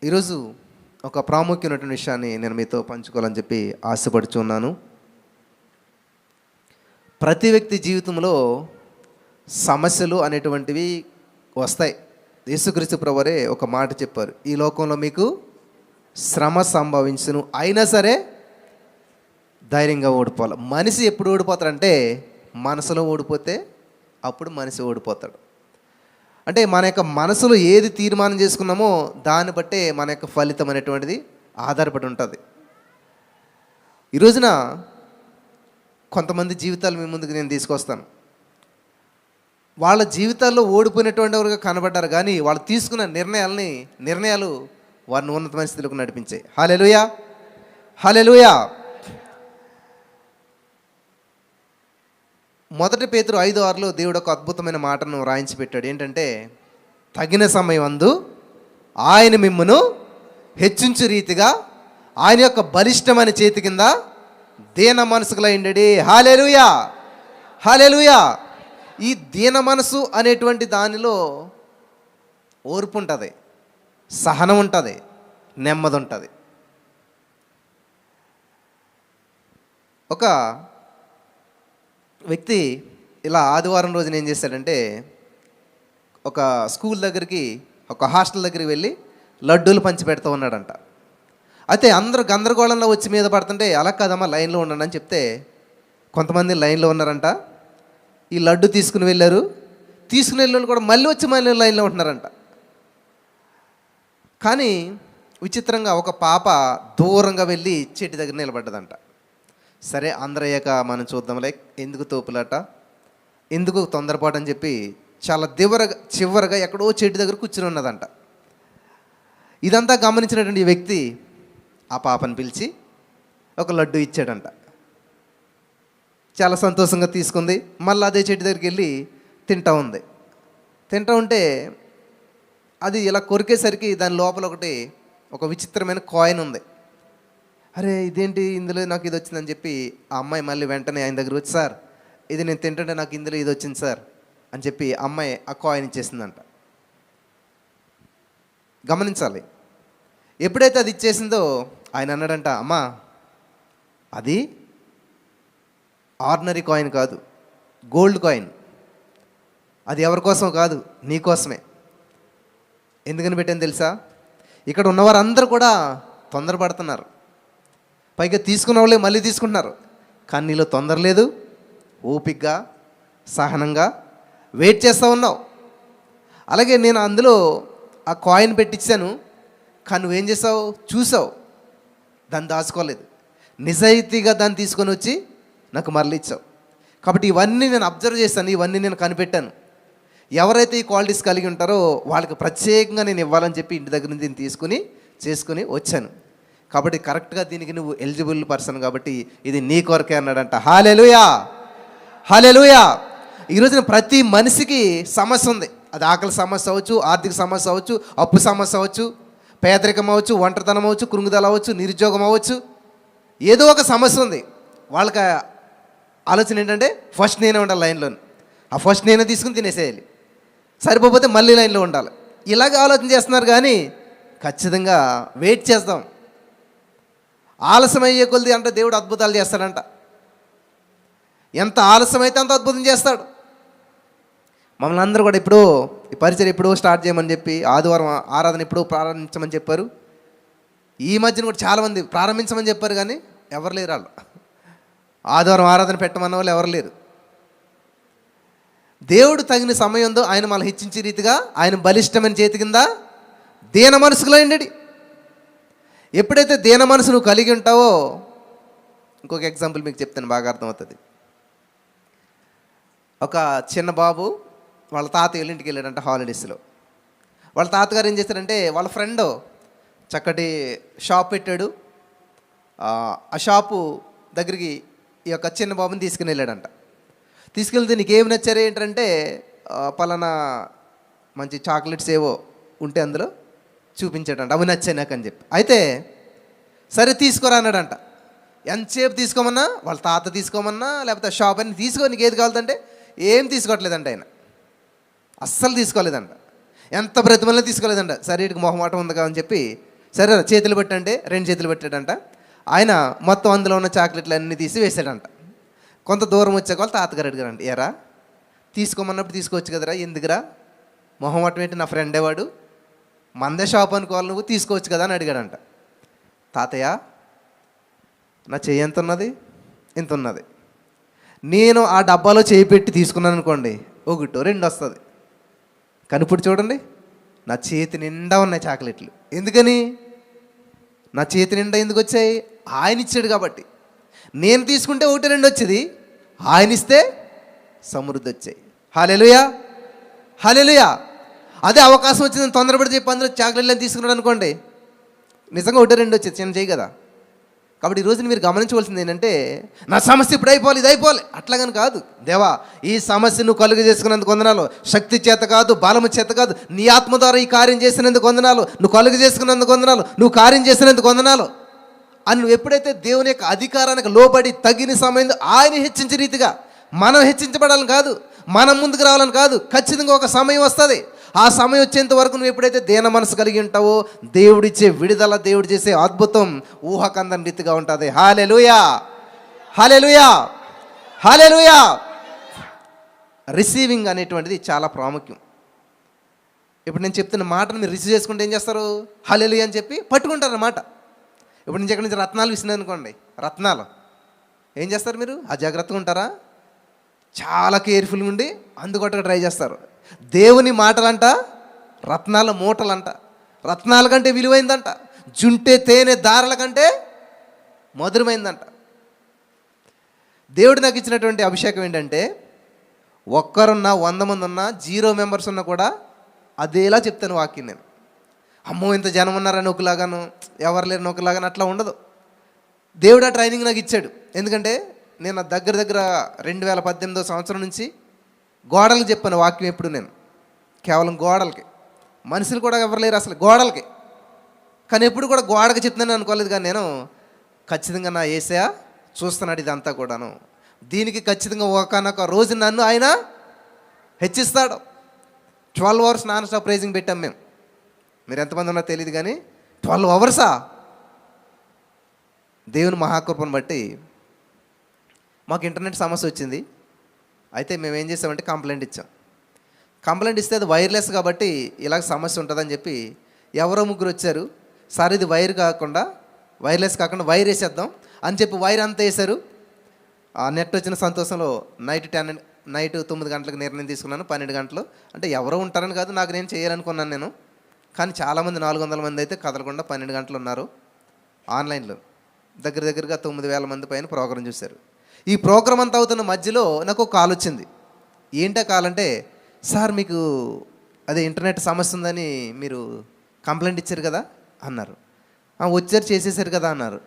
ఈరోజు ఒక ప్రాముఖ్యమైనటువంటి విషయాన్ని నేను మీతో పంచుకోవాలని చెప్పి ఆశపడుచున్నాను. ప్రతి వ్యక్తి జీవితంలో సమస్యలు అనేటువంటివి వస్తాయి. యేసుక్రీస్తు ప్రభువే ఒక మాట చెప్పారు, ఈ లోకంలో మీకు శ్రమ సంభవించును, అయినా సరే ధైర్యంగా ఓడిపోవాలి. మనిషి ఎప్పుడు ఓడిపోతాడంటే మనసులో ఓడిపోతే అప్పుడు మనిషి ఓడిపోతాడు. అంటే మన యొక్క మనసులో ఏది తీర్మానం చేసుకున్నామో దాన్ని బట్టే మన యొక్క ఫలితం అనేటువంటిది ఆధారపడి ఉంటుంది. ఈ రోజున కొంతమంది జీవితాలు మీ ముందుకు నేను తీసుకొస్తాను. వాళ్ళ జీవితాల్లో ఓడిపోయినటువంటి వారుగా కనబడ్డారు, కానీ వాళ్ళు తీసుకున్న నిర్ణయాలు వారిని ఉన్నతమైన స్థితిలోకి నడిపించాయి. హల్లెలూయా, హల్లెలూయా. మొదటి పేతురు 5:6 దేవుడు ఒక అద్భుతమైన మాటను రాయించి పెట్టాడు. ఏంటంటే, తగిన సమయం అందు ఆయన మిమ్మును హెచ్చించు రీతిగా ఆయన యొక్క బలిష్టమైన చేతి కింద దీన మనసుకులైండడి. హల్లెలూయా, హల్లెలూయా. ఈ దీన మనసు అనేటువంటి దానిలో ఓర్పు ఉంటుంది, సహనం ఉంటుంది, నెమ్మది ఉంటుంది. ఒక వ్యక్తి ఇలా ఆదివారం రోజున ఏం చేశాడంటే, ఒక స్కూల్ దగ్గరికి, ఒక హాస్టల్ దగ్గరికి వెళ్ళి లడ్డూలు పంచి పెడతా ఉన్నాడంట. అయితే అందరూ గందరగోళంలో వచ్చి మీద పడుతుంటే, అలా కాదమ్మా లైన్లో ఉండండి అని చెప్తే కొంతమంది లైన్లో ఉన్నారంట. ఈ లడ్డు తీసుకుని వెళ్ళారు, తీసుకుని వెళ్ళిన కూడా మళ్ళీ లైన్లో ఉంటున్నారంట. కానీ విచిత్రంగా ఒక పాప దూరంగా వెళ్ళి చెట్టు దగ్గర నిలబడ్డదంట. సరే అందరూ అయ్యాక మనం చూద్దాంలే, ఎందుకు తోపులాట, ఎందుకు తొందరపాటు అని చెప్పి చాలా చివరగా ఎక్కడో చెట్టు దగ్గర కూర్చుని ఉన్నదంట. ఇదంతా గమనించినటువంటి ఈ వ్యక్తి ఆ పాపను పిలిచి ఒక లడ్డు ఇచ్చాడంట. చాలా సంతోషంగా తీసుకుంది. మళ్ళీ అదే చెట్టు దగ్గరికి వెళ్ళి తింటూ ఉంటే అది ఇలా కొరికేసరికి దాని లోపల ఒక విచిత్రమైన కాయిన్ ఉంది. అరే ఇదేంటి, ఇందులో నాకు ఇది వచ్చిందని చెప్పి ఆ అమ్మాయి మళ్ళీ వెంటనే ఆయన దగ్గర వచ్చి, సార్ ఇది నేను తింటుంటే నాకు ఇందులో ఇది వచ్చింది సార్ అని చెప్పి అమ్మాయి ఆ కాయిన్ ఇచ్చేసిందంట. గమనించాలి, ఎప్పుడైతే అది ఇచ్చేసిందో ఆయన అన్నాడంట, అమ్మా అది ఆర్డినరీ కాయిన్ కాదు, గోల్డ్ కాయిన్. అది ఎవరి కోసం కాదు, నీ కోసమే. ఎందుకని పెట్టాను తెలుసా? ఇక్కడ ఉన్నవారందరూ కూడా తొందరపడుతున్నారు, పైగా తీసుకున్న వాళ్ళే మళ్ళీ తీసుకుంటున్నారు. కానీ నీలో తొందర లేదు, ఓపికగా సహనంగా వెయిట్ చేస్తూ ఉన్నావు. అలాగే నేను అందులో ఆ కాయిన్ పెట్టించాను, కానీ నువ్వేం చేసావు, చూసావు, దాన్ని దాచుకోలేదు, నిజాయితీగా దాన్ని తీసుకొని వచ్చి నాకు మరలి ఇచ్చావు. కాబట్టి ఇవన్నీ నేను అబ్జర్వ్ చేశాను, ఇవన్నీ నేను కనిపెట్టాను. ఎవరైతే ఈ క్వాలిటీస్ కలిగి ఉంటారో వాళ్ళకి ప్రత్యేకంగా నేను ఇవ్వాలని చెప్పి ఇంటి దగ్గర నుంచి దీన్ని చేసుకుని వచ్చాను. కాబట్టి కరెక్ట్గా దీనికి నువ్వు ఎలిజిబుల్ పర్సన్, కాబట్టి ఇది నీ కొరకే అన్నాడంట. హల్లెలూయా, హల్లెలూయా. ఈరోజున ప్రతి మనిషికి సమస్య ఉంది. అది ఆకలి సమస్య అవ్వచ్చు, ఆర్థిక సమస్య అవ్వచ్చు, అప్పు సమస్య అవ్వచ్చు, పేదరికం అవ్వచ్చు, ఒంటరితనం అవ్వచ్చు, కృంగుదల అవ్వచ్చు, నిరుద్యోగం అవ్వచ్చు, ఏదో ఒక సమస్య ఉంది. వాళ్ళకి ఆలోచన ఏంటంటే, ఫస్ట్ నేనే ఉండాలి లైన్లో, ఆ ఫస్ట్ నేనే తీసుకుని తినేసేయాలి, సరిపోతే మళ్ళీ లైన్లో ఉండాలి. ఇలాగ ఆలోచన చేస్తున్నారు. కానీ ఖచ్చితంగా వెయిట్ చేద్దాం. ఆలస్యం అయ్యే కొద్ది అంటే దేవుడు అద్భుతాలు చేస్తాడంట. ఎంత ఆలస్యం అయితే అంత అద్భుతం చేస్తాడు. మమ్మల్ని అందరూ కూడా ఇప్పుడు ఈ పరిచయం ఎప్పుడో స్టార్ట్ చేయమని చెప్పి, ఆదివారం ఆరాధన ఎప్పుడో ప్రారంభించమని చెప్పారు. ఈ మధ్యన కూడా చాలామంది ప్రారంభించమని చెప్పారు, కానీ ఎవరు లేరు. వాళ్ళు ఆదివారం ఆరాధన పెట్టమన్న వాళ్ళు ఎవరు లేరు. దేవుడు తగిన సమయంలో ఆయన మళ్ళీ హెచ్చించే రీతిగా ఆయన బలిష్టమైన చేతి కింద దీన మనసుకులైండడి. ఎప్పుడైతే దీన మనసు నువ్వు కలిగి ఉంటావో, ఇంకొక ఎగ్జాంపుల్ మీకు చెప్తాను, బాగా అర్థమవుతుంది. ఒక చిన్న బాబు వాళ్ళ తాతయ్య ఇంటికి వెళ్ళాడంట హాలిడేస్లో. వాళ్ళ తాతగారు ఏం చేశారంటే, వాళ్ళ ఫ్రెండ్ చక్కటి షాప్ పెట్టాడు. ఆ షాపు దగ్గరికి ఈ యొక్క చిన్న బాబుని తీసుకుని వెళ్ళాడంట. తీసుకెళ్తే నీకేమి నచ్చారు ఏంటంటే, పలానా మంచి చాక్లెట్స్ ఏవో ఉంటే అందులో చూపించాడంట, అవి నచ్చాయి నాకు అని చెప్పి. అయితే సరే తీసుకోరా అన్నాడంట. ఎంతసేపు తీసుకోమన్నా, వాళ్ళ తాత తీసుకోమన్నా, లేకపోతే షాప్ అని తీసుకో, నీకు ఏది కావాలంటే ఏం తీసుకోవట్లేదంట ఆయన. అస్సలు తీసుకోలేదంట. ఎంత బ్రతిమల్ని తీసుకోలేదంట. సరే ఇటుకు మొహమాటం ఉంది అని చెప్పి సరే చేతులు పెట్టంటే 2 చేతులు పెట్టాడంట. ఆయన మొత్తం అందులో ఉన్న చాక్లెట్లు అన్నీ తీసి వేసాడంట. కొంత దూరం వచ్చాక వాళ్ళు తాతగారు అడిగారంట, ఎరా తీసుకోమన్నప్పుడు తీసుకోవచ్చు కదరా, ఎందుకురా మొహమాటం ఏంటి, నా ఫ్రెండే వాడు, మందే షాప్ అనుకోవాలి, నువ్వు తీసుకోవచ్చు కదా అని అడిగాడంట. తాతయ్య, నా చెయ్యి ఎంత ఉన్నది, ఇంత ఉన్నది, నేను ఆ డబ్బాలో చేయి పెట్టి తీసుకున్నాను అనుకోండి, 1 2 వస్తుంది. కానీ ఇప్పుడు చూడండి, నా చేతి నిండా ఉన్నాయి చాక్లెట్లు. ఎందుకని? నా చేతి నిండా ఎందుకు వచ్చాయి? ఆయన ఇచ్చాడు కాబట్టి. నేను తీసుకుంటే 1 2 వచ్చేది, ఆయన ఇస్తే సమృద్ధి వచ్చాయి. హల్లెలూయా, హల్లెలూయా. అదే అవకాశం వచ్చిందని తొందరపడి చెప్పి అందులో చాక్లెట్లు అని తీసుకున్నాడు అనుకోండి, నిజంగా 1 2 వచ్చేది, చిన్న చేయి కదా. కాబట్టి ఈరోజు మీరు గమనించవలసింది ఏంటంటే, నా సమస్య ఇప్పుడు అయిపోవాలి, ఇది అయిపోవాలి, అట్లాగని కాదు. దేవా, ఈ సమస్య నువ్వు కలుగు చేసుకున్నందుకు వందనాలు, శక్తి చేత కాదు, బలము చేత కాదు, నీ ఆత్మ ద్వారా ఈ కార్యం చేసినందుకు వందనాలు, నువ్వు కలుగు చేసుకున్నందుకు వందనాలు, నువ్వు కార్యం చేసినందుకు వందనాలు అని నువ్వు ఎప్పుడైతే దేవుని యొక్క అధికారానికి లోబడి తగిన సమయం ఆయన హెచ్చించే రీతిగా, మనం హెచ్చించబడాలని కాదు, మనం ముందుకు రావాలని కాదు, ఖచ్చితంగా ఒక సమయం వస్తుంది. ఆ సమయం వచ్చేంత వరకు నువ్వు ఎప్పుడైతే దేన మనసు కలిగి ఉంటావో, దేవుడిచ్చే విడుదల, దేవుడు చేసే అద్భుతం ఊహకందని రీతిగా ఉంటుంది. హల్లెలూయా, హల్లెలూయా, హల్లెలూయా. రిసీవింగ్ అనేటువంటిది చాలా ప్రాముఖ్యం. ఇప్పుడు నేను చెప్తున్న మాటను మీరు రిసీవ్ చేసుకుంటే ఏం చేస్తారు? హల్లెలూయా అని చెప్పి పట్టుకుంటారు అన్నమాట. ఇప్పుడు నుంచి ఎక్కడి నుంచి రత్నాలు విసినాయి అనుకోండి, రత్నాలు ఏం చేస్తారు మీరు? అజాగ్రత్తగా ఉంటారా? చాలా కేర్ఫుల్గా ఉండి అందుకొట్టగా ట్రై చేస్తారు. దేవుని మాటలంట రత్నాల మూటలంట, రత్నాల కంటే విలువైందంట, జుంటే తేనె దారల కంటే మధురమైందంట. దేవుడు నాకు ఇచ్చినటువంటి అభిషేకం ఏంటంటే, ఒక్కరున్నా 100 మంది ఉన్నా 0 మెంబర్స్ ఉన్నా కూడా అదేలా చెప్తాను వాక్యం. నేను అమ్మో ఇంత జనం ఉన్నారని ఒకలాగాను, ఎవరు లేరని ఒకలాగాను అట్లా ఉండదు. దేవుడు ఆ ట్రైనింగ్ నాకు ఇచ్చాడు. ఎందుకంటే నేను దగ్గర 2018వ సంవత్సరం నుంచి గోడలకు చెప్పాను వాక్యం. ఎప్పుడు నేను కేవలం గోడలకి, మనుషులు కూడా ఎవరు లేరు అసలు, గోడలకి. కానీ ఎప్పుడు కూడా గోడకి చెప్తున్నాను అనుకోలేదు. కానీ నేను ఖచ్చితంగా నా యేసయ్య చూస్తున్నాడు ఇదంతా కూడాను, దీనికి ఖచ్చితంగా ఒకనొక రోజు నన్ను ఆయన హెచ్చిస్తాడు. 12 hours నాన్ స్టాప్ ప్రైజింగ్ పెట్టాం మేము. మీరు ఎంతమంది ఉన్నా తెలియదు కానీ 12 hours దేవుని మహాకృపను బట్టి మాకు ఇంటర్నెట్ సమస్య వచ్చింది. అయితే మేము ఏం చేసామంటే కంప్లైంట్ ఇచ్చాం. కంప్లైంట్ ఇస్తే అది వైర్లెస్ కాబట్టి ఇలాగ సమస్య ఉంటుందని చెప్పి ఎవరో 3 వచ్చారు. సార్ ఇది వైర్లెస్ కాకుండా వైర్ వేసేద్దాం అని చెప్పి వైర్ అంతా వేశారు. ఆ నెట్ వచ్చిన సంతోషంలో నైట్ 9 గంటలకు నిర్ణయం తీసుకున్నాను. 12 గంటలు అంటే ఎవరో ఉంటారని కాదు, నాకు నేను చేయాలనుకున్నాను నేను. కానీ చాలామంది 400 మంది అయితే కదలకుండా 12 గంటలు ఉన్నారు ఆన్లైన్లో. దగ్గరగా 9,000 మంది పైన ప్రోగ్రాం చూశారు. ఈ ప్రోగ్రాం అంతా అవుతున్న మధ్యలో నాకు ఒక కాల్ వచ్చింది. ఏంటో కాల్ అంటే, సార్ మీకు అదే ఇంటర్నెట్ సమస్య ఉందని మీరు కంప్లైంట్ ఇచ్చారు కదా అన్నారు. వచ్చారు చేసేసారు కదా అన్నారు.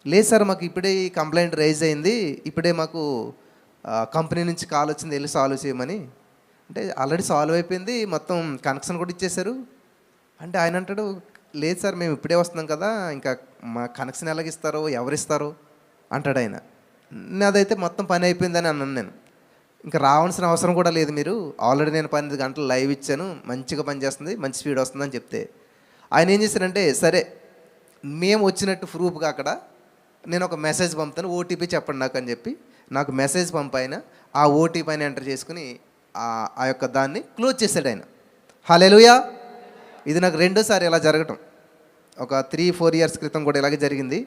లేదు సార్, మాకు ఇప్పుడే ఈ కంప్లైంట్ రైజ్ అయింది, ఇప్పుడే మాకు కంపెనీ నుంచి కాల్ వచ్చింది, వెళ్ళి సాల్వ్ చేయమని. అంటే ఆల్రెడీ సాల్వ్ అయిపోయింది, మొత్తం కనెక్షన్ కూడా ఇచ్చేశారు. అంటే ఆయన అంటాడు, లేదు సార్ మేము ఇప్పుడే వస్తున్నాం కదా, ఇంకా మా కనెక్షన్ ఎలాగిస్తారో ఎవరిస్తారో అంటాడు ఆయన. నాదైతే మొత్తం పని అయిపోయిందని అన్నాను నేను. ఇంకా రావాల్సిన అవసరం కూడా లేదు, మీరు ఆల్రెడీ నేను 12 గంటలు లైవ్ ఇచ్చాను, మంచిగా పనిచేస్తుంది, మంచి స్పీడ్ వస్తుందని చెప్తే ఆయన ఏం చేశారంటే, సరే మేము వచ్చినట్టు ప్రూఫ్గా అక్కడ నేను ఒక మెసేజ్ పంపుతాను, ఓటీపీ చెప్పండి నాకు అని చెప్పి నాకు మెసేజ్ పంపాయన. ఆ ఓటీపీ అని ఎంటర్ చేసుకుని ఆ యొక్క దాన్ని క్లోజ్ చేశాడు ఆయన. హల్లెలూయా. ఇది నాకు 2వ సారి ఇలా జరగటం. ఒక 3-4 years క్రితం కూడా ఇలాగే జరిగింది.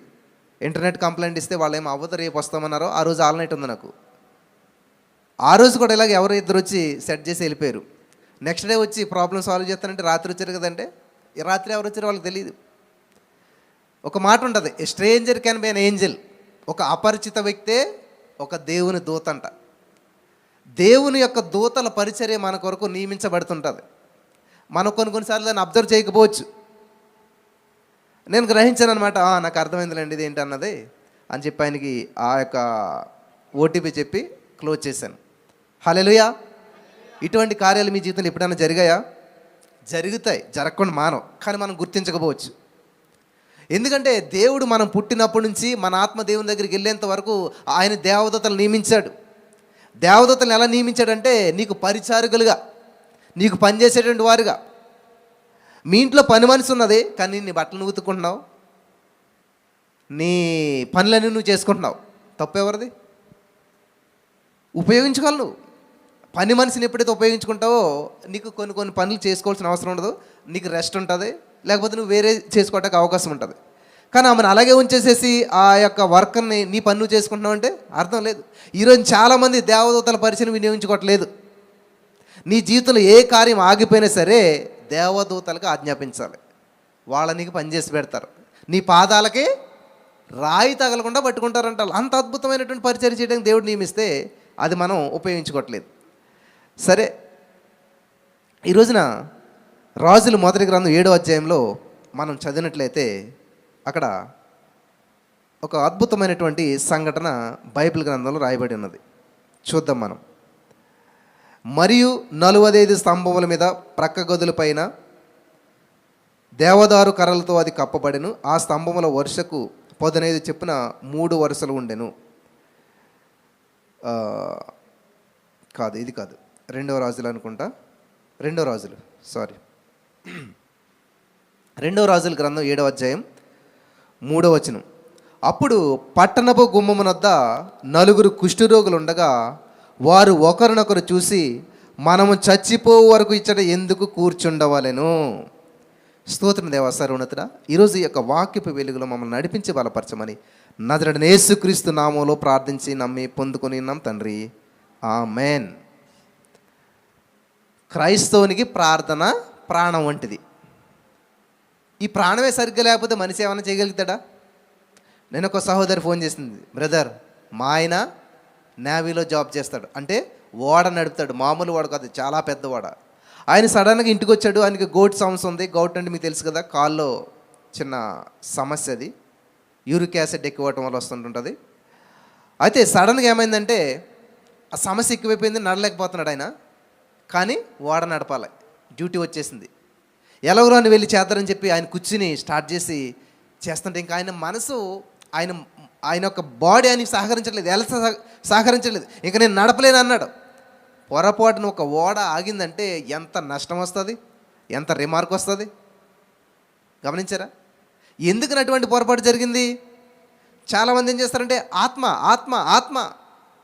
ఇంటర్నెట్ కంప్లైంట్ ఇస్తే వాళ్ళు ఏమో అవ్వదు, రేపు వస్తామన్నారో. ఆ రోజు ఆల్ నైట్ ఉంది నాకు. ఆ రోజు కూడా ఇలాగ ఎవరో 2 వచ్చి సెట్ చేసి వెళ్ళిపోయారు. నెక్స్ట్ డే వచ్చి ప్రాబ్లం సాల్వ్ చేస్తానంటే రాత్రి వచ్చారు కదంటే, ఈ రాత్రి ఎవరు వచ్చారో వాళ్ళకి తెలియదు. ఒక మాట ఉంటుంది, ఏ stranger can be an angel. ఒక అపరిచిత వ్యక్తే ఒక దేవుని దూత అంట. దేవుని యొక్క దూతల పరిచర్య మన కొరకు నియమించబడుతుంటుంది. మనం కొన్నిసార్లు దాన్ని అబ్జర్వ్ చేయకపోవచ్చు. నేను గ్రహించాను అనమాట, నాకు అర్థమైందిలేండి ఇది ఏంటి అన్నది అని చెప్పి ఆయనకి ఆ యొక్క ఓటీపీ చెప్పి క్లోజ్ చేశాను. హల్లెలూయా. ఇటువంటి కార్యాలు మీ జీవితంలో ఎప్పుడైనా జరిగాయా? జరుగుతాయి, జరగకుండా మానవు, కానీ మనం గుర్తించకపోవచ్చు. ఎందుకంటే దేవుడు మనం పుట్టినప్పటి నుంచి మన ఆత్మ దేవుని దగ్గరికి వెళ్ళేంత వరకు ఆయన దేవదూతలు నియమించాడు. దేవదూతలను ఎలా నియమించాడంటే, నీకు పరిచారకులుగా, నీకు పనిచేసేటువంటి వారుగా, మీ ఇంట్లో పని మనిషి ఉన్నది, కానీ నీ బట్టలు నువ్వు ఉతుక్కుంటున్నావు, నీ పనులన్నీ నువ్వు చేసుకుంటున్నావు. తప్పు ఎవరిది? ఉపయోగించుకోవాలి నువ్వు. పని మనిషిని ఎప్పుడైతే ఉపయోగించుకుంటావో నీకు కొన్ని కొన్ని పనులు చేసుకోవాల్సిన అవసరం ఉండదు, నీకు రెస్ట్ ఉంటుంది, లేకపోతే నువ్వు వేరే చేసుకోవడానికి అవకాశం ఉంటుంది. కానీ ఆమెను అలాగే ఉంచేసేసి ఆ యొక్క వర్కర్ని నీ పని నువ్వు చేసుకుంటున్నావు అంటే అర్థం లేదు. ఈరోజు చాలామంది దేవదూతల పరిచయం వినియోగించుకోవట్లేదు. నీ జీవితంలో ఏ కార్యం ఆగిపోయినా సరే దేవదూతలకు ఆజ్ఞాపించాలి, వాళ్ళ నీకు పనిచేసి పెడతారు, నీ పాదాలకి రాయి తగలకుండా పట్టుకుంటారంట. అంత అద్భుతమైనటువంటి పరిచయం చేయడానికి దేవుడు నియమిస్తే అది మనం ఉపయోగించుకోవట్లేదు. సరే, ఈ రోజున రాజుల మొదటి గ్రంథం 7వ అధ్యాయంలో మనం చదివినట్లయితే అక్కడ ఒక అద్భుతమైనటువంటి సంఘటన బైబిల్ గ్రంథంలో రాయబడి ఉన్నది. చూద్దాం మనం. మరియు 45 స్తంభముల మీద ప్రక్క గదుల పైన దేవదారు కర్రలతో అది కప్పబడెను. ఆ స్తంభముల వరుసకు 15 చొప్పున 3 వరుసలు ఉండెను. కాదు, ఇది కాదు, 2వ రాజులు అనుకుంటా. 2వ రాజులు, సారీ, 2వ రాజుల గ్రంథం 7వ అధ్యాయం 3వ వచనం. అప్పుడు పట్టణపు గుమ్మమునొద్ద 4 కుష్ఠరోగులు ఉండగా వారు ఒకరినొకరు చూసి, మనము చచ్చిపో వరకు ఇచ్చట ఎందుకు కూర్చుండవలెను. స్తోత్రం దేవా సర్వోన్నతుడా, ఈరోజు ఈ యొక్క వాక్యపు వెలుగులో మమ్మల్ని నడిపించి బలపరచమని నజరేయుడైన యేసుక్రీస్తు నామములో ప్రార్థించి నమ్మి పొందుకొని ఉన్నాం తండ్రి, ఆమేన్. క్రైస్తవునికి ప్రార్థన ప్రాణం వంటిది. ఈ ప్రాణమే సరిగ్గా లేకపోతే మనిషి ఏమైనా చేయగలుగుతాడా? నేను ఒక సహోదరి ఫోన్ చేసింది, బ్రదర్ మా ఆయన నేవీలో జాబ్ చేస్తాడు, అంటే ఓడ నడుపుతాడు, మామూలు ఓడ కాదు, చాలా పెద్ద ఓడ. ఆయన సడన్గా ఇంటికి వచ్చాడు, ఆయనకి గౌట్ సమస్య ఉంది. గౌట్ అంటే మీకు తెలుసు కదా, కాల్లో చిన్న సమస్య, అది యూరిక్ యాసిడ్ ఎక్కువ అవ్వటం వల్ల వస్తుంటుంది. అయితే సడన్గా ఏమైందంటే ఆ సమస్య ఎక్కువైపోయింది, నడలేకపోతున్నాడు ఆయన. కానీ ఓడ నడపాలి, డ్యూటీ వచ్చేసింది. ఎలాగో అని వెళ్ళి చేద్దారని చెప్పి ఆయన కూర్చుని స్టార్ట్ చేసి చేస్తుంటే ఇంకా ఆయన మనసు, ఆయన యొక్క బాడీ ఆయనకి సహకరించట్లేదు, ఎలా సహకరించట్లేదు. ఇంకా నేను నడపలేను అన్నాడు. పొరపాటున ఒక ఓడ ఆగిందంటే ఎంత నష్టం వస్తుంది, ఎంత రిమార్క్ వస్తుంది గమనించారా? ఎందుకు అటువంటి పొరపాటు జరిగింది? చాలామంది ఏం చేస్తారంటే ఆత్మ ఆత్మ ఆత్మ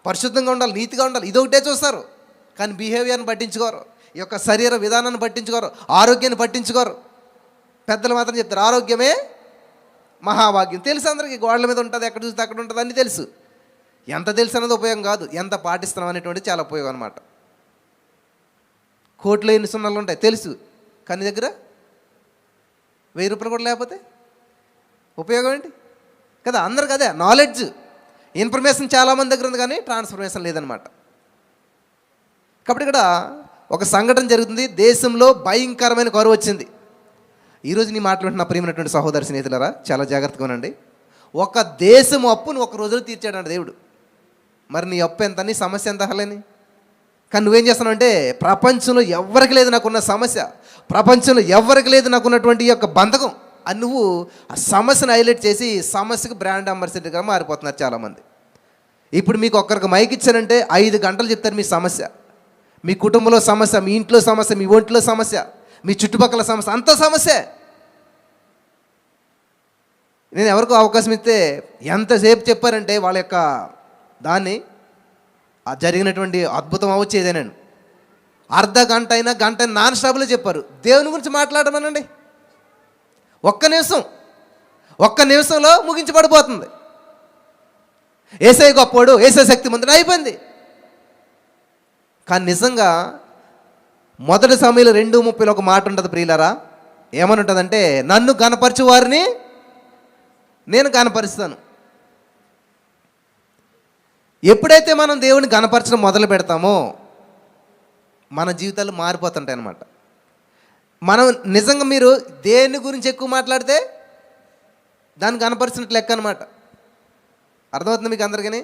పరిశుద్ధంగా ఉండాలి, నీతిగా ఉండాలి, ఇదొకటే చూస్తారు. కానీ బిహేవియర్ని పట్టించుకోరు, ఈ యొక్క శరీర విధానాన్ని పట్టించుకోరు, ఆరోగ్యాన్ని పట్టించుకోరు. పెద్దలు మాత్రం చెప్తారు ఆరోగ్యమే మహాభాగ్యం. తెలుసు అందరికీ, గోడల మీద ఉంటుంది, ఎక్కడ చూస్తే అక్కడ ఉంటుంది, అన్నీ తెలుసు. ఎంత తెలుసు అన్నది ఉపయోగం కాదు, ఎంత పాటిస్తున్నాం అనేటువంటి చాలా ఉపయోగం అనమాట. కోట్లు ఎన్ని సున్నాలు ఉంటాయి తెలుసు, కానీ దగ్గర 1000 రూపాయలు కూడా లేకపోతే ఉపయోగం ఏంటి కదా? అందరికి అదే నాలెడ్జ్, ఇన్ఫర్మేషన్ చాలామంది దగ్గర ఉంది, కానీ ట్రాన్స్ఫర్మేషన్ లేదనమాట. కాబట్టి ఇక్కడ ఒక సంఘటన జరుగుతుంది, దేశంలో భయంకరమైన కరువు వచ్చింది. ఈరోజు నీ మాట్లాడుతున్న ప్రియమైనటువంటి సహోదరి స్నేహితులారా, చాలా జాగ్రత్తగా ఉండండి. ఒక దేశం అప్పును ఒక రోజులో తీర్చాడంట దేవుడు. మరి నీ అప్పు ఎంత, నీ సమస్య ఎంత అసలేని? కానీ నువ్వేం చేస్తున్నావు అంటే, ప్రపంచంలో ఎవరికి లేదు నాకున్న సమస్య, ప్రపంచంలో ఎవరికి లేదు నాకున్నటువంటి ఈ యొక్క బంధకం అని నువ్వు ఆ సమస్యను హైలైట్ చేసి సమస్యకు బ్రాండ్ అంబాసిడర్గా మారిపోతున్నారు చాలామంది. ఇప్పుడు మీకు ఒక్కరికి మైక్ ఇచ్చారంటే 5 గంటలు చెప్తారు మీ సమస్య, మీ కుటుంబంలో సమస్య, మీ ఇంట్లో సమస్య, మీ ఒంట్లో సమస్య, మీ చుట్టుపక్కల సమస్య, అంత సమస్య. నేను ఎవరికో అవకాశం ఇస్తే ఎంతసేపు చెప్పారంటే వాళ్ళ యొక్క దాన్ని జరిగినటువంటి అద్భుతం అవ్వచ్చేదేనండి. అర్ధ గంట అయినా గంట నాన్ స్టాప్లో చెప్పారు. దేవుని గురించి మాట్లాడమనండి, ఒక్క నిమిషంలో ముగించబడిపోతుంది. ఏసై గొప్పోడు, ఏసై శక్తిమంతుడు అయిపోయింది. కానీ నిజంగా మొదటి సమయంలో 2:30 ఒక మాట ఉంటుంది ప్రియులారా. ఏమని ఉంటుందంటే, నన్ను కనపరచు వారిని నేను కనపరుస్తాను. ఎప్పుడైతే మనం దేవుని కనపరచడం మొదలు పెడతామో మన జీవితాలు మారిపోతుంటాయి అన్నమాట. మనం నిజంగా మీరు దేని గురించి ఎక్కువ మాట్లాడితే దాన్ని కనపరిచినట్లు లెక్క అనమాట. అర్థమవుతుంది మీకు అందరికీ?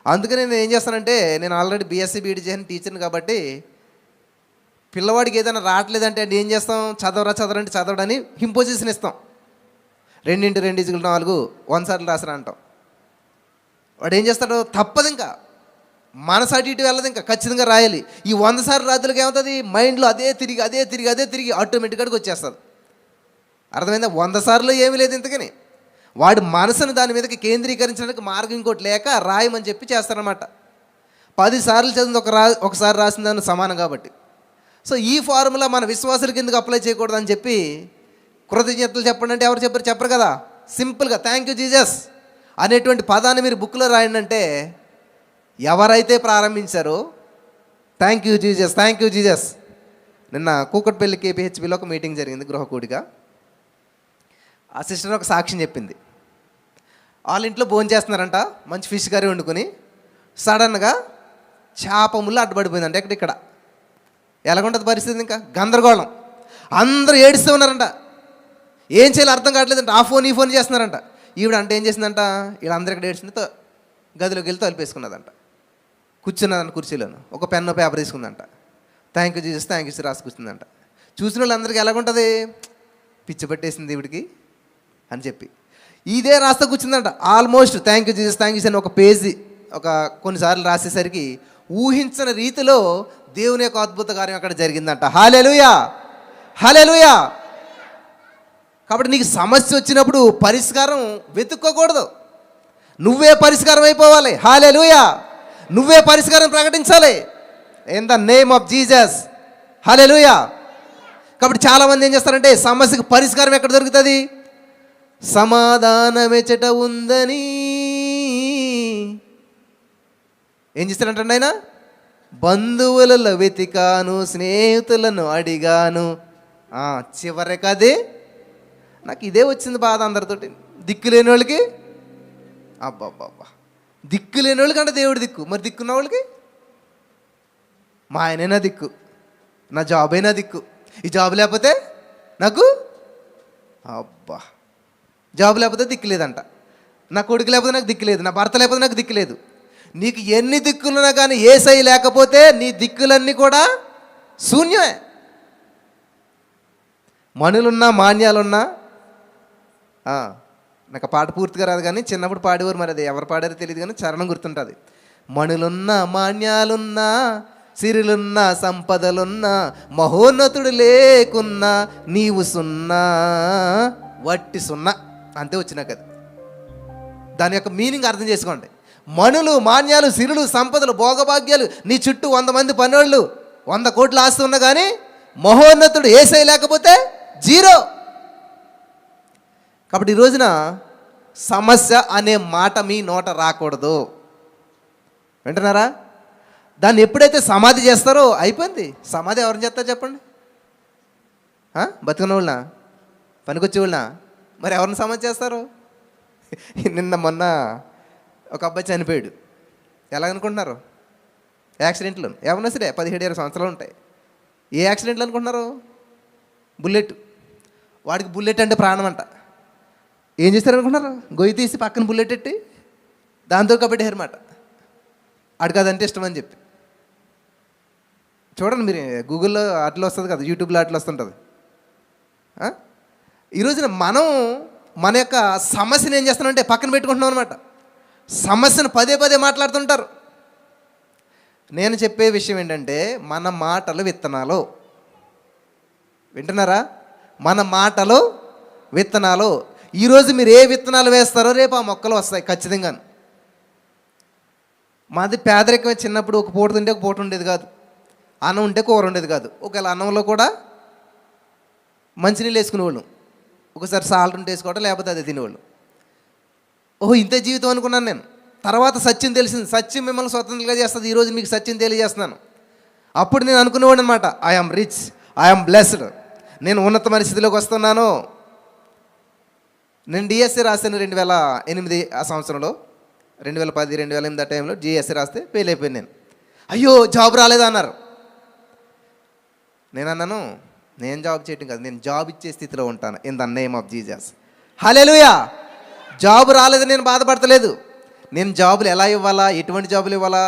అందుకని నేను ఏం చేస్తానంటే, నేను ఆల్రెడీ బీఎస్సీ బీఈడీ చేసిన టీచర్ని కాబట్టి పిల్లవాడికి ఏదైనా రావట్లేదంటే అంటే ఏం చేస్తాం, చదవరంటే చదవడని ఇంపోజిషన్ ఇస్తాం. 2x2 = 4 100 సార్లు రాసిరా అంటాం. వాడు ఏం చేస్తాడు, తప్పదు, ఇంకా మనసు అటు ఇటు వెళ్ళదు, ఇంకా ఖచ్చితంగా రాయాలి. ఈ 100 సార్లు రాత్రులకి ఏమవుతుంది, మైండ్లో అదే తిరిగి ఆటోమేటిక్గా వచ్చేస్తుంది. అర్థమైందా? 100 సార్లు ఏమీ లేదు ఇంతకని. వాడి మనసును దాని మీదకి కేంద్రీకరించడానికి మార్గం ఇంకోటి లేక రాయమని చెప్పి చేస్తారనమాట. 10 సార్లు చదివింది ఒకసారి రాసిన దాన్ని సమానం కాబట్టి. సో ఈ ఫార్ములా మన విశ్వాసులకి ఎందుకు అప్లై చేయకూడదని చెప్పి కృతజ్ఞతలు చెప్పండి అంటే ఎవరు చెప్పరు కదా. సింపుల్గా థ్యాంక్ యూ జీసస్ అనేటువంటి పదాన్ని మీరు బుక్లో రాయండి అంటే ఎవరైతే ప్రారంభించారో thank you Jesus, thank you Jesus. నిన్న కూకట్పల్లి కేపీహెచ్బిలో ఒక మీటింగ్ జరిగింది గృహకూడిగా. ఆ సిస్టర్ ఒక సాక్ష్యం చెప్పింది. వాళ్ళ ఇంట్లో భోజనం చేస్తున్నారంట, మంచి ఫిష్ కర్రీ వండుకొని సడన్గా చేప ముళ్ళు అడ్డుపడిపోయిందంట. ఇక్కడ ఎలాగుంటుంది పరిస్థితి? ఇంకా గందరగోళం, అందరూ ఏడుస్తూ ఉన్నారంట. ఏం చేయాలో అర్థం కావట్లేదంట. ఆ ఫోన్ ఈ ఫోన్ చేస్తున్నారంట. ఈవిడ అంటే ఏం చేసిందంట, వీళ్ళందరూ ఇక్కడ ఏడ్చింది, గదిలోకి వెళ్ళి తలిపేసుకున్నదంట. కూర్చున్నదంట కుర్చీలోను, ఒక పెన్ను పేపర్ తీసుకుందంట. Thank you Jesus, thank you రాసి కూర్చుందంట. చూసిన వాళ్ళందరికీ ఎలాగుంటుంది, పిచ్చి పట్టేసింది ఈవిడికి అని చెప్పి ఇదే రాస్తా కూర్చుందంట. Almost thank you Jesus, thank you అని ఒక పేజీ కొన్నిసార్లు రాసేసరికి ఊహించిన రీతిలో దేవుని యొక్క అద్భుత కార్యం అక్కడ జరిగిందంట. హల్లెలూయా, హల్లెలూయా. కాబట్టి నీకు సమస్య వచ్చినప్పుడు పరిష్కారం వెతుక్కోకూడదు, నువ్వే పరిష్కారం అయిపోవాలి. హల్లెలూయా, నువ్వే పరిష్కారం ప్రకటించాలి in the name of Jesus. Hallelujah. కాబట్టి చాలామంది ఏం చేస్తారంటే సమస్యకు పరిష్కారం ఎక్కడ దొరుకుతుంది, సమాధానం ఎచ్చట ఉందని ఏం చేస్తారంటే ఆయన బంధువులలో వెతికాను, స్నేహితులను అడిగాను, చివరికి అదే నాకు ఇదే వచ్చింది బాధ అందరితోటి. దిక్కు లేని వాళ్ళకి అబ్బాబ్బా, దిక్కు లేని వాళ్ళకి అంటే దేవుడి దిక్కు, మరి దిక్కున్న వాళ్ళకి మా ఆయనైనా దిక్కు, నా జాబ్ అయినా దిక్కు. ఈ జాబ్ లేకపోతే నాకు అబ్బా, జాబ్ లేకపోతే దిక్కు లేదంట, నా కొడుకు లేకపోతే నాకు దిక్కు లేదు, నా భర్త లేకపోతే నాకు దిక్కు లేదు. నీకు ఎన్ని దిక్కులున్నా కానీ యేసయ్య లేకపోతే నీ దిక్కులన్నీ కూడా శూన్యమే. మణులున్నా మాన్యాలున్నా, నాకు పాట పూర్తిగా రాదు కానీ చిన్నప్పుడు పాడేవారు, మరి అది ఎవరు పాడారో తెలియదు కానీ చరణం గుర్తుంటుంది. మణులున్నా మాన్యాలున్నా, సిరులున్నా, సంపదలున్నా, మహోన్నతుడు లేకున్నా నీవు సున్నా, వట్టి సున్నా. అంతే వచ్చినా కదా. దాని యొక్క మీనింగ్ అర్థం చేసుకోండి. మణులు, మాన్యాలు, సిరులు, సంపదలు, భోగభాగ్యాలు, నీ చుట్టూ 100 మంది పనోళ్ళు, 100 కోట్లు ఆస్తి ఉన్నా కానీ మహోన్నతుడు యేసయ్య లేకపోతే జీరో. కాబట్టి ఈ రోజున సమస్య అనే మాట మీ నోట రాకూడదు. వింటున్నారా? దాన్ని ఎప్పుడైతే సమాధి చేస్తారో అయిపోయింది. సమాధి ఎవరిని చేస్తారు చెప్పండి? బతుకున్న వాళ్ళనా, పనికొచ్చే వాళ్ళనా? మరి ఎవరిని సమాధి చేస్తారు? నిన్న మొన్న ఒక అబ్బాయి చనిపోయాడు. ఎలాగనుకుంటున్నారు? యాక్సిడెంట్లో. ఏమన్నా సరే 17-20 సంవత్సరాలు ఉంటాయి. ఏ యాక్సిడెంట్లు అనుకుంటున్నారు? బుల్లెట్. వాడికి బుల్లెట్ అంటే ప్రాణం అంట. ఏం చేస్తారనుకుంటున్నారు? గొయ్యి తీసి పక్కన బుల్లెట్ ఎట్టి దాంతో కబడ్డేరమాట. వాడికి అదంటే ఇష్టం అని చెప్పి. చూడండి మీరు, గూగుల్లో అట్లా వస్తుంది కదా, యూట్యూబ్లో అట్లా వస్తుంటుంది. ఈ రోజున మనం మన యొక్క సమస్యను ఏం చేస్తున్నామంటే పక్కన పెట్టుకుంటున్నాం అనమాట. సమస్యను పదే పదే మాట్లాడుతుంటారు. నేను చెప్పే విషయం ఏంటంటే మన మాటలు విత్తనాలు. వింటున్నారా? మన మాటలు విత్తనాలు. ఈరోజు మీరు ఏ విత్తనాలు వేస్తారో రేపు ఆ మొక్కలు వస్తాయి ఖచ్చితంగా. మాది పేదరికమే. చిన్నప్పుడు ఒక పూట తింటే ఒక పూట ఉండేది కాదు, అన్నం ఉంటే కూర ఉండేది కాదు. ఒకవేళ అన్నంలో కూడా మంచినీళ్ళు వేసుకునేవాళ్ళు, ఒకసారి సాల్ట్ ఉంటే వేసుకోవటం, లేకపోతే అదే తినేవాళ్ళు. ఓహో ఇంతే జీవితం అనుకున్నాను నేను. తర్వాత సత్యం తెలిసింది. సత్యం మిమ్మల్ని స్వతంత్రంగా చేస్తుంది. ఈరోజు మీకు సత్యం తెలియజేస్తున్నాను. అప్పుడు నేను అనుకునేవాడు అనమాట, ఐఎమ్ రిచ్, ఐఎమ్ బ్లెస్డ్, నేను ఉన్నత పరిస్థితిలోకి వస్తున్నాను. నేను డిఎస్సి రాశాను 2008 ఆ సంవత్సరంలో. 2010, 2008 ఆ టైంలో డిఎస్సి రాస్తే ఫెయిల్ అయిపోయాను నేను. అయ్యో జాబ్ రాలేదా అన్నారు. నేను అన్నాను, నేను జాబ్ చేయటం కాదు, నేను జాబ్ ఇచ్చే స్థితిలో ఉంటాను in the name of Jesus. Hallelujah. Job రాలేదు నేను బాధపడతలేదు. నేను జాబులు ఎలా ఇవ్వాలా, ఎటువంటి జాబులు ఇవ్వాలా,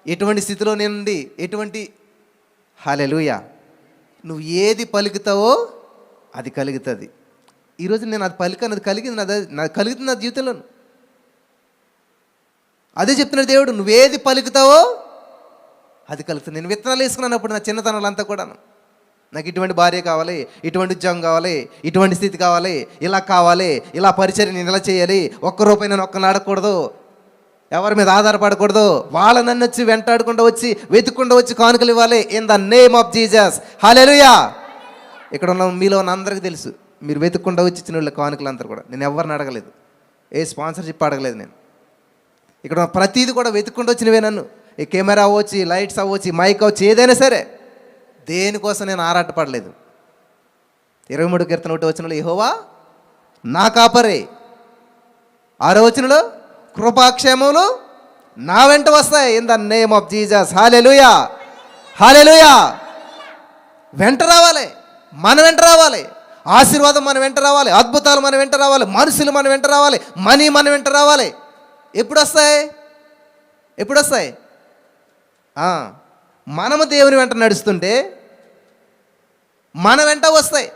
ఎటువంటి స్థితిలో నేను ఎటువంటి. హల్లెలూయా. నువ్వు ఏది పలుకుతావో అది కలుగుతుంది. ఈరోజు నేను అది పలికాను, అది కలిగింది, నాకు కలుగుతుంది నా జీవితంలో. అదే చెప్తున్నాడు దేవుడు, నువ్వేది పలుకుతావో అది కలుగుతుంది. నేను విత్తనాలు వేసుకున్నాను అప్పుడు నా చిన్నతనంలో అంతా కూడాను. నాకు ఇటువంటి భార్య కావాలి, ఇటువంటి ఉద్యోగం కావాలి, ఇటువంటి స్థితి కావాలి, ఇలా కావాలి, ఇలా పరిచర్య నేను ఇలా చేయాలి, ఒక్క రూపాయి నేను ఒక్కని ఆడకూడదు, ఎవరి మీద ఆధారపడకూడదు, వాళ్ళ నన్ను వచ్చి వెంటాడకుండా వచ్చి వెతుక్కుండా వచ్చి కానుకలు ఇవ్వాలి in the name of Jesus. Hallelujah. ఇక్కడ ఉన్న మీలో ఉన్న అందరికీ తెలుసు, మీరు వెతుక్కుండా వచ్చి ఇచ్చిన వాళ్ళ కానుకలు అందరూ కూడా నేను ఎవరిని అడగలేదు, ఏ స్పాన్సర్షిప్ అడగలేదు. నేను ఇక్కడ ఉన్న ప్రతిదీ కూడా వెతుక్కుండా వచ్చినవే. నన్ను ఈ కెమెరా అవ్వచ్చు, లైట్స్ అవ్వచ్చు, మైక్ అవ్వచ్చు, ఏదైనా సరే దేనికోసం నేను ఆరాటపడలేదు. 23 కీర్తన 1 వచనంలో యెహోవా నా కాపరే, 6వ వచనంలో కృపాక్షేమములు నా వెంట వస్తాయి in the name of Jesus. Hallelujah, hallelujah. వెంట రావాలి, మన వెంట రావాలి, ఆశీర్వాదం మన వెంట రావాలి, అద్భుతాలు మన వెంట రావాలి, మనుషులు మన వెంట రావాలి, మనీ మన వెంట రావాలి. ఎప్పుడు వస్తాయి? ఎప్పుడు వస్తాయి? మనము దేవుని వెంట నడుస్తుంటే మన వెంట వస్తాయి.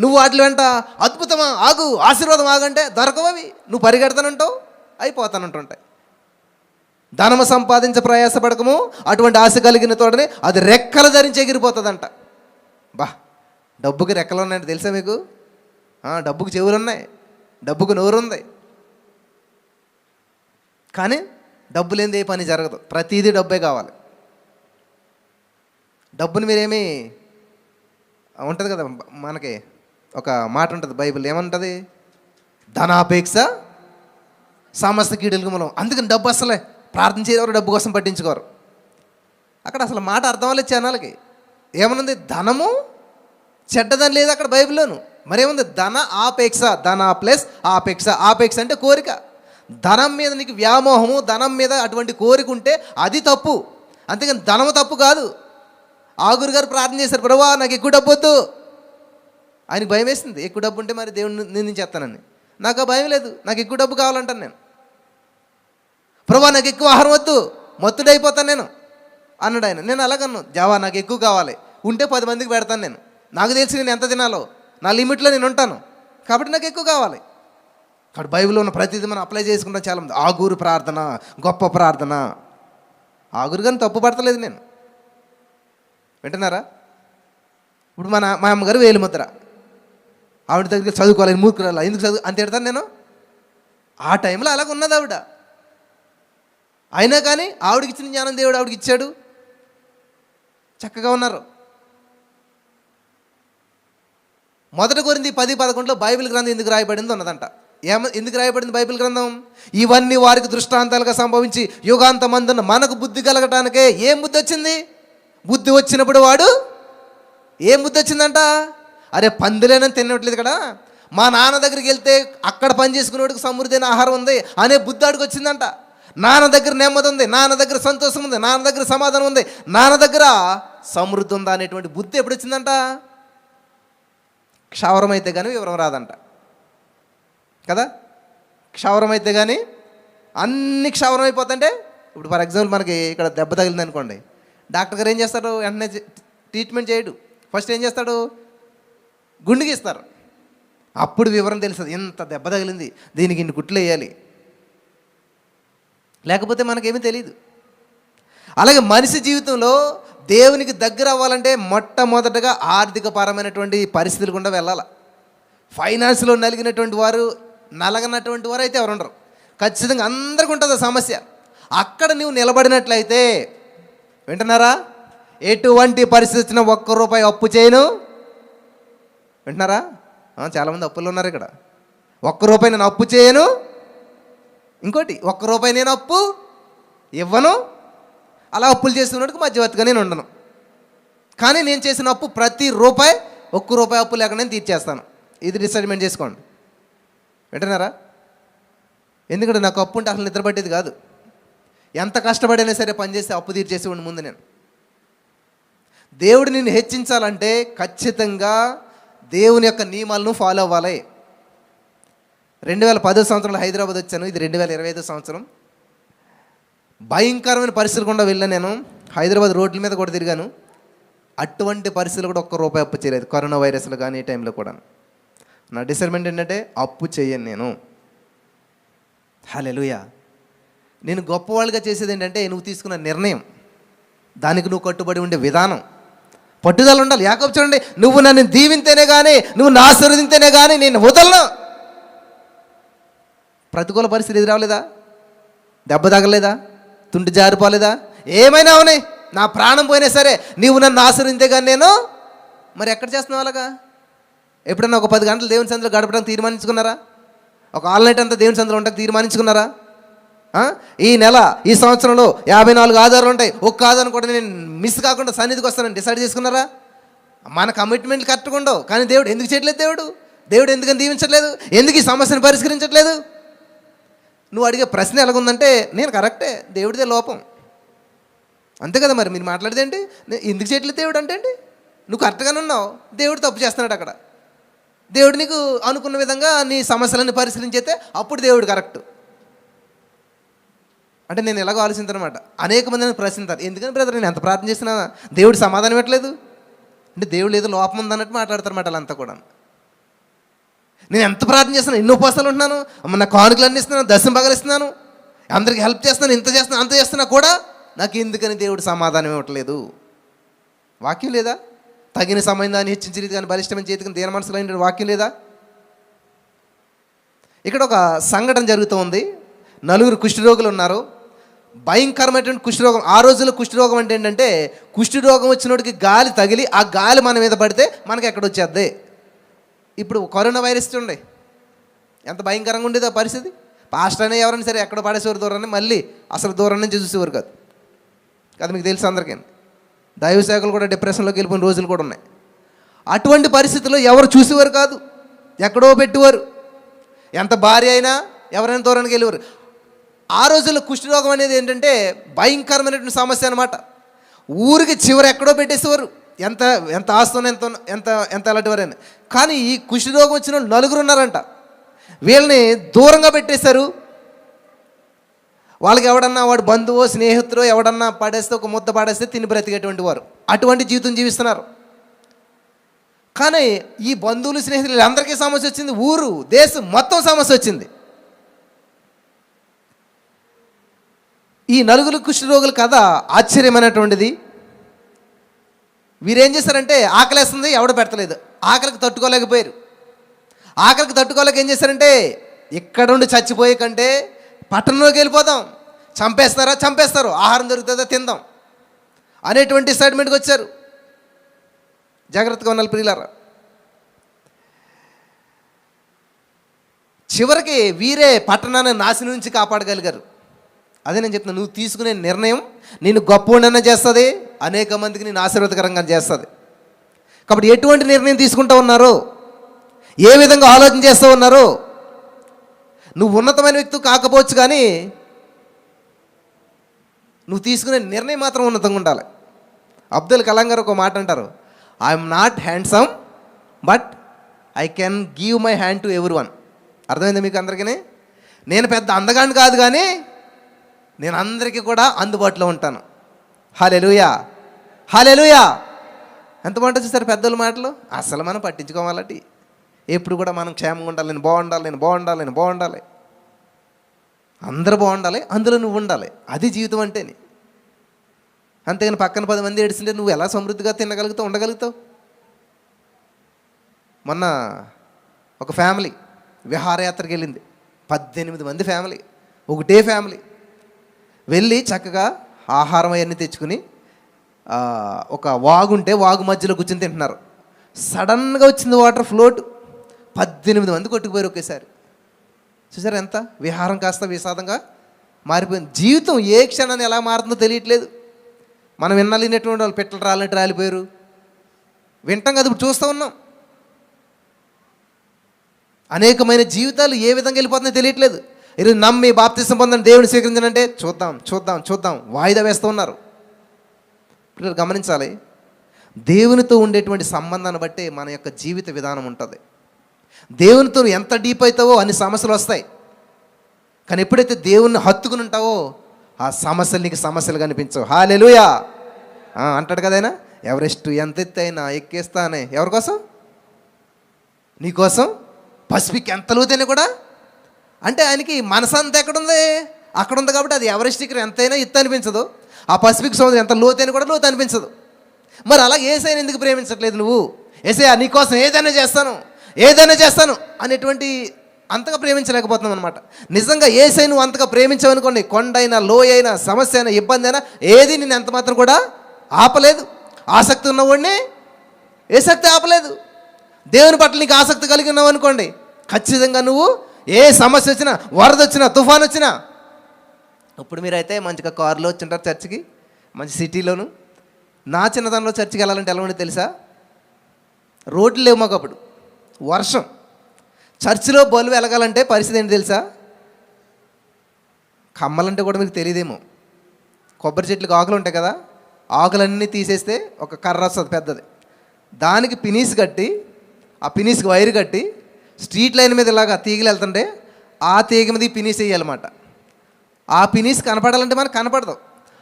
నువ్వు వాటి వెంట అద్భుతమా ఆగు, ఆశీర్వాదం ఆగంటే దొరకవవి. నువ్వు పరిగెడతానంటావు, అయిపోతానంటుంటాయి. ధనము సంపాదించ ప్రయాసపడకము, అటువంటి ఆశ కలిగిన తోడనే అది రెక్కలు ధరించి ఎగిరిపోతుందంట. బా, డబ్బుకి రెక్కలు ఉన్నాయంటే తెలుసా మీకు? డబ్బుకి చెవులు ఉన్నాయి, డబ్బుకు నోరు ఉంది. కానీ డబ్బు లేనిది ఏ పని జరగదు. ప్రతిదీ డబ్బే కావాలి. డబ్బుని మీరేమీ ఉంటుంది కదా, మనకి ఒక మాట ఉంటుంది బైబిల్, ఏమంటుంది? ధనాపేక్ష సమస్త కీడులకు మూలం. అందుకని డబ్బు అసలే ప్రార్థన చేయరు, డబ్బు కోసం పట్టించుకోరు. అక్కడ అసలు మాట అర్థం అవ్వలేదు జనాలకి. ఏమనుంది? ధనము చెడ్డదని లేదు అక్కడ బైబిల్లోను. మరేముంది? ధన ఆపేక్ష, ధన ప్లస్ ఆపేక్ష. ఆపేక్ష అంటే కోరిక. ధనం మీద నీకు వ్యామోహము, ధనం మీద అటువంటి కోరిక ఉంటే అది తప్పు. అంతేగాని ధనము తప్పు కాదు. ఆగురు గారు ప్రార్థన చేశారు, ప్రభువా నాకు ఎక్కువ డబ్బు వద్దు. ఆయనకి భయం వేసింది, ఎక్కువ డబ్బు ఉంటే మరి దేవుడిని నిందించేస్తానని. నాకు ఆ భయం లేదు, నాకు ఎక్కువ డబ్బు కావాలంటాను నేను. ప్రభువా నాకు ఎక్కువ ఆహారం వద్దు, మత్తుడైపోతాను నేను అన్నాడు ఆయన. నేను అలాగన్నాను, జావా నాకు ఎక్కువ కావాలి, ఉంటే 10 మందికి పెడతాను నేను. నాకు తెలిసి నేను ఎంత తినాలో నా లిమిట్లో నేను ఉంటాను, కాబట్టి నాకు ఎక్కువ కావాలి. కాబట్టి బైబిల్లో ఉన్న ప్రతిదీ మనం అప్లై చేసుకుంటాం చాలామంది. ఆగురు ప్రార్థన గొప్ప ప్రార్థన. ఆగురు కానీ తప్పు పడతలేదు నేను, వింటున్నారా? ఇప్పుడు మా అమ్మగారు వేలిముద్ర, ఆవిడ దగ్గర చదువుకోవాలి, మూర్ఖురాలు ఎందుకు చదువు అంత తిడతాను నేను. ఆ టైంలో అలాగ ఉన్నది ఆవిడ. అయినా కానీ ఆవిడకి ఇచ్చిన జ్ఞానం దేవుడు ఆవిడకి ఇచ్చాడు, చక్కగా ఉన్నారు. 1 కొరింథీ 10:11 బైబిల్ గ్రంథం ఎందుకు రాయబడింది ఉన్నదంట. ఎందుకు రాయబడింది బైబిల్ గ్రంథం? ఇవన్నీ వారికి దృష్టాంతాలుగా సంభవించి యుగాంతమందున మనకు బుద్ధి కలగటానికే. ఏం బుద్ధి వచ్చింది? బుద్ధి వచ్చినప్పుడు వాడు ఏం బుద్ధి వచ్చిందంట? అరే పందులేనని తినట్లేదు కదా, మా నాన్న దగ్గరికి వెళ్తే అక్కడ పని చేసుకునేవాడికి సమృద్ధి అయిన ఆహారం ఉంది అనే బుద్ధి ఆడికి వచ్చిందంట. నాన్న దగ్గర నెమ్మది ఉంది, నాన్న దగ్గర సంతోషం ఉంది, నాన్న దగ్గర సమాధానం ఉంది, నాన్న దగ్గర సమృద్ధి ఉందా అనేటువంటి బుద్ధి ఎప్పుడు వచ్చిందంట? క్షవరం అయితే కానీ వివరం రాదంట కదా. క్షవరం అయితే కానీ అన్ని క్షవరం అయిపోతుంటే, ఇప్పుడు ఫర్ ఎగ్జాంపుల్ మనకి ఇక్కడ దెబ్బ తగిలింది అనుకోండి, డాక్టర్ గారు ఏం చేస్తాడు? వెంటనే ట్రీట్మెంట్ చేయడు. ఫస్ట్ ఏం చేస్తాడు? గుండెకి ఇస్తారు. అప్పుడు వివరం తెలుస్తుంది, ఎంత దెబ్బ తగిలింది, దీనికి ఇన్ని కుట్లు వేయాలి. లేకపోతే మనకేమీ తెలియదు. అలాగే మనిషి జీవితంలో దేవునికి దగ్గర అవ్వాలంటే మొట్టమొదటగా ఆర్థికపరమైనటువంటి పరిస్థితులు గుండా వెళ్ళాలి. ఫైనాన్స్లో నలగనటువంటి వారు అయితే ఎవరు ఉండరు. ఖచ్చితంగా అందరికీ ఉంటుంది సమస్య. అక్కడ నువ్వు నిలబడినట్లయితే, వింటున్నారా? ఎటువంటి పరిస్థితి వచ్చినా 1 రూపాయి అప్పు చేయను. వింటున్నారా? చాలామంది అప్పుల్లో ఉన్నారు ఇక్కడ. 1 రూపాయి నేను అప్పు చేయను. ఇంకోటి, 1 రూపాయి నేను అప్పు ఇవ్వను. అలా అప్పులు చేస్తున్నట్టుకు మధ్యవర్తిగా నేను ఉండను. కానీ నేను చేసిన అప్పు ప్రతి రూపాయి 1 రూపాయి అప్పు లేకుండా నేను తీర్చేస్తాను. ఇది డిసైడ్మెంట్ చేసుకోండి. వింటున్నారా? ఎందుకంటే నాకు అప్పు ఉంటే అసలు నిద్ర పట్టేది కాదు. ఎంత కష్టపడైనా సరే పనిచేసి అప్పు తీర్చేసి ఉండి ముందు నేను. దేవుడు నిన్ను హెచ్చించాలంటే ఖచ్చితంగా దేవుని యొక్క నియమాలను ఫాలో అవ్వాలి. 2010 సంవత్సరంలో హైదరాబాద్ వచ్చాను. ఇది 2025 సంవత్సరం. భయంకరమైన పరిస్థితులు కూడా వెళ్ళాను నేను. హైదరాబాద్ రోడ్ల మీద కూడా తిరిగాను. అటువంటి పరిస్థితులు కూడా 1 రూపాయి అప్పు చేయలేదు. కరోనా వైరస్లు కానీ ఈ టైంలో కూడా. నా డిసైడ్మెంట్ ఏంటంటే అప్పు చేయను నేను. హల్లెలూయా. నేను గొప్పవాళ్ళుగా చేసేది ఏంటంటే, నువ్వు తీసుకున్న నిర్ణయం, దానికి నువ్వు కట్టుబడి ఉండే విధానం, పట్టుదల ఉండాలి. యాకోబు చూడండి, నువ్వు నన్ను దీవింతేనే కానీ, నువ్వు నా ఆశీర్వదింతేనే కానీ నేను వదలను. ప్రతికూల పరిస్థితి ఎదురవలేదా? దెబ్బ తగలేదా? తుంటి జారిపోలేదా? ఏమైనా అవునాయి, నా ప్రాణం పోయినా సరే నీవు నన్ను ఆశీర్వదింతే కానీ నేను. మరి ఎక్కడ చేస్తున్నావు అలాగా? ఎప్పుడన్నా ఒక 10 గంటలు దేవుని సందులో గడపడానికి తీర్మానించుకున్నారా? ఒక ఆల్ నైట్ అంతా దేవుని సందులో ఉండడానికి తీర్మానించుకున్నారా? ఈ నెల, ఈ సంవత్సరంలో 54 ఆధారాలు ఉంటాయి, ఒక్క ఆధారం కూడా నేను మిస్ కాకుండా సన్నిధికి వస్తానని డిసైడ్ చేసుకున్నారా? మన కమిట్మెంట్లు కరెక్ట్గా ఉండవు. కానీ దేవుడు ఎందుకు చేయట్లేదు? దేవుడు ఎందుకని దీవించట్లేదు? ఎందుకు ఈ సమస్యను పరిష్కరించట్లేదు? నువ్వు అడిగే ప్రశ్న ఎలాగుందంటే, నేను కరెక్టే, దేవుడిదే లోపం. అంతే కదా మరి మీరు మాట్లాడేది ఏంటి? ఎందుకు చేయట్లేదు దేవుడు అంటే ఏంటి? నువ్వు కరెక్ట్గానే ఉన్నావు, దేవుడు తప్పు చేస్తున్నాడు అక్కడ. దేవుడు నీకు అనుకున్న విధంగా నీ సమస్యలను పరిశీలించేస్తే అప్పుడు దేవుడు కరెక్ట్. అంటే నేను ఎలాగో ఆలోచించానమాట. అనేక మందిని ప్రశ్నిస్తారు, ఎందుకని బ్రదర్ నేను ఎంత ప్రార్థన చేసినా దేవుడు సమాధానం ఇవ్వట్లేదు అంటే దేవుడు ఏదో లోపం ఉందన్నట్టు మాట్లాడతారన్నమాట వాళ్ళంతా కూడా. నేను ఎంత ప్రార్థన చేస్తున్నాను, ఎన్నో ఉపవాసాలు ఉంటున్నాను, నా కానుకలు అన్నీ ఇస్తున్నాను, దశమ భాగాలు ఇస్తున్నాను, అందరికి హెల్ప్ చేస్తున్నాను, ఇంత చేస్తున్నాను, అంత చేస్తున్నా కూడా నాకు ఎందుకని దేవుడు సమాధానం ఇవ్వట్లేదు? వాక్యం లేదా? తగిన సమయం దాన్ని హెచ్చించి రీతి కానీ బలిష్టమైన చేతికి దేని మనసులో అయిన వాక్యం లేదా? ఇక్కడ ఒక సంఘటన జరుగుతూ ఉంది. 4 కుష్ఠరోగులు ఉన్నారు. భయంకరమైనటువంటి కుష్ఠరోగం. ఆ రోజుల్లో కుష్ఠరోగం అంటే ఏంటంటే, కుష్ఠరోగం వచ్చినోడికి గాలి తగిలి ఆ గాలి మన మీద పడితే మనకి ఎక్కడ వచ్చేద్ది. ఇప్పుడు కరోనా వైరస్ చూడండి ఎంత భయంకరంగా ఉండేది ఆ పరిస్థితి. పాస్టర్ అనే ఎవరైనా సరే ఎక్కడ పడేసేవారు దూరాన్ని, మళ్ళీ అసలు దూరం నుంచి చూసేవారు కాదు. అది మీకు తెలుసు అందరికీ. దైవ సేవకులు కూడా డిప్రెషన్లోకి వెళ్ళిపోయిన రోజులు కూడా ఉన్నాయి. అటువంటి పరిస్థితుల్లో ఎవరు చూసేవారు కాదు, ఎక్కడో పెట్టేవారు. ఎంత భార్య అయినా ఎవరైనా దూరానికి వెళ్ళేవారు. ఆ రోజుల్లో కుష్ఠరోగం అనేది ఏంటంటే భయంకరమైనటువంటి సమస్య అనమాట. ఊరికి చివరి ఎక్కడో పెట్టేసేవారు, ఎంత ఎంత ఆస్తున్న ఎంత ఎంత ఎంత అలాంటి వారైనా. కానీ ఈ కుష్ఠరోగం వచ్చిన వాళ్ళు 4 ఉన్నారంట. వీళ్ళని దూరంగా పెట్టేశారు. వాళ్ళకి ఎవడన్నా వాడు బంధువో స్నేహితుడో ఎవడన్నా పడేస్తే, ఒక ముద్ద పడేస్తే తిని బ్రతికేటువంటి వారు, అటువంటి జీవితం జీవిస్తున్నారు. కానీ ఈ బంధువులు స్నేహితులు అందరికీ సమస్య వచ్చింది, ఊరు దేశం మొత్తం సమస్య వచ్చింది. ఈ 4 కుష్ఠరోగుల కథ ఆశ్చర్యమైనటువంటిది. వీరేం చేశారంటే, ఆకలేస్తుంది, ఎవడు పెడతలేదు, ఆకలికి తట్టుకోలేకపోయారు. ఆకలికి తట్టుకోలేక ఏం చేశారంటే, ఇక్కడ ఉండి చచ్చిపోయే కంటే పట్టణంలోకి వెళ్ళిపోదాం, చంపేస్తారు, ఆహారం దొరుకుతుందా తిందాం అనేటువంటి డిసైడ్మెంట్కి వచ్చారు. జాగ్రత్తగా ఉండాలి ప్రియులారా. చివరికి వీరే పట్టణాన్ని నాశనం నుంచి కాపాడగలిగారు. అదే నేను చెప్తున్నా, నువ్వు తీసుకునే నిర్ణయం నేను గొప్పవాడినైనా చేస్తుంది, అనేక మందికి నేను ఆశీర్వాదకరంగా చేస్తుంది. కాబట్టి ఎటువంటి నిర్ణయం తీసుకుంటూ ఉన్నారో, ఏ విధంగా ఆలోచన చేస్తూ ఉన్నారో, నువ్వు ఉన్నతమైన వ్యక్తి కాకపోవచ్చు కానీ నువ్వు తీసుకునే నిర్ణయం మాత్రం ఉన్నతంగా ఉండాలి. అబ్దుల్ కలాం గారు ఒక మాట అంటారు, I'm not handsome but I can give my hand to ఎవరి వన్. అర్థమైందా మీకు అందరికీ? నేను పెద్ద అందగాన్ని కాదు కానీ నేను అందరికీ కూడా అందుబాటులో ఉంటాను. హల్లెలూయా, హల్లెలూయా. ఎంత బాగుంటుంది చూసారు పెద్దల మాటలు. అసలు మనం పట్టించుకోవాలటి. ఎప్పుడు కూడా మనం క్షేమంగా ఉండాలి, నేను బాగుండాలి, అందరూ బాగుండాలి, అందులో నువ్వు ఉండాలి. అది జీవితం అంటేనే. అంతేగాని పక్కన 10 మంది ఏడిస్తుంటే నువ్వు ఎలా సమృద్ధిగా తినగలుగుతావు, ఉండగలుగుతావు? మొన్న ఒక ఫ్యామిలీ విహారయాత్రకి వెళ్ళింది. 18 మంది ఫ్యామిలీ, ఒకటే ఫ్యామిలీ వెళ్ళి చక్కగా ఆహారం అవన్నీ తెచ్చుకుని ఒక వాగుంటే వాగు మధ్యలో కూర్చొని తింటున్నారు. సడన్గా వచ్చింది వాటర్ ఫ్లోట్, 18 మంది కొట్టుకుపోయారు ఒకేసారి. చూసారు ఎంత విహారం కాస్త విషాదంగా మారిపోయింది. జీవితం ఏ క్షణాన్ని ఎలా మారుతుందో తెలియట్లేదు. మనం వినాలినటువంటి వాళ్ళు పెట్టలు రాలినట్టు రాలిపోయారు. వింటాం కదా, ఇప్పుడు చూస్తూ ఉన్నాం. అనేకమైన జీవితాలు ఏ విధంగా వెళ్ళిపోతున్నాయో తెలియట్లేదు. ఈరోజు నమ్మి బాప్తిసం పొందని దేవుని స్వీకరించాలంటే చూద్దాం వాయిదా వేస్తూ ఉన్నారు. పిల్లలు గమనించాలి, దేవునితో ఉండేటువంటి సంబంధాన్ని బట్టి మన యొక్క జీవిత విధానం ఉంటుంది. దేవునితో ఎంత డీప్ అవుతావో అన్ని సమస్యలు వస్తాయి. కానీ ఎప్పుడైతే దేవుణ్ణి హత్తుకుని ఉంటావో ఆ సమస్యలు నీకు సమస్యలు కనిపించవు. హల్లెలూయా అంటాడు కదైనా, ఎవరెస్ట్ ఎంత ఎత్తు అయినా ఎక్కేస్తానే. ఎవరి కోసం? నీకోసం. పసిఫిక్ ఎంత లోతైనా కూడా, అంటే ఆయనకి మనసంతా ఎక్కడుంది? అక్కడ ఉంది. కాబట్టి అది ఎవరెస్ట్ ఇక్కడ ఎంతైనా ఎత్తు అనిపించదు. ఆ పసిఫిక్ సముద్రం ఎంత లోతైనా కూడా లోతు అనిపించదు. మరి అలా యేసయ్యను ఎందుకు ప్రేమించట్లేదు నువ్వు? యేసయ్యా నీకోసం ఏదైనా చేస్తాను అనేటువంటి అంతగా ప్రేమించలేకపోతున్నాం అనమాట. నిజంగా యేసయ్యను నువ్వు అంతగా ప్రేమించావనుకోండి, కొండైనా లోయైనా సమస్య అయినా ఇబ్బంది అయినా ఏది నేను ఎంత మాత్రం కూడా ఆపలేదు. ఆసక్తి ఉన్నవాడిని ఏ శక్తి ఆపలేదు. దేవుని పట్ల నీకు ఆసక్తి కలిగి ఉన్నావు అనుకోండి, ఖచ్చితంగా నువ్వు ఏ సమస్య వచ్చినా, వరద వచ్చినా, తుఫాన్ వచ్చినా. ఇప్పుడు మీరైతే మంచిగా కారులో వచ్చింటారు చర్చికి, మంచి సిటీలోను. నా చిన్నతనంలో చర్చికి వెళ్ళాలంటే ఎలా ఉండేది తెలుసా? రోడ్లు లేవు మాకు అప్పుడు, వర్షం. చర్చిలో బల్బు వెలగాలంటే పరిస్థితి ఏంటి తెలుసా? కమ్మలంటే కూడా మీకు తెలియదేమో, కొబ్బరి చెట్లకు ఆకులు ఉంటాయి కదా, ఆకులన్నీ తీసేస్తే ఒక కర్ర వస్తుంది పెద్దది, దానికి పినీస్ కట్టి, ఆ పినీస్కి వైరు కట్టి స్ట్రీట్ లైన్ మీద ఇలాగా తీగలు వెళ్తుంటే ఆ తీగ మీద పినీస్ వేయాలన్నమాట. ఆ పినీస్ కనపడాలంటే మనకు కనపడదు,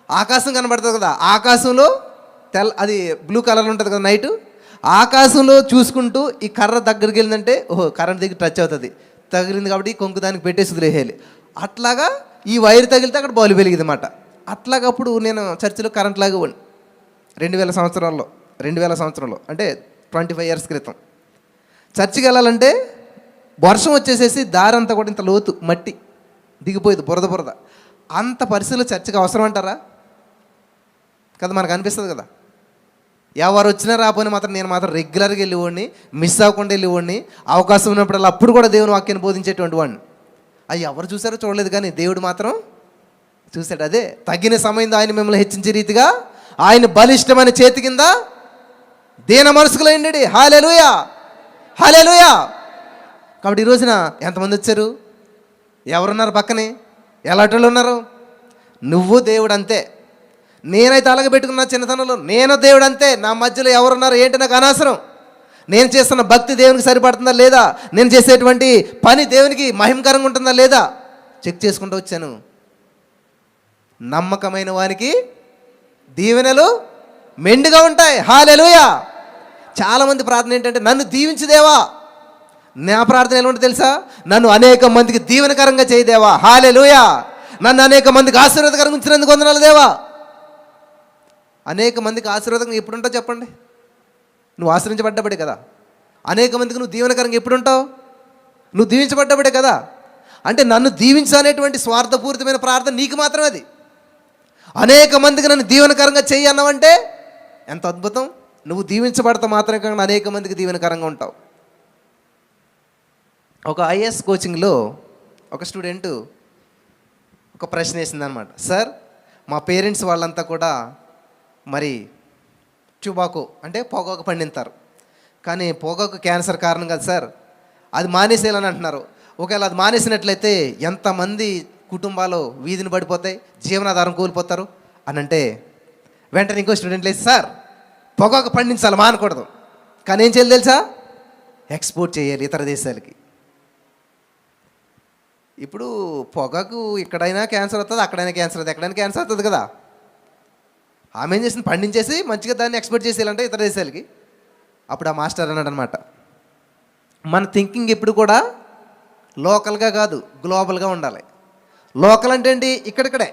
ఆకాశం కనపడుతుంది కదా, ఆకాశంలో అది బ్లూ కలర్ ఉంటుంది కదా నైటు, ఆకాశంలో చూసుకుంటూ ఈ కర్ర దగ్గరికి వెళ్ళిందంటే ఓహో కరెంట్ దగ్గర టచ్ అవుతుంది, తగిలింది కాబట్టి కొంగు దానికి పెట్టేసి వదిలేయాలి. అట్లాగా ఈ వైర్ తగిలితే అక్కడ బల్బు వెలిగింది అన్నమాట. అట్లాగప్పుడు నేను చర్చిలో కరెంట్ లాగా ఇవ్వండి 2000 సంవత్సరంలో అంటే 25 years క్రితం. చర్చికి వెళ్ళాలంటే వర్షం వచ్చేసేసి దారి అంతా కూడా ఇంత లోతు మట్టి దిగిపోయేది, బురద. అంత పరిస్థితుల్లో చర్చికి అవసరం అంటారా? కదా, మనకు అనిపిస్తుంది కదా. ఎవరు వచ్చినా రాపోయినా మాత్రం నేను మాత్రం రెగ్యులర్గా వెళ్ళివ్వండి, మిస్ అవ్వకుండా వెళ్ళివ్వండి, అవకాశం ఉన్నప్పుడల్లా అప్పుడు కూడా దేవుని వాక్యాన్ని బోధించేటువంటి వాడిని. అవి ఎవరు చూసారో చూడలేదు, కానీ దేవుడు మాత్రం చూశాడు. అదే తగిన సమయంలో ఆయన మిమ్మల్ని హెచ్చించే రీతిగా ఆయన బలిష్టమైన చేతి కింద దీన మనసుకులైండి. హల్లెలూయా, హల్లెలూయా. కాబట్టి ఈ రోజున ఎంతమంది వచ్చారు? ఎవరున్నారు పక్కనే? ఎలాంటి ఉన్నారు? నువ్వు దేవుడు అంతే. నేనైతే అలాగే పెట్టుకున్నా చిన్నతనంలో, నేను దేవుడు అంతే. నా మధ్యలో ఎవరున్నారు ఏంటి నాకు అనవసరం. నేను చేస్తున్న భక్తి దేవునికి సరిపడుతుందా లేదా, నేను చేసేటువంటి పని దేవునికి మహిమకరంగా ఉంటుందా లేదా చెక్ చేసుకుంటూ వచ్చాను. నమ్మకమైన వానికి దీవెనలు మెండుగా ఉంటాయి. హల్లెలూయా. చాలామంది ప్రార్థన ఏంటంటే నన్ను దీవించు దేవా. నా ప్రార్థన ఎలా ఉంటుంది తెలుసా? నన్ను అనేక మందికి దీవెనకరంగా చేయదేవా. హల్లెలూయా. నన్ను అనేక మందికి ఆశీర్వాదకరంగా ఉంచినందుకు వందనాలు దేవా. అనేక మందికి ఆశీర్వాదంగా ఎప్పుడు ఉంటావు చెప్పండి? నువ్వు ఆశ్రయించబడ్డబడే కదా. అనేక మందికి నువ్వు దీవెనకరంగా ఎప్పుడు ఉంటావు? నువ్వు దీవించబడ్డబడే కదా. అంటే నన్ను దీవించనేటువంటి స్వార్థపూరితమైన ప్రార్థన నీకు మాత్రమే అది. అనేక మందికి నన్ను దీవెనకరంగా చెయ్యి అన్నావంటే ఎంత అద్భుతం. నువ్వు దీవించబడతా మాత్రమే కాకుండా అనేక మందికి దీవెనకరంగా ఉంటావు. ఒక ఐఏఎస్ కోచింగ్లో ఒక స్టూడెంటు ఒక ప్రశ్న వేసిందనమాట. సార్, మా పేరెంట్స్ వాళ్ళంతా కూడా మరి టుబాకో అంటే పొగాకు పండిస్తారు, కానీ పొగాకు క్యాన్సర్ కారణం కదా సార్, అది మానేసేయాలని అంటున్నారు. ఒకవేళ అది మానేసినట్లయితే ఎంతమంది కుటుంబాలు వీధిని పడిపోతాయి, జీవనాధారం కోల్పోతారు అని అంటే వెంటనే ఇంకో స్టూడెంట్ లేదు, సార్ పొగాకు పండించాలి మానకూడదు, కానీ ఏం చేయాలి తెలుసా? ఎక్స్పోర్ట్ చేయాలి ఇతర దేశాలకి. ఇప్పుడు పొగాకు ఇక్కడైనా క్యాన్సర్ వస్తుంది, అక్కడైనా క్యాన్సర్ అవుతుంది, ఎక్కడైనా క్యాన్సర్ అవుతుంది కదా. ఆమె ఏం చేసింది? పండించేసి మంచిగా దాన్ని ఎక్స్పోర్ట్ చేసేయాలంటే ఇతర దేశాలకి. అప్పుడు ఆ మాస్టర్ అన్నాడు అనమాట, మన థింకింగ్ ఎప్పుడు కూడా లోకల్గా కాదు గ్లోబల్గా ఉండాలి. లోకల్ అంటే ఏంటి? ఇక్కడిక్కడే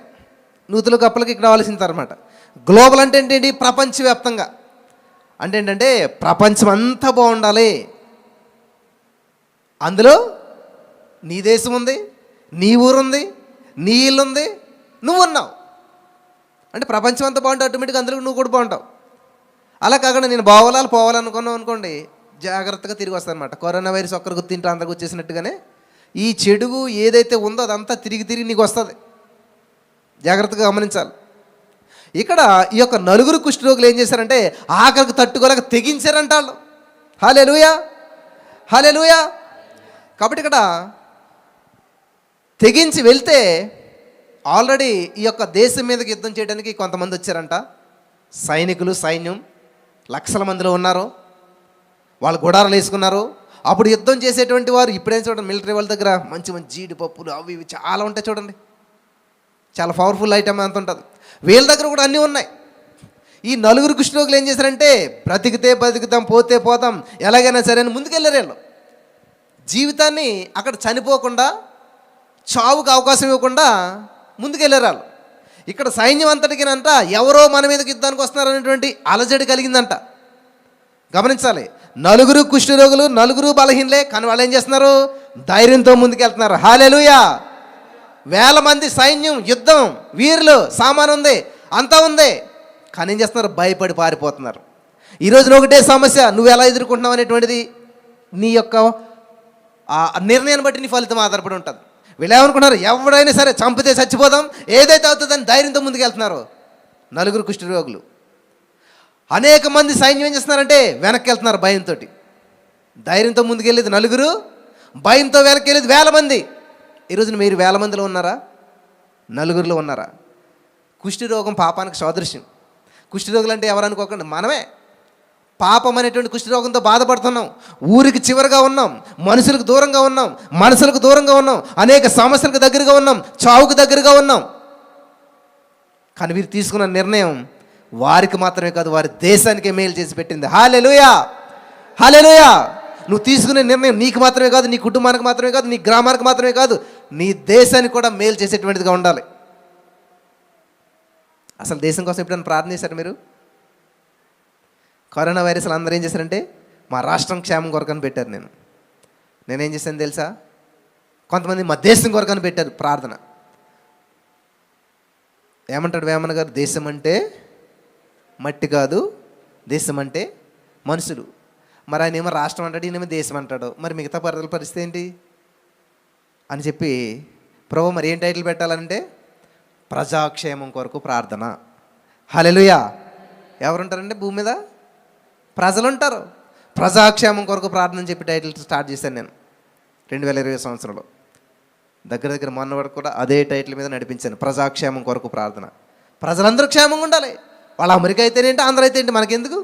నూతులు కప్పలకి ఇక్కడ కావాల్సిందన్నమాట. గ్లోబల్ అంటే ఏంటి? ప్రపంచవ్యాప్తంగా. అంటే ఏంటంటే ప్రపంచం అంతా బాగుండాలి, అందులో నీ దేశం ఉంది, నీ ఊరుంది, నీ ఇల్లు ఉంది, నువ్వు ఉన్నావు. అంటే ప్రపంచం అంతా బాగుంటే ఆటోమేటిక్గా అందులో నువ్వు కూడా బాగుంటావు. అలా కాకుండా నేను పోవాలనుకున్నావు అనుకోండి, జాగ్రత్తగా తిరిగి వస్తాను అనమాట. కరోనా వైరస్ ఒక్కరికి గుర్తింటే అందరికి వచ్చేసినట్టుగానే ఈ చెడు ఏదైతే ఉందో అదంతా తిరిగి నీకు వస్తుంది. జాగ్రత్తగా గమనించాలి. ఇక్కడ ఈ యొక్క 9 కుష్ఠరోగులు ఏం చేశారంటే ఆఖరికి తట్టుకోలేక తెగించారంట వాళ్ళు. హల్లెలూయా, హల్లెలూయా. కాబట్టి ఇక్కడ తెగించి వెళ్తే ఆల్రెడీ ఈ యొక్క దేశం మీదకి యుద్ధం చేయడానికి కొంతమంది వచ్చారంట. సైన్యం లక్షల మందిలో ఉన్నారు, వాళ్ళు గుడారాలు వేసుకున్నారు. అప్పుడు యుద్ధం చేసేటువంటి వారు ఇప్పుడేం చూడండి, మిలిటరీ వాళ్ళ దగ్గర మంచి జీడిపప్పులు అవి ఇవి చాలా ఉంటాయి చూడండి, చాలా పవర్ఫుల్ ఐటమ్ అంత ఉంటుంది. వీళ్ళ దగ్గర కూడా అన్నీ ఉన్నాయి. ఈ 9 కుష్ఠరోగులు ఏం చేశారంటే బ్రతికితే బతుకుతాం, పోతే పోతాం, ఎలాగైనా సరే అని ముందుకెళ్ళారు. వీళ్ళు జీవితాన్ని అక్కడ చనిపోకుండా, చావుకు అవకాశం ఇవ్వకుండా ముందుకెళ్ళారు వాళ్ళు. ఇక్కడ సైన్యం అంతటికినంట ఎవరో మన మీదకి యుద్ధానికి వస్తున్నారనేటువంటి అలజడి కలిగిందంట. గమనించాలి, నలుగురు కుష్ఠరోగులు, నలుగురు బలహీనలే, కానీ వాళ్ళు ఏం చేస్తున్నారు? ధైర్యంతో ముందుకెళ్తున్నారు. హల్లెలూయా. వేల మంది సైన్యం, యుద్ధం, వీరులు, సామాను ఉంది, అంతా ఉంది, కానీ ఏం చేస్తున్నారు? భయపడి పారిపోతున్నారు. ఈరోజు ఒకటే సమస్య, నువ్వు ఎలా ఎదుర్కొంటున్నావు అనేటువంటిది నీ యొక్క నిర్ణయాన్ని బట్టి నీ ఫలితం ఆధారపడి ఉంటుంది. వీళ్ళు ఏమనుకుంటున్నారు? ఎవడైనా సరే చంపితే చచ్చిపోదాం, ఏదైతే అవుతుందని ధైర్యంతో ముందుకెళ్తున్నారు నలుగురు కుష్ఠరోగులు. అనేక మంది సైన్యం ఏం చేస్తున్నారంటే వెనక్కి వెళ్తున్నారు భయంతో. ధైర్యంతో ముందుకెళ్ళేది నలుగురు, భయంతో వెనక్కి వెళ్ళేది వేల మంది. ఈరోజు మీరు వేల మందిలో ఉన్నారా? నలుగురిలో ఉన్నారా? కుష్ఠరోగం పాపానికి సాదృశ్యం. కుష్ఠరోగులు అంటే ఎవరు అనుకోకండి, మనమే. పాపం అనేటువంటి కుష్ఠరోగంతో బాధపడుతున్నాం, ఊరికి చివరిగా ఉన్నాం, మనుషులకు దూరంగా ఉన్నాం, మనసులకు దూరంగా ఉన్నాం, అనేక సమస్యలకు దగ్గరగా ఉన్నాం, చావుకు దగ్గరగా ఉన్నాం. కానీ వీరు తీసుకున్న నిర్ణయం వారికి మాత్రమే కాదు, వారి దేశానికే మేలు చేసి పెట్టింది. హల్లెలూయా, హల్లెలూయా. నువ్వు తీసుకునే నిర్ణయం నీకు మాత్రమే కాదు, నీ కుటుంబానికి మాత్రమే కాదు, నీ గ్రామానికి మాత్రమే కాదు, నీ దేశానికి కూడా మేలు చేసేటువంటిదిగా ఉండాలి. అసలు దేశం కోసం ఎప్పుడైనా ప్రార్థన చేశారు మీరు? కరోనా వైరస్లు అందరూ ఏం చేశారంటే మా రాష్ట్రం క్షేమం కొరకని పెట్టారు. నేనేం చేశాను తెలుసా? కొంతమంది మా దేశం కొరకని పెట్టారు ప్రార్థన. ఏమంటాడు వేమన గారు? దేశం అంటే మట్టి కాదు, దేశం అంటే మనుషులు. మరి ఆయన ఏమో రాష్ట్రం అంటాడు, ఈయనేమో దేశం అంటాడు, మరి మిగతా పరిస్థితి ఏంటి అని చెప్పి ప్రభు మరి ఏం టైటిల్ పెట్టాలంటే ప్రజాక్షేమం కొరకు ప్రార్థన. హల్లెలూయా. ఎవరుంటారంటే భూమి మీద? ప్రజలు ఉంటారు. ప్రజాక్షేమం కొరకు ప్రార్థన అని చెప్పి టైటిల్ స్టార్ట్ చేశాను నేను 2020 సంవత్సరంలో. దగ్గర మొన్న వరకు కూడా అదే టైటిల్ మీద నడిపించాను, ప్రజాక్షేమం కొరకు ప్రార్థన. ప్రజలందరూ క్షేమంగా ఉండాలి. వాళ్ళు అమెరికా అయితేనేంటి, ఆంధ్ర అయితే ఏంటి, మనకెందుకు?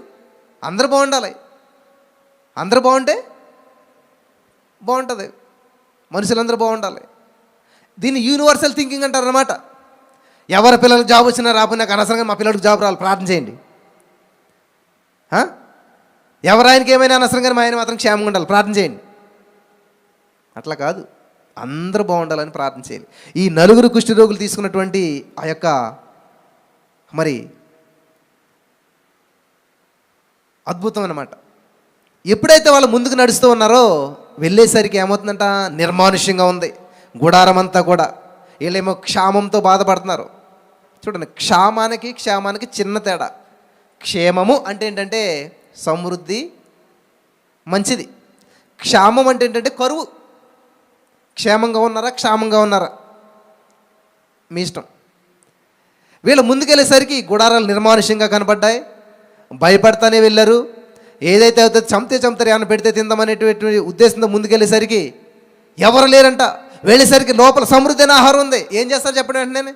అందరూ బాగుండాలి. అందరూ బాగుంటే బాగుంటుంది, మనుషులందరూ బాగుండాలి. దీన్ని యూనివర్సల్ థింకింగ్ అంటారు అన్నమాట. ఎవరి పిల్లలకు జాబ్ వచ్చినా రాకపోయినా నాకు అనవసరంగా మా పిల్లలకు జాబ్ రావాలి, ప్రార్థన చేయండి. ఎవరాయనకి ఏమైనా అనవసరంగా మా ఆయన మాత్రం క్షేమంగా ఉండాలి, ప్రార్థన చేయండి. అట్లా కాదు, అందరూ బాగుండాలని ప్రార్థన చేయాలి. ఈ నలుగురు కుష్ఠరోగులు తీసుకున్నటువంటి ఆ యొక్క మరి అద్భుతం అన్నమాట. ఎప్పుడైతే వాళ్ళు ముందుకు నడుస్తూ ఉన్నారో వెళ్ళేసరికి ఏమవుతుందంట? నిర్మానుష్యంగా ఉంది గుడారం అంతా కూడా. వీళ్ళేమో క్షామంతో బాధపడుతున్నారు. చూడండి, క్షేమానికి చిన్న తేడా. క్షేమము అంటే ఏంటంటే సమృద్ధి, మంచిది. క్షామం అంటే ఏంటంటే కరువు. క్షేమంగా ఉన్నారా, క్షామంగా ఉన్నారా మీ ఇష్టం. వీళ్ళు ముందుకెళ్ళేసరికి గుడారాలు నిర్మానుష్యంగా కనపడ్డాయి. భయపడతానే వెళ్ళారు. ఏదైతే అవుతుందో చంపుతారు, ఏమైనా పెడితే తిందామనేటువంటి ఉద్దేశంతో ముందుకెళ్ళేసరికి ఎవరు లేరంట. వెళ్ళేసరికి లోపల సమృద్ధి అయిన ఆహారం ఉంది. ఏం చేస్తారు చెప్పండి? వెంటనే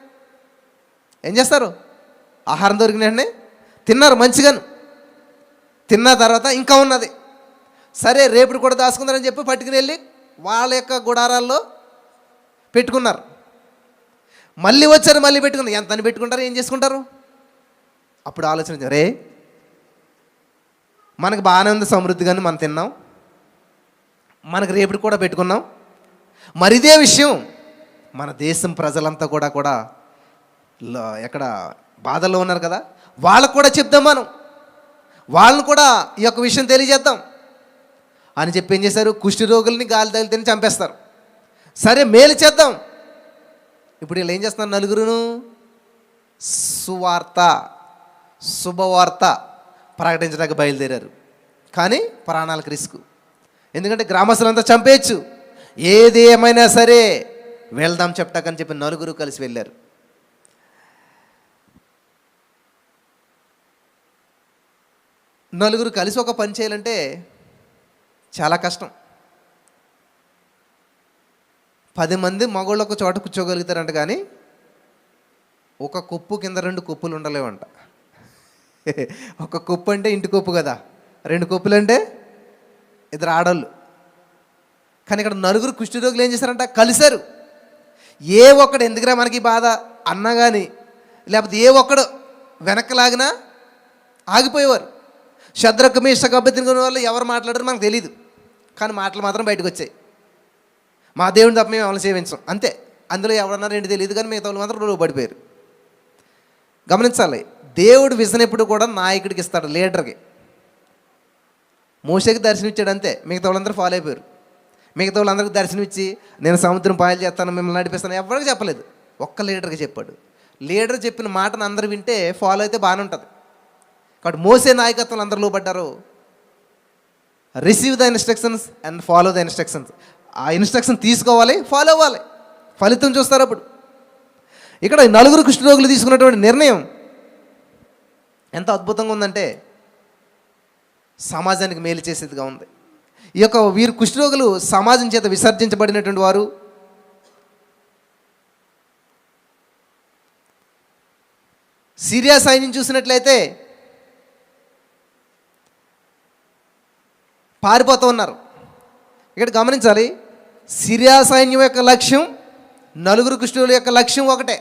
ఏం చేస్తారు? ఆహారం దొరికిన వెంటనే తిన్నారు మంచిగాను. తిన్న తర్వాత ఇంకా ఉన్నది, సరే రేపుడు కూడా దాచుకుందారని చెప్పి పట్టుకుని వెళ్ళి వాళ్ళ యొక్క గుడారాల్లో పెట్టుకున్నారు. మళ్ళీ వచ్చారు, మళ్ళీ పెట్టుకున్నారు. ఎంతని పెట్టుకుంటారు, ఏం చేసుకుంటారు? అప్పుడు ఆలోచన, రే మనకు బాగానే ఉంది సమృద్ధిగానే మనం తిన్నాం, మనకు రేపుడు కూడా పెట్టుకున్నాం. మరి ఇదే విషయం మన దేశం ప్రజలంతా కూడా ఎక్కడ బాధల్లో ఉన్నారు కదా, వాళ్ళకు కూడా చెప్దాం, వాళ్ళని కూడా ఈ యొక్క విషయం తెలియజేద్దాం అని చెప్పి ఏం చేశారు? కుష్ఠరోగుల్ని గాలి తగిలితేనే చంపేస్తారు. సరే మేలు చేద్దాం. ఇప్పుడు వీళ్ళు ఏం చేస్తున్నారు? నలుగురును సువార్త, శుభవార్త ప్రకటించడానికి బయలుదేరారు. కానీ ప్రాణాలకు రిస్క్. ఎందుకంటే గ్రామస్తులంతా చంపేయచ్చు, ఏది ఏమైనా సరే వెళ్దాం చెప్తాకని చెప్పి నలుగురు కలిసి వెళ్ళారు. నలుగురు కలిసి ఒక పని చేయాలంటే చాలా కష్టం. 10 మంది మగవాళ్ళు ఒక చోట కూర్చోగలుగుతారంట, కానీ ఒక కొప్పు కింద 2 కొప్పులు ఉండలేవంట. ఒక కొప్పు అంటే ఇంటి కొప్పు కదా, 2 కొప్పులు అంటే 2 ఆడోళ్ళు. కానీ ఇక్కడ నలుగురు కుష్ఠరోగులు ఏం చేశారంట? కలిశారు. ఏ ఒక్కడు ఎందుకురా మనకి బాధ అన్నా కానీ, లేకపోతే ఏ ఒక్కడు వెనక్కి లాగినా ఆగిపోయేవారు. శద్రకు మేషకు అభ్యర్థించిన వాళ్ళు ఎవరు మాట్లాడారు మనకు తెలియదు, కానీ మాటలు మాత్రం బయటకు వచ్చాయి. మా దేవుని తప్ప మేము అమలు సేవించాం అంతే. అందులో ఎవరన్నారో ఏంటి తెలియదు, కానీ మిగతా వాళ్ళు మాత్రం పడిపోయారు. గమనించాలి, దేవుడు విజన్ ఎప్పుడు కూడా నాయకుడికి ఇస్తాడు, లీడర్కి. మోషేకి దర్శనం ఇచ్చాడు అంతే, మిగతా వాళ్ళందరూ ఫాలో అయిపోయారు. మిగతా వాళ్ళందరికీ దర్శనం ఇచ్చి నేను సముద్రం పాయలు చేస్తాను, మిమ్మల్ని నడిపిస్తాను ఎవరికి చెప్పలేదు, ఒక్క లీడర్కి చెప్పాడు. లీడర్ చెప్పిన మాటను అందరూ వింటే ఫాలో అయితే బాగానే ఉంటుంది. కాబట్టి మోసే నాయకత్వంలో అందరూ లోబడ్డారు. Receive the instructions and follow the instructions. ఆ ఇన్స్ట్రక్షన్ తీసుకోవాలి, ఫాలో అవ్వాలి, ఫలితం చూస్తారు అప్పుడు. ఇక్కడ 4 కుష్ఠరోగులు తీసుకున్నటువంటి నిర్ణయం ఎంత అద్భుతంగా ఉందంటే సమాజానికి మేలు చేసేదిగా ఉంది. ఈ యొక్క వీరు కుష్ఠరోగులు సమాజం చేత విసర్జించబడినటువంటి వారు. సిరియా సైన్యం చూసినట్లయితే పారిపోతూ ఉన్నారు. ఇక్కడ గమనించాలి, సిరియా సైన్యం యొక్క లక్ష్యం, 4 కుష్ఠరోగుల యొక్క లక్ష్యం ఒకటే.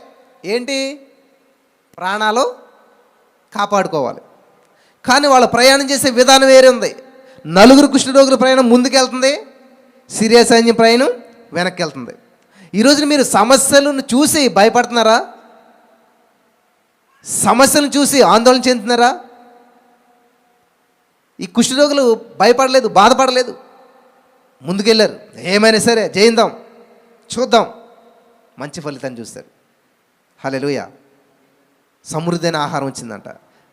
ఏంటి? ప్రాణాలు కాపాడుకోవాలి. కానీ వాళ్ళు ప్రయాణం చేసే విధానం వేరే ఉంది. 4 కుష్ఠరోగుల ప్రయాణం ముందుకెళ్తుంది, సిరియా సైన్యం ప్రయాణం వెనక్కి వెళ్తుంది. ఈరోజు మీరు సమస్యలను చూసి భయపడుతున్నారా? సమస్యలను చూసి ఆందోళన చెందుతున్నారా? ఈ కుష్ఠరోగులు భయపడలేదు, బాధపడలేదు, ముందుకెళ్ళారు. ఏమైనా సరే జయిందాం, చూద్దాం, మంచి ఫలితాన్ని చూస్తారు. హల్లెలూయా. సమృద్ధైన ఆహారం వచ్చిందంట.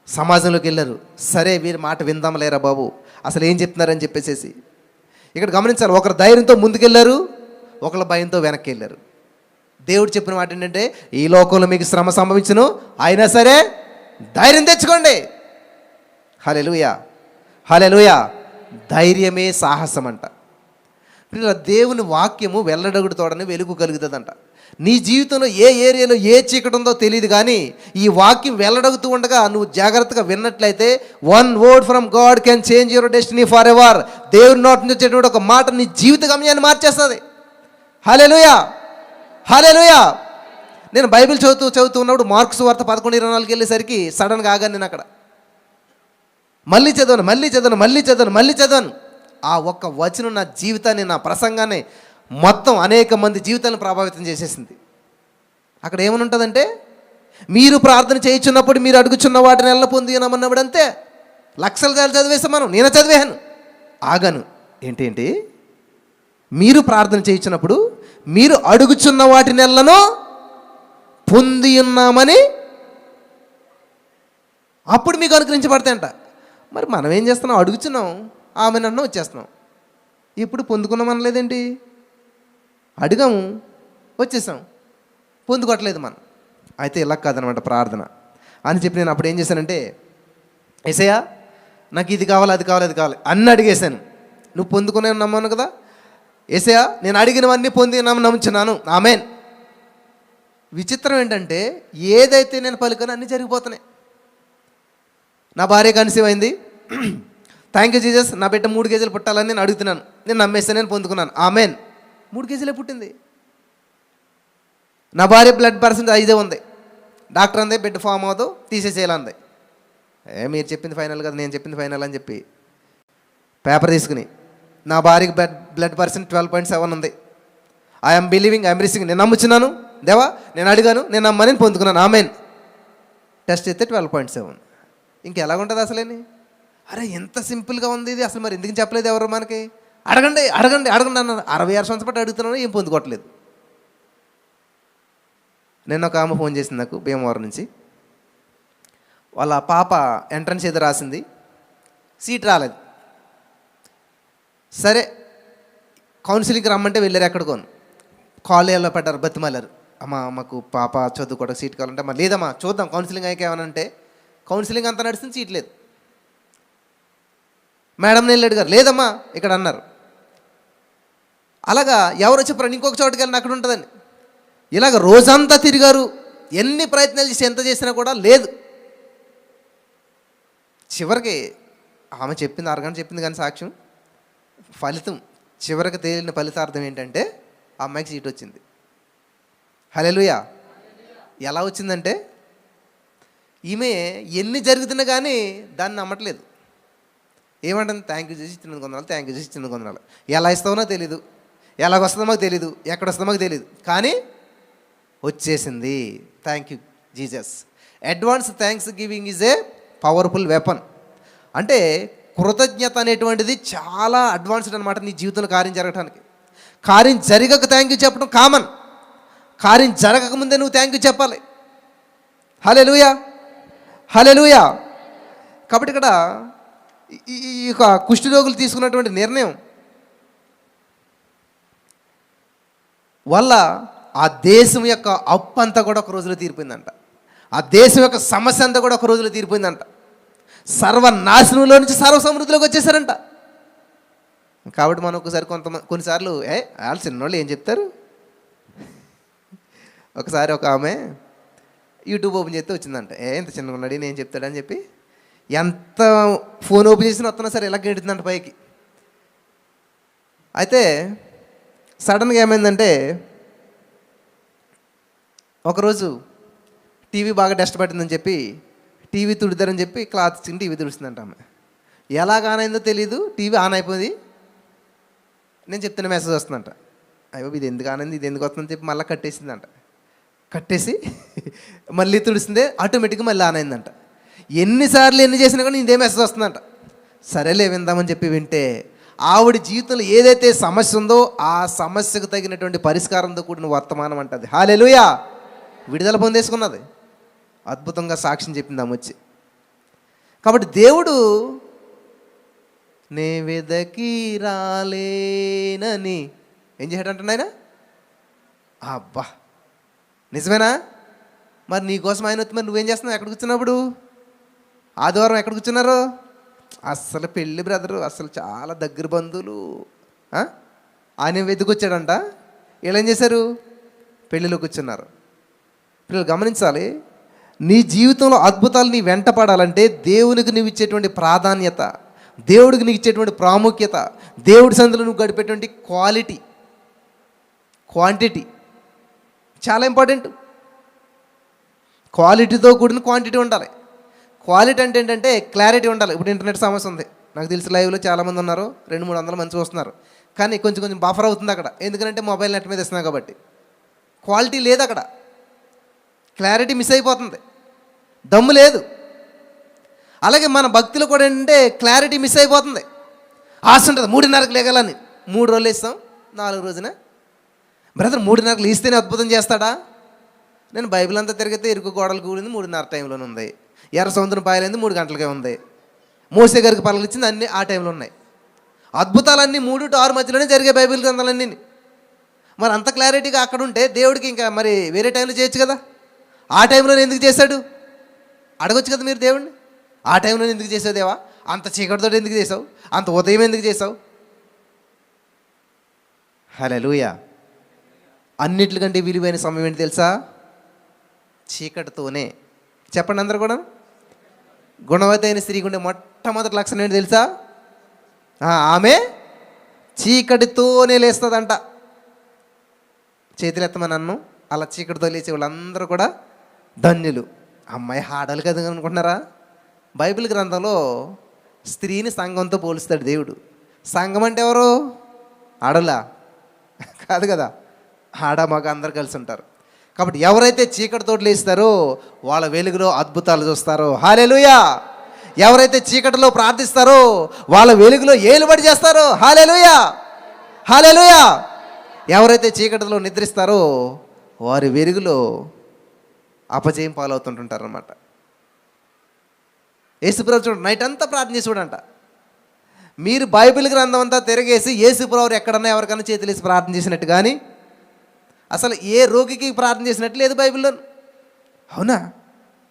సమాజంలోకి వెళ్ళారు. సరే వీరి మాట విందాం లేరా బాబు, అసలు ఏం చెప్తున్నారని చెప్పేసి. ఇక్కడ గమనించాలి, ఒకరు ధైర్యంతో ముందుకెళ్ళారు, ఒకరు భయంతో వెనక్కి వెళ్ళారు. దేవుడు చెప్పిన మాట ఏంటంటే, ఈ లోకంలో మీకు శ్రమ సంభవించును, అయినా సరే ధైర్యం తెచ్చుకోండి. హల్లెలూయా, హల్లెలూయా. ధైర్యమే సాహసం అంట. దేవుని వాక్యము వెల్లడగుడుతోడని వెలుగు కలుగుతుందంట. నీ జీవితంలో ఏ ఏరియాలో ఏ చీకటి ఉందో తెలియదు, కానీ ఈ వాక్యం వెల్లడగుతూ ఉండగా నువ్వు జాగ్రత్తగా విన్నట్లయితే 1 word from God can change your destiny for ever. దేవుని నోటి నుంచి వచ్చేటువంటి ఒక మాట నీ జీవిత గమ్యాన్ని మార్చేస్తుంది. హల్లెలూయా, హల్లెలూయా. నేను బైబిల్ చదువుతూ ఉన్నప్పుడు మార్క్స్ వార్త 11:24 వెళ్ళేసరికి సడన్గా ఆగాను. నేను అక్కడ మళ్ళీ చదవను. ఆ ఒక్క వచనం నా జీవితాన్ని, నా ప్రసంగాన్ని, మొత్తం అనేక మంది జీవితాలను ప్రభావితం చేసేసింది. అక్కడ ఏమని ఉంటుందంటే, మీరు ప్రార్థన చేయించున్నప్పుడు మీరు అడుగుచున్న వాటిని ఎల్ల పొందినమన్నప్పుడు అంతే. లక్షల సార్లు చదివేసాం మనం, నేను చదివాను, ఆగాను. ఏంటి? మీరు ప్రార్థన చేయించినప్పుడు మీరు అడుగుచున్న వాటిని ఎల్లను పొంది ఉన్నామని అప్పుడు మీకు అనుగ్రహించబడతాయంట. మరి మనం ఏం చేస్తున్నాం? అడుగుచున్నాం, ఆమె నన్ను వచ్చేస్తున్నాం. ఇప్పుడు పొందుకున్నాం అనలేదేంటి? అడిగాము, వచ్చేసాం, పొందుకోవట్లేదు మనం. అయితే ఇలా కాదనమాట ప్రార్థన అని చెప్పి నేను అప్పుడు ఏం చేశానంటే, యేసయ్యా నాకు ఇది కావాలి, అది కావాలి అన్నీ అడిగేశాను. నువ్వు పొందుకునే నమ్మాను కదా. యేసయ్యా నేను అడిగినవన్నీ పొంది నమ్ముచున్నాను, ఆమేన్. విచిత్రం ఏంటంటే, ఏదైతే నేను పలికానో అన్నీ జరిగిపోతున్నాయి. నా భార్య కన్సీవ్ అయింది, థ్యాంక్ యూ జీసస్. నా బిడ్డ 3 కేజీలు పుట్టాలని నేను అడుగుతున్నాను, నేను నమ్మేస్తాను, నేను పొందుకున్నాను, ఆమేన్. 3 కేజీలే పుట్టింది. నా భార్య బ్లడ్ పర్సెంట్ 5 ఉంది. డాక్టర్ అందే బిడ్డ ఫామ్ అవ్వదు, తీసేసేయాలంది. మీరు చెప్పింది ఫైనల్ కదా, నేను చెప్పింది ఫైనల్ అని చెప్పి పేపర్ తీసుకుని, నా భార్యకి బ్లడ్ పర్సెంట్ 12.7 ఉంది. I'm believing, I'm receiving. నేను నమ్ముచున్నాను దేవా, నేను అడిగాను, నేను నమ్మని పొందుకున్నాను, ఆమేన్. టెస్ట్ చేస్తే 12.7. ఇంకెలాగుంటుంది అసలేని? అరే ఎంత సింపుల్గా ఉంది ఇది, అసలు మరి ఎందుకు చెప్పలేదు ఎవరు మనకి? అడగండి అన్నారు. 66 సంవత్సరాల పాటు అడుగుతున్నాను, ఏం పొందుకోవట్లేదు. నిన్న ఒక ఆమె ఫోన్ చేసింది నాకు, భీమవరం నుంచి. వాళ్ళ పాప ఎంట్రన్స్ ఏదో రాసింది, సీట్ రాలేదు. సరే కౌన్సిలింగ్కి రమ్మంటే వెళ్ళారు. ఎక్కడికోను కాలేజీలో పెట్టారు, బతిమాలారు. అమ్మా మాకు పాప చదువుకోవడానికి సీట్ కావాలంటే, అమ్మా లేదమ్మా చూద్దాం కౌన్సిలింగ్ అయ్యాక ఏమనంటే, కౌన్సిలింగ్ అంతా నడుస్తుంది, సీట్ లేదు. మేడం నేను అడిగారు, లేదమ్మా ఇక్కడ అన్నారు. అలాగా ఎవరు వచ్చి ఇంకొక చోటుకి వెళ్ళిన అక్కడ ఉంటుందని, ఇలాగ రోజంతా తిరిగారు. ఎన్ని ప్రయత్నాలు చేసి ఎంత చేసినా కూడా లేదు. చివరికి ఆమె చెప్పింది, అరగంట చెప్పింది కానీ సాక్ష్యం, ఫలితం చివరికి తేలిన ఫలితార్థం ఏంటంటే ఆ అమ్మాయికి సీట్ వచ్చింది. హల్లెలూయా. ఎలా వచ్చిందంటే, ఈమె ఎన్ని జరుగుతున్నా కానీ దాన్ని నమ్మట్లేదు. ఏమంటుంది? థ్యాంక్ యూ చేసి ఇచ్చినందుకు వందనాలు, థ్యాంక్ యూ చేసి ఇచ్చినందుకు వందనాలు. ఎలా ఇస్తామో తెలీదు, ఎలాగొస్తుందో మాకు తెలీదు, ఎక్కడ వస్తుందో మాకు తెలీదు, కానీ వచ్చేసింది. Thank you Jesus. Advance thanks giving is a powerful weapon. అంటే కృతజ్ఞత అనేటువంటిది చాలా అడ్వాన్స్డ్ అనమాట నీ జీవితంలో కార్యం జరగటానికి. కార్యం జరగక థ్యాంక్ యూ చెప్పడం కామన్, కార్యం జరగకముందే నువ్వు థ్యాంక్ యూ చెప్పాలి. హల్లెలూయా, హల్లెలూయా. కాబట్టి ఇక్కడ ఈ యొక్క కుష్ఠరోగులు తీసుకున్నటువంటి నిర్ణయం వల్ల ఆ దేశం యొక్క అప్పు అంతా కూడా ఒక రోజులో తీరిపోయిందంట. ఆ దేశం యొక్క సమస్య అంతా కూడా ఒక రోజులో తీరిపోయిందంట. సర్వనాశనంలో నుంచి సర్వ సమృద్ధిలోకి వచ్చేసారంట. కాబట్టి మనం ఒకసారి కొన్నిసార్లు వాళ్ళు చిన్నోళ్ళు ఏం చెప్తారు. ఒకసారి ఒక ఆమె యూట్యూబ్ ఓపెన్ చేస్తే వచ్చిందంట, ఎంత చిన్నగా ఉన్నాడు నేను చెప్తాడని చెప్పి ఎంత ఫోన్ ఓపెన్ చేసినా వస్తున్నా సరే ఇలా గెడుతుందంట పైకి. అయితే సడన్గా ఏమైందంటే ఒకరోజు టీవీ బాగా డస్ట్ పట్టిందని చెప్పి టీవీ తుడిదారని చెప్పి క్లాత్ ఇచ్చి టీవీ తుడుస్తుందంట ఆమె. ఎలాగ ఆన్ అయిందో తెలీదు, టీవీ ఆన్ అయిపోయింది. నేను చెప్తున్న మెసేజ్ వస్తుందంట. అయ్యో ఇది ఎందుకు ఆన్ అయింది, ఇది ఎందుకు వస్తుందని చెప్పి మళ్ళీ కట్టేసిందంట. కట్టేసి మళ్ళీ తుడిసిందే ఆటోమేటిక్గా మళ్ళీ ఆన్ అయిందంట. ఎన్నిసార్లు ఎన్ని చేసినా కానీ ఇదే మెసేజ్ వస్తుందంట. సరేలే విందామని చెప్పి వింటే ఆవిడ జీవితంలో ఏదైతే సమస్య ఉందో ఆ సమస్యకు తగినటువంటి పరిష్కారంతో కూడిన వర్తమానం అంటది. హల్లెలూయా. విడుదల పొందేసుకున్నది. అద్భుతంగా సాక్ష్యం చెప్పింది ఆమె వచ్చి. కాబట్టి దేవుడు నే వెదకి రాలేనని ఏం చేశాడంట ఆయన. అబ్బా నిజమేనా? మరి నీకోసం ఆయన వచ్చి మరి నువ్వేం చేస్తున్నావు? ఎక్కడ కూర్చున్నప్పుడు ఆదివారం ఎక్కడ కూర్చున్నారు? అస్సలు పెళ్ళి బ్రదరు, అసలు చాలా దగ్గర బంధువులు. ఆయన వెతుకొచ్చాడంట. వీళ్ళు ఏం చేశారు? పెళ్ళిలో కూర్చున్నారు. పిల్లలు గమనించాలి, నీ జీవితంలో అద్భుతాలు నీ వెంట పడాలంటే దేవునికి నువ్వు ఇచ్చేటువంటి ప్రాధాన్యత, దేవుడికి నీకు ఇచ్చేటువంటి ప్రాముఖ్యత, దేవుడి సందులో నువ్వు గడిపేటువంటి క్వాంటిటీ చాలా ఇంపార్టెంట్. క్వాలిటీతో కూడిన క్వాంటిటీ ఉండాలి. క్వాలిటీ అంటే ఏంటంటే క్లారిటీ ఉండాలి. ఇప్పుడు ఇంటర్నెట్ సమస్య ఉంది, నాకు తెలిసి లైవ్లో చాలామంది ఉన్నారు, 200-300 మంది వస్తున్నారు. కానీ కొంచెం బఫర్ అవుతుంది అక్కడ, ఎందుకంటే మొబైల్ నెట్ మీద ఇస్తున్నాం కాబట్టి. క్వాలిటీ లేదు అక్కడ, క్లారిటీ మిస్ అయిపోతుంది, దమ్ము లేదు. అలాగే మన భక్తిలో కూడా ఏంటంటే క్లారిటీ మిస్ అయిపోతుంది. ఆశ ఉంటుంది 3:30కి లేగాలని. 3 రోజులు ఇస్తాం, 4 రోజున బ్రదర్ 3:30కి లేస్తేనే అద్భుతం చేస్తాడా? నేను బైబిల్ అంతా తిరిగితే ఇరుకు గోడలు కూడింది 3:30 టైంలోనే ఉంది. ఎర్ర సముద్రం పాయలైంది 3 గంటలకే ఉంది. మోసే గారికి పలకలిచ్చింది అన్నీ ఆ టైంలో ఉన్నాయి. అద్భుతాలన్నీ 3 to 6 మధ్యలోనే జరిగే బైబిల్ గ్రంథాలన్నీ. మరి అంత క్లారిటీగా అక్కడ ఉంటే దేవుడికి ఇంకా మరి వేరే టైంలో చేయొచ్చు కదా. ఆ టైంలోనే ఎందుకు చేశాడు అడగొచ్చు కదా మీరు దేవుడిని. ఆ టైంలో ఎందుకు చేసావు దేవా? అంత చీకటితో ఎందుకు చేసావు? అంత ఉదయం ఎందుకు చేసావు? హల్లెలూయా. అన్నిటికంటే విలువైన సమయం ఏంటి తెలుసా? చీకటితోనే. చెప్పండి అందరు కూడా. గుణవతి అయిన స్త్రీకి ఉండే మొట్టమొదటి లక్షణం ఏంటి తెలుసా? ఆమె చీకటితోనే లేస్తుందంట. చేతులు ఎత్తమని అన్ను. అలా చీకటితో లేచే వాళ్ళందరూ కూడా ధన్యులు. అమ్మాయి హాడాలి కదా అనుకుంటున్నారా? బైబిల్ గ్రంథంలో స్త్రీని సంఘంతో పోలుస్తాడు దేవుడు. సంఘం అంటే ఎవరు? ఆడలా కాదు కదా, ఆడ మగ అందరు కలిసి ఉంటారు. కాబట్టి ఎవరైతే చీకటితో లేస్తారో వాళ్ళ వెలుగులో అద్భుతాలు చూస్తారో. హల్లెలూయా. ఎవరైతే చీకటిలో ప్రార్థిస్తారో వాళ్ళ వెలుగులో ఏలుబడి చేస్తారో. హల్లెలూయా, హల్లెలూయా. ఎవరైతే చీకటిలో నిద్రిస్తారో వారి వెలుగులో అపజయం పాలవుతుంటుంటారు అన్నమాట. యేసుప్రభు చూడండి, నైట్ అంతా ప్రార్థన చేసి చూడంట. మీరు బైబిల్ గ్రంథం అంతా తిరగేసి యేసుప్రభు ఎక్కడన్నా ఎవరికైనా చేతులేసి ప్రార్థన చేసినట్టు కానీ అసలు ఏ రోగికి ప్రార్థన చేసినట్టు లేదు బైబిల్లో. అవునా?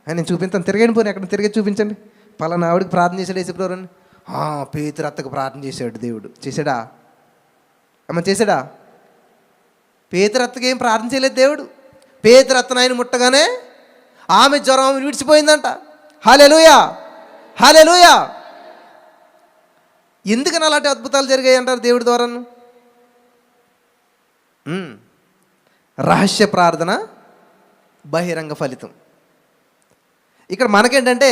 నేను చూపిస్తాను, తిరగండి పోనీ, ఎక్కడ తిరిగి చూపించండి. పలానా ఆవిడికి ప్రార్థన చేశాడు యేసుప్రభు అని. పేతురత్తకు ప్రార్థన చేశాడు దేవుడు. చేశాడా అమ్మ? చేశాడా? పేతురత్తకి ఏం ప్రార్థన చేయలేదు దేవుడు. పేతురత్తను ఆయన ముట్టగానే ఆమె జ్వరం విడిచిపోయిందంట. హల్లెలూయా, హల్లెలూయా. ఎందుకని అలాంటి అద్భుతాలు జరిగాయి అంటారు దేవుడి ద్వారాను? రహస్య ప్రార్థన బహిరంగ ఫలితం. ఇక్కడ మనకేంటంటే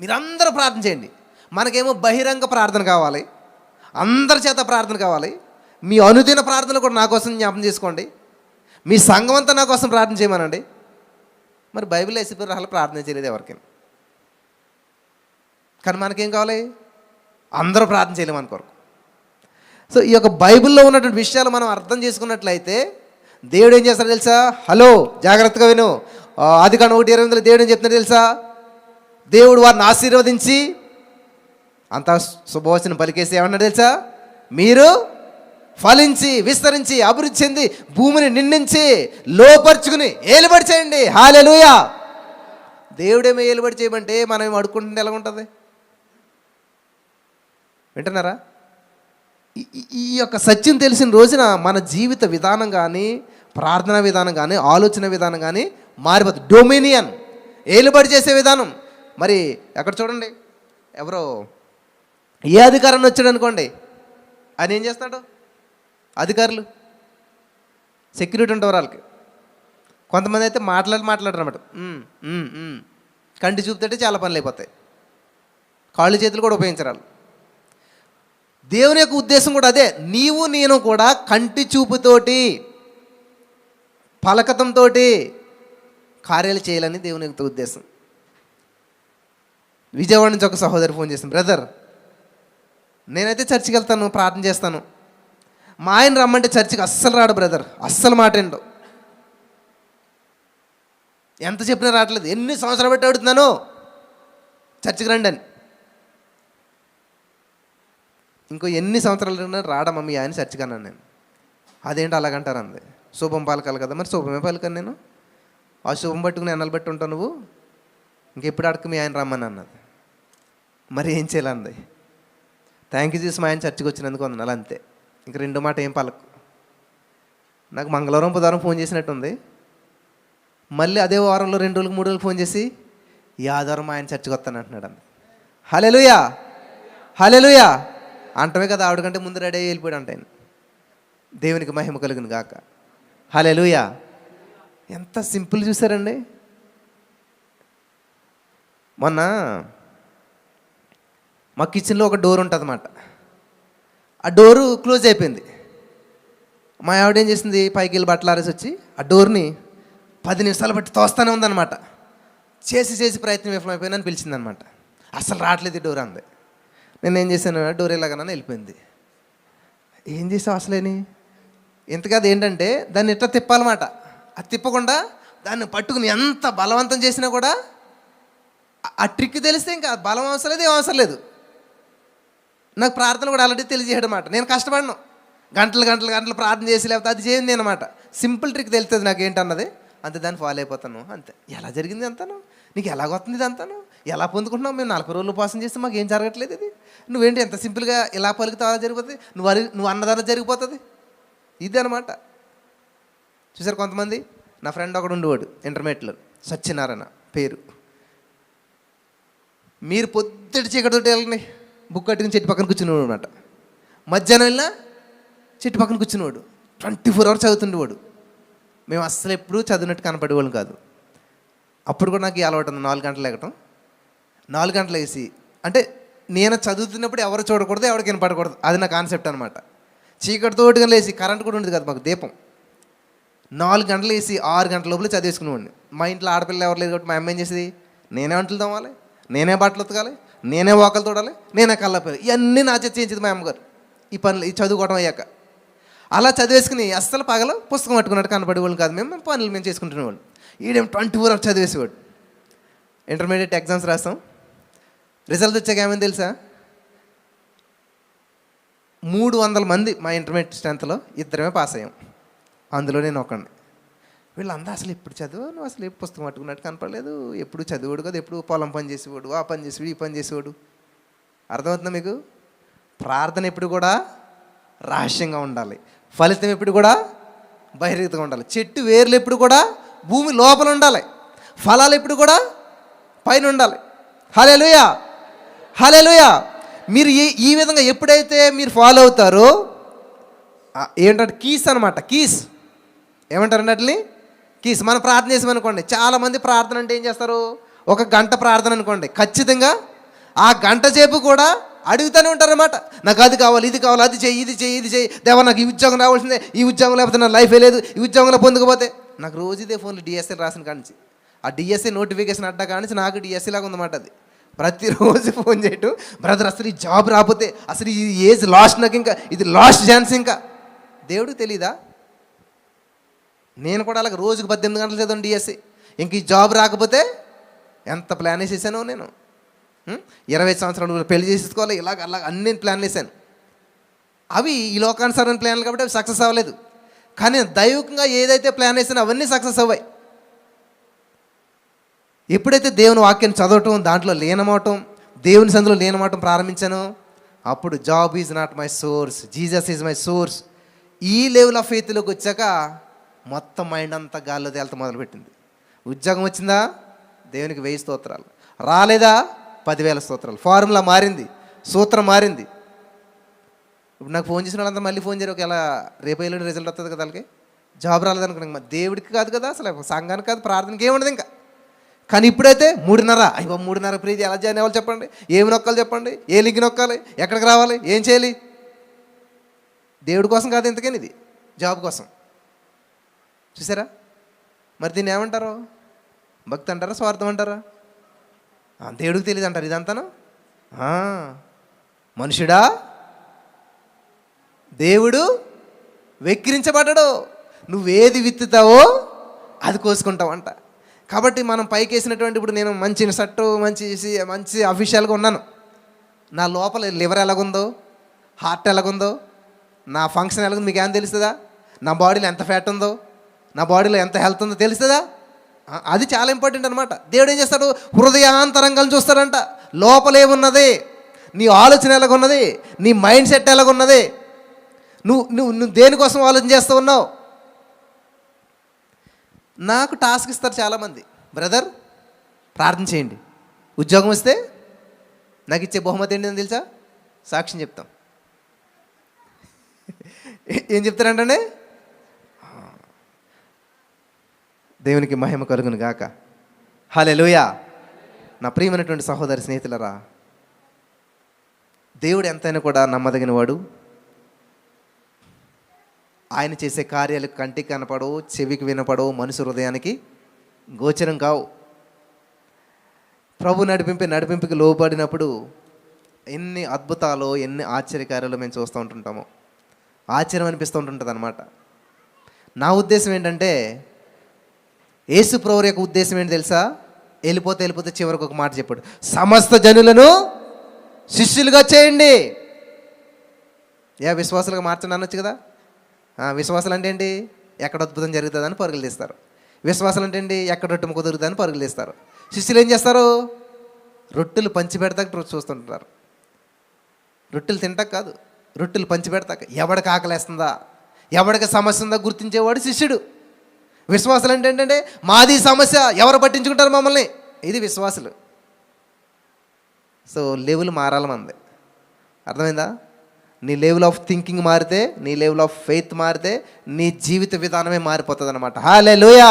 మీరందరూ ప్రార్థన చేయండి, మనకేమో బహిరంగ ప్రార్థన కావాలి, అందరి చేత ప్రార్థన కావాలి. మీ అనుదిన ప్రార్థనలు కూడా నా కోసం జ్ఞాపం చేసుకోండి. మీ సంఘం అంతా నా కోసం ప్రార్థన చేయమనండి. మరి బైబిల్ వేసిపోయి అసలు ప్రార్థన చేయలేదు ఎవరికి. కానీ మనకేం కావాలి? అందరూ ప్రార్థన చేయలేము మన కొరకు. సో ఈ యొక్క బైబిల్లో ఉన్నటువంటి విషయాలు మనం అర్థం చేసుకున్నట్లయితే దేవుడు ఏం చేస్తాడో తెలుసా? హలో, జాగ్రత్తగా విను. ఆదికాండం 1:28 దేవుడు ఏం చెప్తున్నాడు తెలుసా? దేవుడు వారిని ఆశీర్వదించి అంతా శుభవచనం పలికేసి ఏమన్నాడు తెలుసా? మీరు ఫలించి విస్తరించి అభివృద్ధి చెంది భూమిని నిండించి లోపరుచుకుని ఏలుబడి చేయండి. హల్లెలూయా. దేవుడేమో ఏలుబడి చేయమంటే మనం ఏమో అడుక్కుంటుంటే ఎలా ఉంటుంది? వింటున్నారా? ఈ యొక్క సత్యం తెలిసిన రోజున మన జీవిత విధానం కానీ, ప్రార్థనా విధానం కానీ, ఆలోచన విధానం కానీ మారిపోతుంది. డొమినియన్, ఏలుబడి చేసే విధానం. మరి ఎక్కడ చూడండి, ఎవరో ఏ అధికారాన్ని వచ్చాడు అనుకోండి, ఆయన ఏం చేస్తాడు? అధికారులు సెక్యూరిటీ ఉంటారు వాళ్ళకి. కొంతమంది అయితే మాట్లాడరు అన్నమాట. కంటి చూపుతుంటే చాలా పనులు అయిపోతాయి. కాళ్ళు చేతులు కూడా ఉపయోగించరు వాళ్ళు. దేవుని యొక్క ఉద్దేశం కూడా అదే. నీవు నేను కూడా కంటి చూపుతోటి, పలకతంతో కార్యాలు చేయాలని దేవుని యొక్క ఉద్దేశం. విజయవాడ నుంచి ఒక సహోదరి ఫోన్ చేసింది, బ్రదర్ నేనైతే చర్చికి వెళ్తాను, ప్రార్థన చేస్తాను. మా ఆయన రమ్మంటే చర్చికి అస్సలు రాడు బ్రదర్, అస్సలు మాట ఏంటో, ఎంత చెప్పినా రావట్లేదు. ఎన్ని సంవత్సరాలు బట్టి అడుగుతున్నాను చర్చికి రండి అని. ఇంకో ఎన్ని సంవత్సరాలు రాడమ్మ మీ ఆయన చర్చికి అన్నాను నేను. అదేంటి అలాగంటారు అంది. శుభం పలకాలి కదా, మరి శుభమే పలకాను నేను. ఆ శుభం పట్టుకుని ఎన్నలు పెట్టి ఉంటావు నువ్వు, ఇంకెప్పుడు అడక మీ ఆయన రమ్మని అన్నది. మరి ఏం చేయాలంది. థ్యాంక్ యూ చూసి మా ఆయన చర్చికి వచ్చినందుకు అన్నాను, అంతే. ఇంక రెండో మాట ఏం పలకు. నాకు మంగళవారం బుధవారం ఫోన్ చేసినట్టుంది. మళ్ళీ అదే వారంలో 2 రోజులకు 3 రోజులు ఫోన్ చేసి ఈ ఆదివారం మా ఆయన చర్చికి వస్తాను అంటున్నాడు అంది. హల్లెలూయా, హల్లెలూయా అంటమే కదా. ఆవిడ కంటే ముందు రెడీ అయ్యి వెళ్ళిపోయాడు అంట ఆయన. దేవునికి మహిమ కలుగును గాక. హల్లెలూయా. ఎంత సింపుల్ చూసారండి. మొన్న మా కిచెన్లో ఒక డోర్ ఉంటుంది అన్నమాట. ఆ డోరు క్లోజ్ అయిపోయింది. మా ఆవిడ ఏం చేసింది, పైకి వెళ్ళి బట్టలు ఆరేసి వచ్చి ఆ డోర్ని 10 నిమిషాలు బట్టి తోస్తానే ఉందన్నమాట. చేసి ప్రయత్నం విఫలమైపోయిందని పిలిచిందనమాట. అసలు రావట్లేదు ఈ డోర్ అంది. నేను ఏం చేశాను, డోర్ ఎలాగన్నా వెళ్ళిపోయింది. ఏం చేసావు అసలేని? ఎంతకాదు ఏంటంటే దాన్ని ఎట్లా తిప్పాలన్నమాట. అది తిప్పకుండా దాన్ని పట్టుకుని ఎంత బలవంతం చేసినా కూడా ఆ ట్రిక్ తెలిస్తే ఇంకా బలం అవసరం లేదు, ఏం అవసరం లేదు. నాకు ప్రార్థన కూడా ఆల్రెడీ తెలియజేయడం అన్నమాట. నేను కష్టపడను, గంటలు ప్రార్థన చేసి లేకపోతే అది చేయండి నేను అన్నమాట. సింపుల్ ట్రిక్ తెలుస్తుంది నాకు ఏంటన్నది, అంతే. దాన్ని ఫాలో అయిపోతాను అంతే. ఎలా జరిగింది అంతాను, నీకు ఎలాగొస్తుంది ఇది అంతాను, ఎలా పొందుకుంటున్నావు? మేము 40 రోజులు ఉపవాసం చేస్తే మాకు ఏం జరగట్లేదు. ఇది నువ్వేంటి ఎంత సింపుల్గా ఇలా పలికితే అలా జరిగిపోతుంది, నువ్వు అన్నదాన్ని జరిగిపోతుంది. ఇది అనమాట. చూసారు కొంతమంది. నా ఫ్రెండ్ ఒకడు ఉండేవాడు ఇంటర్మీడియట్లో, సత్యనారాయణ పేరు. మీరు పొద్దుటి చీకటితోటి వెళ్ళండి, బుక్ కట్టుకుని చెట్టు పక్కన కూర్చునేవాడు అనమాట. మధ్యాహ్నం వెళ్ళినా చెట్టు పక్కన కూర్చునేవాడు. 24 hours చదువుతుండేవాడు. మేము అస్సలు ఎప్పుడూ చదివినట్టు కనపడేవాళ్ళం కాదు. అప్పుడు కూడా నాకు ఈ అలవాటు ఉంది, 4 గంటలు ఎగటం. 4 గంటలు వేసి అంటే నేను చదువుతున్నప్పుడు ఎవరు చూడకూడదు, ఎవరికి వినపడకూడదు, అది నా కాన్సెప్ట్ అనమాట. చీకటితోటిగా లేసి, కరెంట్ కూడా ఉండేది కదా మాకు, దీపం. 4 గంటలు వేసి 6 గంటల లోపల చదివేసుకునేవాడిని. మా ఇంట్లో ఆడపిల్ల ఎవరు లేదు కాబట్టి మా అమ్మ ఏం చేసేది, నేనే వంటలు తోమాలి, నేనే బట్టలు ఉతకాలి, నేనే వాకలు తోడాలి, నేనే కళ్ళపోయాలి, ఇవన్నీ నా చేతి చేయించేది మా అమ్మగారు. ఈ పనులు ఈ చదువుకోవడం అయ్యాక అలా చదివేసుకుని అస్సలు పగలు పుస్తకం పట్టుకున్నట్టు కనపడేవాళ్ళు కాదు. మేము పనులు మేము చేసుకుంటునేవాళ్ళు. ఈడేం 24 hours చదివేసేవాడు. ఇంటర్మీడియట్ ఎగ్జామ్స్ రాస్తాం. రిజల్ట్ వచ్చాక ఏమైంది తెలుసా, 300 మంది మా ఇంటర్మీడియట్ స్ట్రెంత్లో 2 పాస్ అయ్యాం. అందులో నేను ఒకడిని. వీళ్ళందరూ అసలు ఎప్పుడు చదువు, నువ్వు అసలు ఎప్పుడు పుస్తకం పట్టుకున్నట్టు కనపడలేదు, ఎప్పుడు చదివాడు కదా, ఎప్పుడు పొలం పని చేసేవాడు, ఆ పని చేసేవాడు, ఈ పని చేసేవాడు. అర్థమవుతుందా మీకు? ప్రార్థన ఎప్పుడు కూడా రహస్యంగా ఉండాలి, ఫలితం ఎప్పుడు కూడా బహిర్గతంగా ఉండాలి. చెట్టు వేర్లు ఎప్పుడు కూడా భూమి లోపల ఉండాలి, ఫలాలు ఎప్పుడు కూడా పైన ఉండాలి. హల్లెలూయా, హల్లెలూయా. మీరు ఈ విధంగా ఎప్పుడైతే మీరు ఫాలో అవుతారో ఏంటంటే కీస్ అనమాట. కీస్ ఏమంటారండి అట్లని? కీస్. మనం ప్రార్థన చేసామనుకోండి, చాలామంది ప్రార్థన అంటే ఏం చేస్తారు, 1 గంట ప్రార్థన అనుకోండి, ఖచ్చితంగా ఆ గంట సేపు కూడా అడుగుతూనే ఉంటారన్నమాట. నాకు అది కావాలి, ఇది కావాలి, అది చెయ్యి, ఇది చెయ్యి, ఇది చెయ్యి, దేవా నాకు ఈ ఉద్యోగం రావాల్సిందే, ఈ ఉద్యోగం లేకపోతే నా లైఫే లేదు, ఈ ఉద్యోగంలో పొందకపోతే. నాకు రోజు ఇదే ఫోన్లో డిఎస్ఎల్ రాసిన కానించి ఆ డిఎస్సి నోటిఫికేషన్ అడ్డా కానీ నాకు డిఎస్సి లాగా ఉందన్నమాట అది. ప్రతిరోజు ఫోన్ చేయటం, బ్రదర్ అసలు ఈ జాబ్ రాకపోతే అసలు ఈ ఏజ్ లాస్ట్, నాకు ఇంకా ఇది లాస్ట్ ఛాన్స్. ఇంకా దేవుడికి తెలీదా? నేను కూడా అలాగ రోజుకు 18 గంటలు చదవండి డిఎస్సి. ఇంక ఈ జాబ్ రాకపోతే ఎంత ప్లాన్ వేసేసానో నేను. 20 సంవత్సరాలు పెళ్లి చేసుకోవాలి, ఇలాగ అలాగ అన్ని ప్లాన్లు వేసాను. అవి ఈ లోకానుసారమైన ప్లాన్లు కాబట్టి అవి సక్సెస్ అవ్వలేదు. కానీ దైవికంగా ఏదైతే ప్లాన్ వేసానో అవన్నీ సక్సెస్ అవ్వాయి. ఎప్పుడైతే దేవుని వాక్యాన్ని చదవటం, దాంట్లో లీనమవటం, దేవుని సందులో లీనమవటం ప్రారంభించానో అప్పుడు job is not my source, Jesus is my source. ఈ లెవెల్ ఆఫ్ ఫెయిత్లోకి వచ్చాక మొత్తం మైండ్ అంతా గాల్లో తేలత మొదలుపెట్టింది. ఉద్యోగం వచ్చిందా? దేవునికి 1000 స్తోత్రాలు. రాలేదా? 10,000 స్తోత్రాలు. ఫార్ములా మారింది, సూత్రం మారింది. ఇప్పుడు నాకు ఫోన్ చేసిన వాళ్ళంతా మళ్ళీ ఫోన్ చేయరు, ఒకవేళ రేపు ఎల్లుండి రిజల్ట్ వస్తుంది కదా వాళ్ళకి. జాబ్ రాలేదనుకున్నాం, దేవుడికి కాదు కదా, అసలు సంఘానికి కాదు, ప్రార్థనకి ఏముండదు ఇంకా. కానీ ఇప్పుడైతే 3:30, అయ్యో 3:30 ప్రీతి ఎలా జాయిన్ అవ్వాలి చెప్పండి, ఏమి నొక్కాలి చెప్పండి, ఏ లింక్ నొక్కాలి, ఎక్కడికి రావాలి, ఏం చేయాలి? దేవుడి కోసం కాదు ఇంతకని, ఇది జాబ్ కోసం. చూసారా? మరి దీన్ని ఏమంటారు? భక్తి అంటారా, స్వార్థం అంటారా? దేవుడికి తెలియదు అంటారు ఇదంతాను. మనుషుడా దేవుడు వెక్కిరించబడ్డాడు, నువ్వేది విత్తుతావో అది కోసుకుంటావు అంట. కాబట్టి మనం పైకి వేసినటువంటి, ఇప్పుడు నేను మంచి షర్టు, మంచి అఫీషియల్గా ఉన్నాను, నా లోపల లివర్ ఎలాగుందో, హార్ట్ ఎలాగుందో, నా ఫంక్షన్ ఎలాగుందో మీకు ఏం తెలుస్తుందా? నా బాడీలో ఎంత ఫ్యాట్ ఉందో, నా బాడీలో ఎంత హెల్త్ ఉందో తెలుస్తుందా? అది చాలా ఇంపార్టెంట్ అనమాట. దేవుడు ఏం చేస్తాడు? హృదయాంతరంగాలను చూస్తాడంట. లోపలేమున్నది, నీ ఆలోచన ఎలాగున్నది, నీ మైండ్ సెట్ ఎలాగున్నది, నువ్వు దేనికోసం ఆలోచన చేస్తూ ఉన్నావు. నాకు టాస్క్ ఇస్తారు చాలామంది, బ్రదర్ ప్రార్థన చేయండి, ఉద్యోగం వస్తే నాకు ఇచ్చే బహుమతి ఏంటి అని తెలుసా? సాక్ష్యం చెప్తాం. ఏం చెప్తారంటే, దేవునికి మహిమ కలుగును గాక. హల్లెలూయా. నా ప్రియమైనటువంటి సహోదరి స్నేహితులరా, దేవుడు ఎంతైనా కూడా నమ్మదగిన వాడు. ఆయన చేసే కార్యాలు కంటికి కనపడవు, చెవికి వినపడవు, మనుషు హృదయానికి గోచరం కావు. ప్రభు నడిపింపుకి లోబడినప్పుడు ఎన్ని అద్భుతాలు, ఎన్ని ఆశ్చర్యకార్యాలు మేము చూస్తూ ఉంటుంటాము. ఆశ్చర్యం అనిపిస్తూ ఉంటుంటుంది అనమాట. నా ఉద్దేశం ఏంటంటే, యేసు ప్రభువు యొక్క ఉద్దేశం ఏంటి తెలుసా? వెళ్ళిపోతే చివరికి ఒక మాట చెప్పాడు, సమస్త జనులను శిష్యులుగా చేయండి. విశ్వాసులుగా మార్చండి అనొచ్చు కదా. విశ్వాసాలు అంటే ఏంటి? ఎక్కడ అద్భుతం జరుగుతుందని పరుగులు తీస్తారు. విశ్వాసాలు అంటే ఏంటి? ఎక్కడ రొట్టె కుదురుతుందని పరుగులు తీస్తారు. శిష్యులు ఏం చేస్తారు? రొట్టెలు పంచి పెడతాక చూస్తుంటారు. రొట్టెలు తింటాక కాదు, రొట్టెలు పంచి పెడతాక. ఎవడికి ఆకలేస్తుందా, ఎవడికి సమస్య ఉందా గుర్తించేవాడు శిష్యుడు. విశ్వాసాలు అంటే ఏంటంటే, మాది సమస్య, ఎవరు పట్టించుకుంటారు మమ్మల్ని, ఇది విశ్వాసులు. సో లెవెల్ మారాలి మంది. అర్థమైందా? నీ లెవెల్ ఆఫ్ థింకింగ్ మారితే, నీ లెవెల్ ఆఫ్ ఫెయిత్ మారితే, నీ జీవిత విధానమే మారిపోతుంది అనమాట. హల్లెలూయా.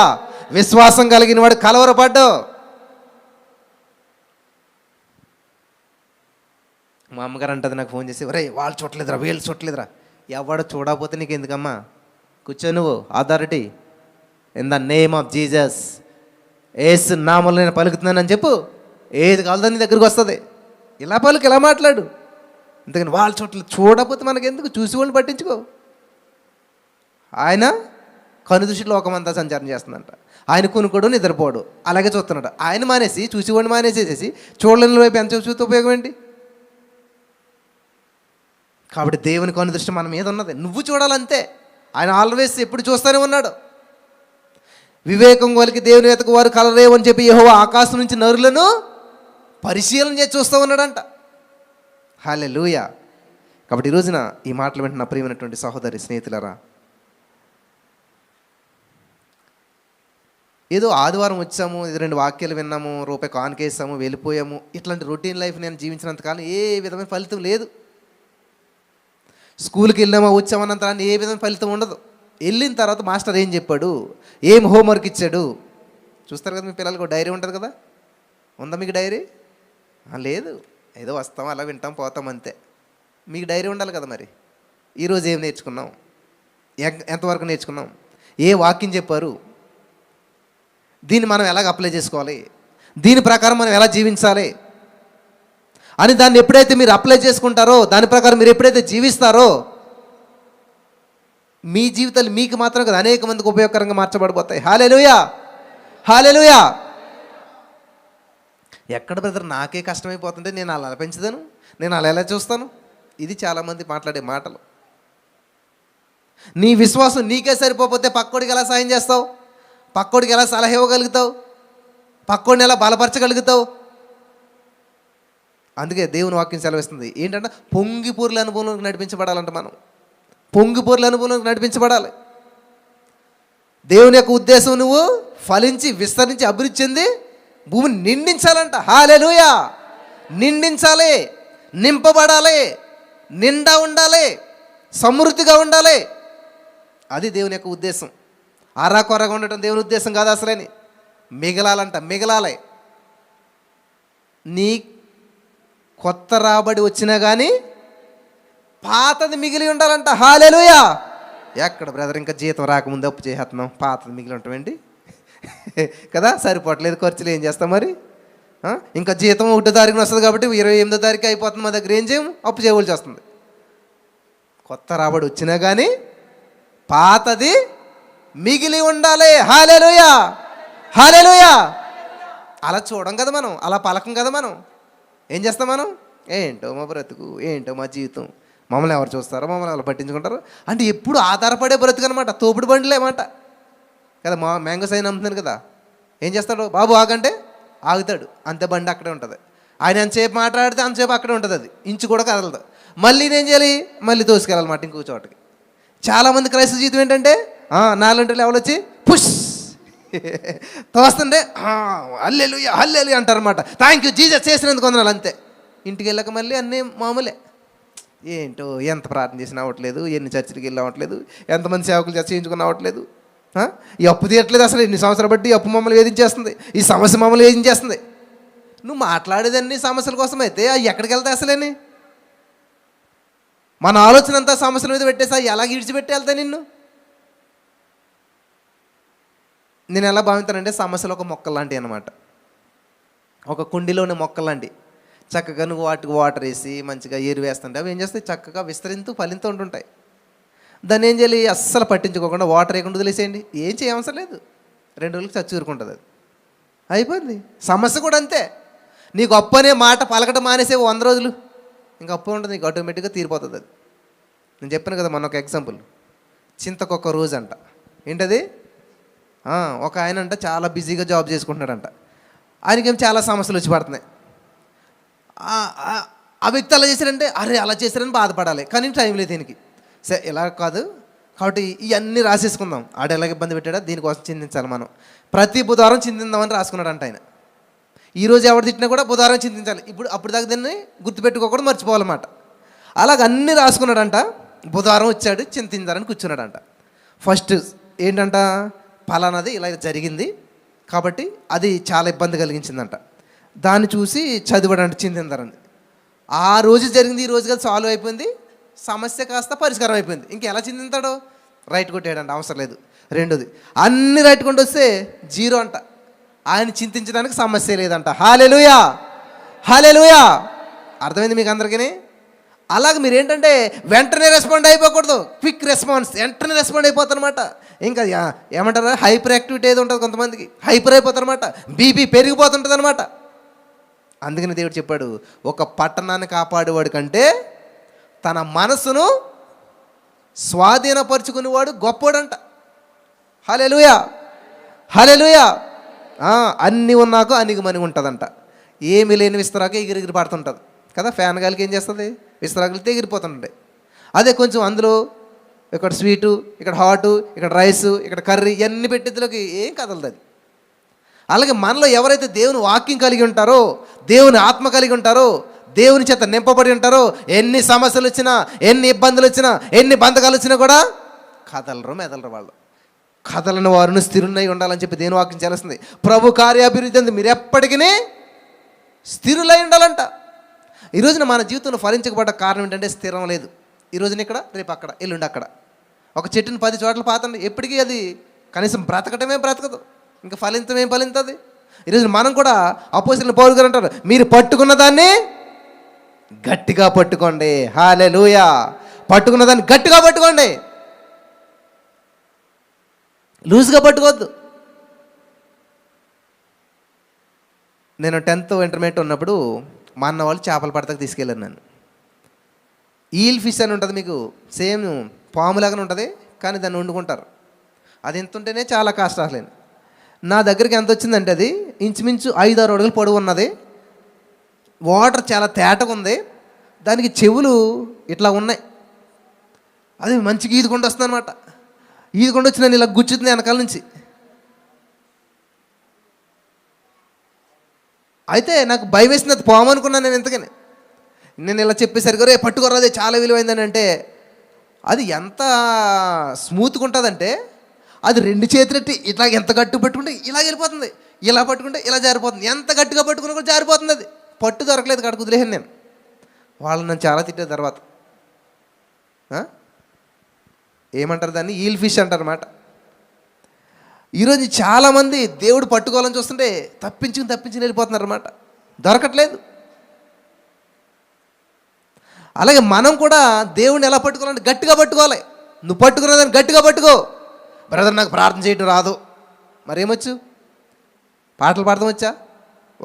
విశ్వాసం కలిగిన వాడు కలవరపడ్డు. మా అమ్మగారు అంటది నాకు ఫోన్ చేసి, ఒరేయ్ వాళ్ళు చూడలేదురా, వీళ్ళు చూడలేదురా. ఎవడు చూడకపోతే నీకు ఎందుకమ్మా, కూర్చో నువ్వు. Authority in the name of Jesus, యేసు నామములో నేను పలుకుతున్నానని చెప్పు, ఏది కావాలో నీ దగ్గరికి వస్తుంది. ఇలా పలుకు, ఇలా మాట్లాడు. ఎందుకని వాళ్ళు చూడకపోతే మనకెందుకు, చూసి వాళ్ళు పట్టించుకో. ఆయన కనుదృష్టిలో లోకమంతా సంచారం చేస్తుందంట. ఆయన కొనుక్కోడు, నిద్రపోడు, అలాగే చూస్తున్నాడు. ఆయన మానేసి చూసేవాడిని మానేసేసేసి చూడలేని వైపు ఎంత చూస్తే ఉపయోగం ఏంటి? కాబట్టి దేవుని కనుదృష్టి మన మీద ఉన్నది, నువ్వు చూడాలంతే. ఆయన ఆల్వేస్ ఎప్పుడు చూస్తూనే ఉన్నాడు. వివేకం వాళ్ళకి దేవుని వెతకు వారు కలరేవు అని చెప్పి యెహోవా ఆకాశం నుంచి నరులను పరిశీలన చేసి చూస్తూ ఉన్నాడంట. హల్లెలూయా. కాబట్టి ఈ రోజున ఈ మాటలు వింటున్న ప్రియమైనటువంటి సహోదరి స్నేహితులరా, ఏదో ఆదివారం వచ్చాము, 2 వాక్యాలు విన్నాము, రూపాయి కానుకేసాము, వెళ్ళిపోయాము, ఇట్లాంటి రొటీన్ లైఫ్ నేను జీవించినంతకాలం ఏ విధమైన ఫలితం లేదు. స్కూల్కి వెళ్ళామా వచ్చామన్నంత ఏ విధమైన ఫలితం ఉండదు. వెళ్ళిన తర్వాత మాస్టర్ ఏం చెప్పాడు, ఏం హోంవర్క్ ఇచ్చాడు చూస్తారు కదా. మీ పిల్లలకు డైరీ ఉంటుంది కదా, ఉందా మీకు డైరీ? లేదు, ఏదో వస్తాం అలా వింటాం పోతాం అంతే. మీకు డైరీ ఉండాలి కదా. మరి ఈరోజు ఏం నేర్చుకున్నాం, ఎంతవరకు నేర్చుకున్నాం, ఏ వాక్యం చెప్పారు, దీన్ని మనం ఎలాగ అప్లై చేసుకోవాలి, దీని ప్రకారం మనం ఎలా జీవించాలి అని దాన్ని ఎప్పుడైతే మీరు అప్లై చేసుకుంటారో, దాని ప్రకారం మీరు ఎప్పుడైతే జీవిస్తారో, మీ జీవితాలు మీకు మాత్రం కదా అనేక మందికి ఉపయోగకరంగా మార్చబడిపోతాయి. హల్లెలూయా, హల్లెలూయా. ఎక్కడ బ్రదర్ నాకే కష్టమైపోతుంటే నేను అలా పెంచుతాను, నేను అలా ఎలా చూస్తాను, ఇది చాలామంది మాట్లాడే మాటలు. నీ విశ్వాసం నీకే సరిపోతే పక్కోడికి ఎలా సాయం చేస్తావు, పక్కోడికి ఎలా సలహా ఇవ్వగలుగుతావు, పక్కోడిని ఎలా బలపరచగలుగుతావు? అందుకే దేవుని వాక్యం సెలవిస్తుంది ఏంటంటే పొంగిపూర్ల అనుభవంలోకి నడిపించబడాలంట. మనం పొంగిపూర్ల అనుభవంలోకి నడిపించబడాలి. దేవుని యొక్క ఉద్దేశం నువ్వు ఫలించి విస్తరించి అభివృద్ధి చెంది భూమిని నిండించాలంట. హల్లెలూయా. నిండించాలి, నింపబడాలి, నిండా ఉండాలి, సమృద్ధిగా ఉండాలి. అది దేవుని యొక్క ఉద్దేశం. ఆరాకొరగా ఉండటం దేవుని ఉద్దేశం కాదు అసలేని. మిగలాలంట, మిగలాలి. నీ కొత్త రాబడి వచ్చినా కానీ పాతది మిగిలి ఉండాలంట. హల్లెలూయా. ఎక్కడ బ్రదర్ ఇంకా జీతం రాకముందు అప్పు చేస్తున్నాం, పాతది మిగిలి ఉంటామండి కదా, సరిపోవట్లేదు ఖర్చులు, ఏం చేస్తాం మరి? ఇంకా జీతం 1వ తారీఖున వస్తుంది కాబట్టి 28వ తారీఖు అయిపోతుంది, మా దగ్గర ఏం చేయము, అప్పు చేయవలసి వస్తుంది. కొత్త రాబడి వచ్చినా కానీ పాతది మిగిలి ఉండాలి. హల్లెలూయా, హల్లెలూయా. అలా చూడం కదా మనం, అలా పలకం కదా మనం. ఏం చేస్తాం మనం? ఏంటో మా బ్రతుకు, ఏంటో మా జీవితం, మమ్మల్ని ఎవరు చూస్తారో, మమ్మల్ని ఎవరు పట్టించుకుంటారో అంటే ఎప్పుడు ఆధారపడే బ్రతుకు అనమాట. తోపుడు బండిలేమాట కదా. మా మ్యాంగో సైన్ అమ్ముతున్నాను కదా, ఏం చేస్తాడు? బాబు ఆగంటే ఆగుతాడు, అంతే, బండి అక్కడే ఉంటుంది. ఆయన అంతసేపు మాట్లాడితే అంతసేపు అక్కడే ఉంటుంది, అది ఇంచు కూడా కదలదు. మళ్ళీ నేను చేయాలి, మళ్ళీ తోసుకెళ్ళాలన్నమాట ఇంకో చోటకి. చాలామంది క్రైస్తవ జీవితం ఏంటంటే 4 లెవెల్ వచ్చి పుష్ తోస్తుంటే హల్లెలూయా హల్లెలూయా అంటారనమాట. థ్యాంక్ యూ జీసస్ చేసినందుకు వందనాలు, అంతే. ఇంటికి వెళ్ళక మళ్ళీ అన్నీ మామూలే. ఏంటో ఎంత ప్రార్థన చేసినా అవ్వట్లేదు, ఎన్ని చర్చిలకి వెళ్ళి అవ్వట్లేదు, ఎంతమంది సేవకులు చర్చ చేయించుకుని అవ్వట్లేదు. ఈ అప్పు తీయట్లేదు అసలు. ఎన్ని సంవత్సరాలు బట్టి ఈ అప్పు మమ్మల్ని వేధించేస్తుంది, ఈ సమస్య మమ్మల్ని వేధించేస్తుంది. నువ్వు మాట్లాడేదన్నీ సమస్యల కోసం అయితే అవి ఎక్కడికి వెళ్తాయి అసలేని? మన ఆలోచన అంతా సమస్యల మీద పెట్టేసా ఎలా విడిచిపెట్టి వెళ్తాయి నిన్ను? నేను ఎలా భావిస్తానంటే సమస్యలు ఒక మొక్కలు లాంటివి అనమాట. ఒక కుండీలోని మొక్కలు లాంటివి. చక్కగా నువ్వు వాటికి వాటర్ వేసి మంచిగా ఎరువు వేస్తుంటే అవి ఏం చేస్తాయి? చక్కగా విస్తరిస్తూ ఫలిస్తూ ఉంటుంటాయి. దాన్ని ఏం చేయాలి? అస్సలు పట్టించుకోకుండా వాటర్ వేయకుండా వదిలేసేయండి, ఏం చేయవసరం లేదు. 2 రోజులకి చచ్చూరుకుంటుంది, అది అయిపోయింది. సమస్య కూడా అంతే. నీకు అప్పు అనే మాట పలకటం మానేసే 100 రోజులు ఇంకా అప్పు ఉంటుంది, నీకు ఆటోమేటిక్గా తీరిపోతుంది అది. నేను చెప్పాను కదా మొన్న ఒక ఎగ్జాంపుల్, చింతకొక రోజు అంట. ఏంటది? ఒక ఆయన అంట చాలా బిజీగా జాబ్ చేసుకుంటున్నాడంట. ఆయనకేం చాలా సమస్యలు వచ్చి పడుతున్నాయి. ఆ వ్యక్తి అలా చేశారంటే అరే అలా చేశారని బాధపడాలి, కానీ టైం లేదు దీనికి. సరే ఇలా కాదు కాబట్టి ఇవన్నీ రాసేసుకుందాం. ఆడ ఎలాగ ఇబ్బంది పెట్టాడో దీనికోసం చింతించాలి మనం. ప్రతి బుధవారం చింతిందామని రాసుకున్నాడంట ఆయన. ఈరోజు ఎవరు తిట్టినా కూడా బుధవారం చింతించాలి. అప్పుడు దాకా దాన్ని గుర్తుపెట్టుకోకూడదు, మర్చిపోవాలన్నమాట. అలాగ అన్నీ రాసుకున్నాడంట. బుధవారం వచ్చాడు, చింతించాలని కూర్చున్నాడంట. ఫస్ట్ ఏంటంట? ఫలానాది ఇలా జరిగింది కాబట్టి అది చాలా ఇబ్బంది కలిగించిందంట. దాన్ని చూసి చదివాడంట చింతించారని. ఆ రోజు జరిగింది, ఈ రోజు కదా సాల్వ్ అయిపోయింది, సమస్య కాస్త పరిష్కారం అయిపోయింది. ఇంకెలా చింతింతాడో? రైట్ కొట్టేయడంట, అవసరం లేదు. 2ది అన్ని రైట్ కొంటూ వస్తే 0 అంట. ఆయన చింతించడానికి సమస్య లేదంట. హల్లెలూయా, హల్లెలూయా. అర్థమైంది మీకు అందరికీ? అలాగే మీరు ఏంటంటే వెంటనే రెస్పాండ్ అయిపోకూడదు. క్విక్ రెస్పాన్స్, వెంటనే రెస్పాండ్ అయిపోతారనమాట. ఇంకా ఏమంటారు? హైపర్ యాక్టివిటీ ఏది ఉంటుంది కొంతమందికి, హైపర్ అయిపోతారనమాట, బీపీ పెరిగిపోతుంటుంది అనమాట. అందుకని దేవుడు చెప్పాడు, ఒక పట్టణాన్ని కాపాడేవాడు కంటే తన మనసును స్వాధీనపరుచుకునేవాడు గొప్పోడంట. హల్లెలూయా, హల్లెలూయా. అన్నీ ఉన్నాక అణిగిమణి ఉంటుందంట. ఏమీ లేని విస్తరాకు ఎగిరిగిరి పడుతుంటుంది కదా. ఫ్యాన్ గాలికి ఏం చేస్తుంది? విస్తరాకులు ఎగిరిపోతుంటాయి. అదే కొంచెం అందులో ఇక్కడ స్వీటు, ఇక్కడ హాటు, ఇక్కడ రైసు, ఇక్కడ కర్రీ ఇవన్నీ పెట్టేదిలోకి ఏం కదలదు అది. అలాగే మనలో ఎవరైతే దేవుని వాక్యం కలిగి ఉంటారో, దేవుని ఆత్మ కలిగి ఉంటారో, దేవుని చేత నింపబడి ఉంటారో, ఎన్ని సమస్యలు వచ్చినా, ఎన్ని ఇబ్బందులు వచ్చినా, ఎన్ని బంధకాలు వచ్చినా కూడా కదలరు, మెదలరు. వాళ్ళు కదలని వారిని స్థిరులై ఉండాలని చెప్పి దేవుని వాక్యం చేస్తుంది. ప్రభు కార్యాభివృద్ధి అంది మీరు ఎప్పటికీ స్థిరులై ఉండాలంట. ఈరోజున మన జీవితంలో ఫలించకపోవడం కారణం ఏంటంటే స్థిరం లేదు. ఈరోజున ఇక్కడ, రేపు అక్కడ, ఎల్లుండి అక్కడ. ఒక చెట్టుని 10 చోట్ల పాతండి, ఎప్పటికీ అది కనీసం బ్రతకటమే బ్రతకదు. ఇంకా ఫలితం ఏం ఫలింతుంది? ఈరోజు మనం కూడా అపోస్తలుడైన పౌలు గారు అంటారు, మీరు పట్టుకున్న దాన్ని గట్టిగా పట్టుకోండి. హల్లెలూయా. పట్టుకున్న దాన్ని గట్టిగా పట్టుకోండి, లూజ్గా పట్టుకోవద్దు. నేను 10th ఇంటర్మీడియట్ ఉన్నప్పుడు మా అన్న వాళ్ళు చేపలు పడతకు తీసుకెళ్ళారు నన్ను. ఈల్ ఫిష్ అని ఉంటుంది, మీకు సేమ్ పాములాగానే ఉంటుంది, కానీ దాన్ని వండుకుంటారు. అది ఎంత ఉంటేనే చాలా కష్టాలు. నా దగ్గరికి ఎంత వచ్చిందంటే అది ఇంచుమించు 5-6 అడుగులు పొడవు ఉన్నది. వాటర్ చాలా తేటగా ఉంది, దానికి చెవులు ఇట్లా ఉన్నాయి. అది మంచిగా ఈదుకుండా వస్తుంది అనమాట. ఈదుకుండా వచ్చి నన్ను ఇలా గుచ్చుతుంది వెనకాల నుంచి. అయితే నాకు భయం వేసింది, అది పాము అనుకున్నాను నేను. ఎంతకని నేను ఇలా చెప్పేసరికి రే పట్టుకోరాదే చాలా విలువైందని అంటే, అది ఎంత స్మూత్గా ఉంటుందంటే అది 2 చేతులెట్టి ఇట్లా ఎంత గట్టి పట్టుకుంటే ఇలా వెళ్ళిపోతుంది, ఇలా పట్టుకుంటే ఇలా జారిపోతుంది. ఎంత గట్టిగా పట్టుకున్నా కూడా జారిపోతుంది. అది పట్టు దొరకలేదు, కాడ కుదిలేసాను నేను. వాళ్ళు నన్ను చాలా తిట్టే తర్వాత ఏమంటారు దాన్ని, ఈల్ ఫిష్ అంటారు అన్నమాట. ఈరోజు చాలామంది దేవుడు పట్టుకోవాలని చూస్తుంటే తప్పించి వెళ్ళిపోతున్నారు అన్నమాట, దొరకట్లేదు. అలాగే మనం కూడా దేవుడిని ఎలా పట్టుకోవాలంటే గట్టిగా పట్టుకోవాలి. నువ్వు పట్టుకున్నదాన్ని గట్టిగా పట్టుకో. బ్రదర్ నాకు ప్రార్థన చేయటం రాదు, మరేమొచ్చు? పాటలు పాడటం వచ్చా?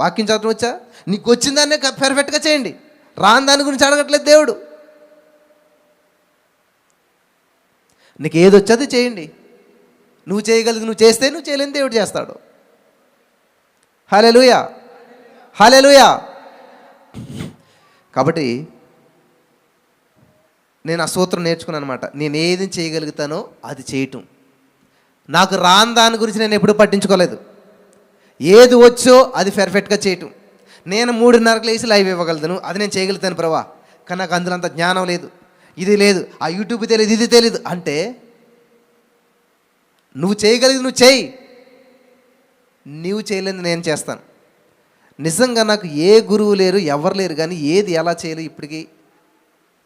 వాక్యం చదవటం వచ్చా? నీకు వచ్చిన దాన్నే పర్ఫెక్ట్గా చేయండి, రాని దాని గురించి అడగట్లేదు దేవుడు. నీకు ఏది వచ్చేది చేయండి. నువ్వు చేయగలిగి నువ్వు చేస్తే, నువ్వు చేయలేని దేవుడు చేస్తాడు. హల్లెలూయా, హల్లెలూయా. కాబట్టి నేను ఆ సూత్రం నేర్చుకున్నాను అనమాట. నేను ఏది చేయగలుగుతానో అది చేయటం. నాకు రాని దాని గురించి నేను ఎప్పుడూ పట్టించుకోలేదు. ఏది వచ్చో అది పర్ఫెక్ట్గా చేయటం. నేను 3:30కి లేచి లైవ్ ఇవ్వగలుగుతాను, అది నేను చేయగలుగుతాను ప్రభా, కానీ నాకు అందులో అంత జ్ఞానం లేదు, ఇది లేదు, ఆ యూట్యూబ్ తెలియదు, ఇది తెలియదు అంటే నువ్వు చేయగలిగి నువ్వు చేయి, నువ్వు చేయలేదు నేను చేస్తాను. నిజంగా నాకు ఏ గురువు లేరు, ఎవరు లేరు, కానీ ఏది ఎలా చేయాలి ఇప్పటికీ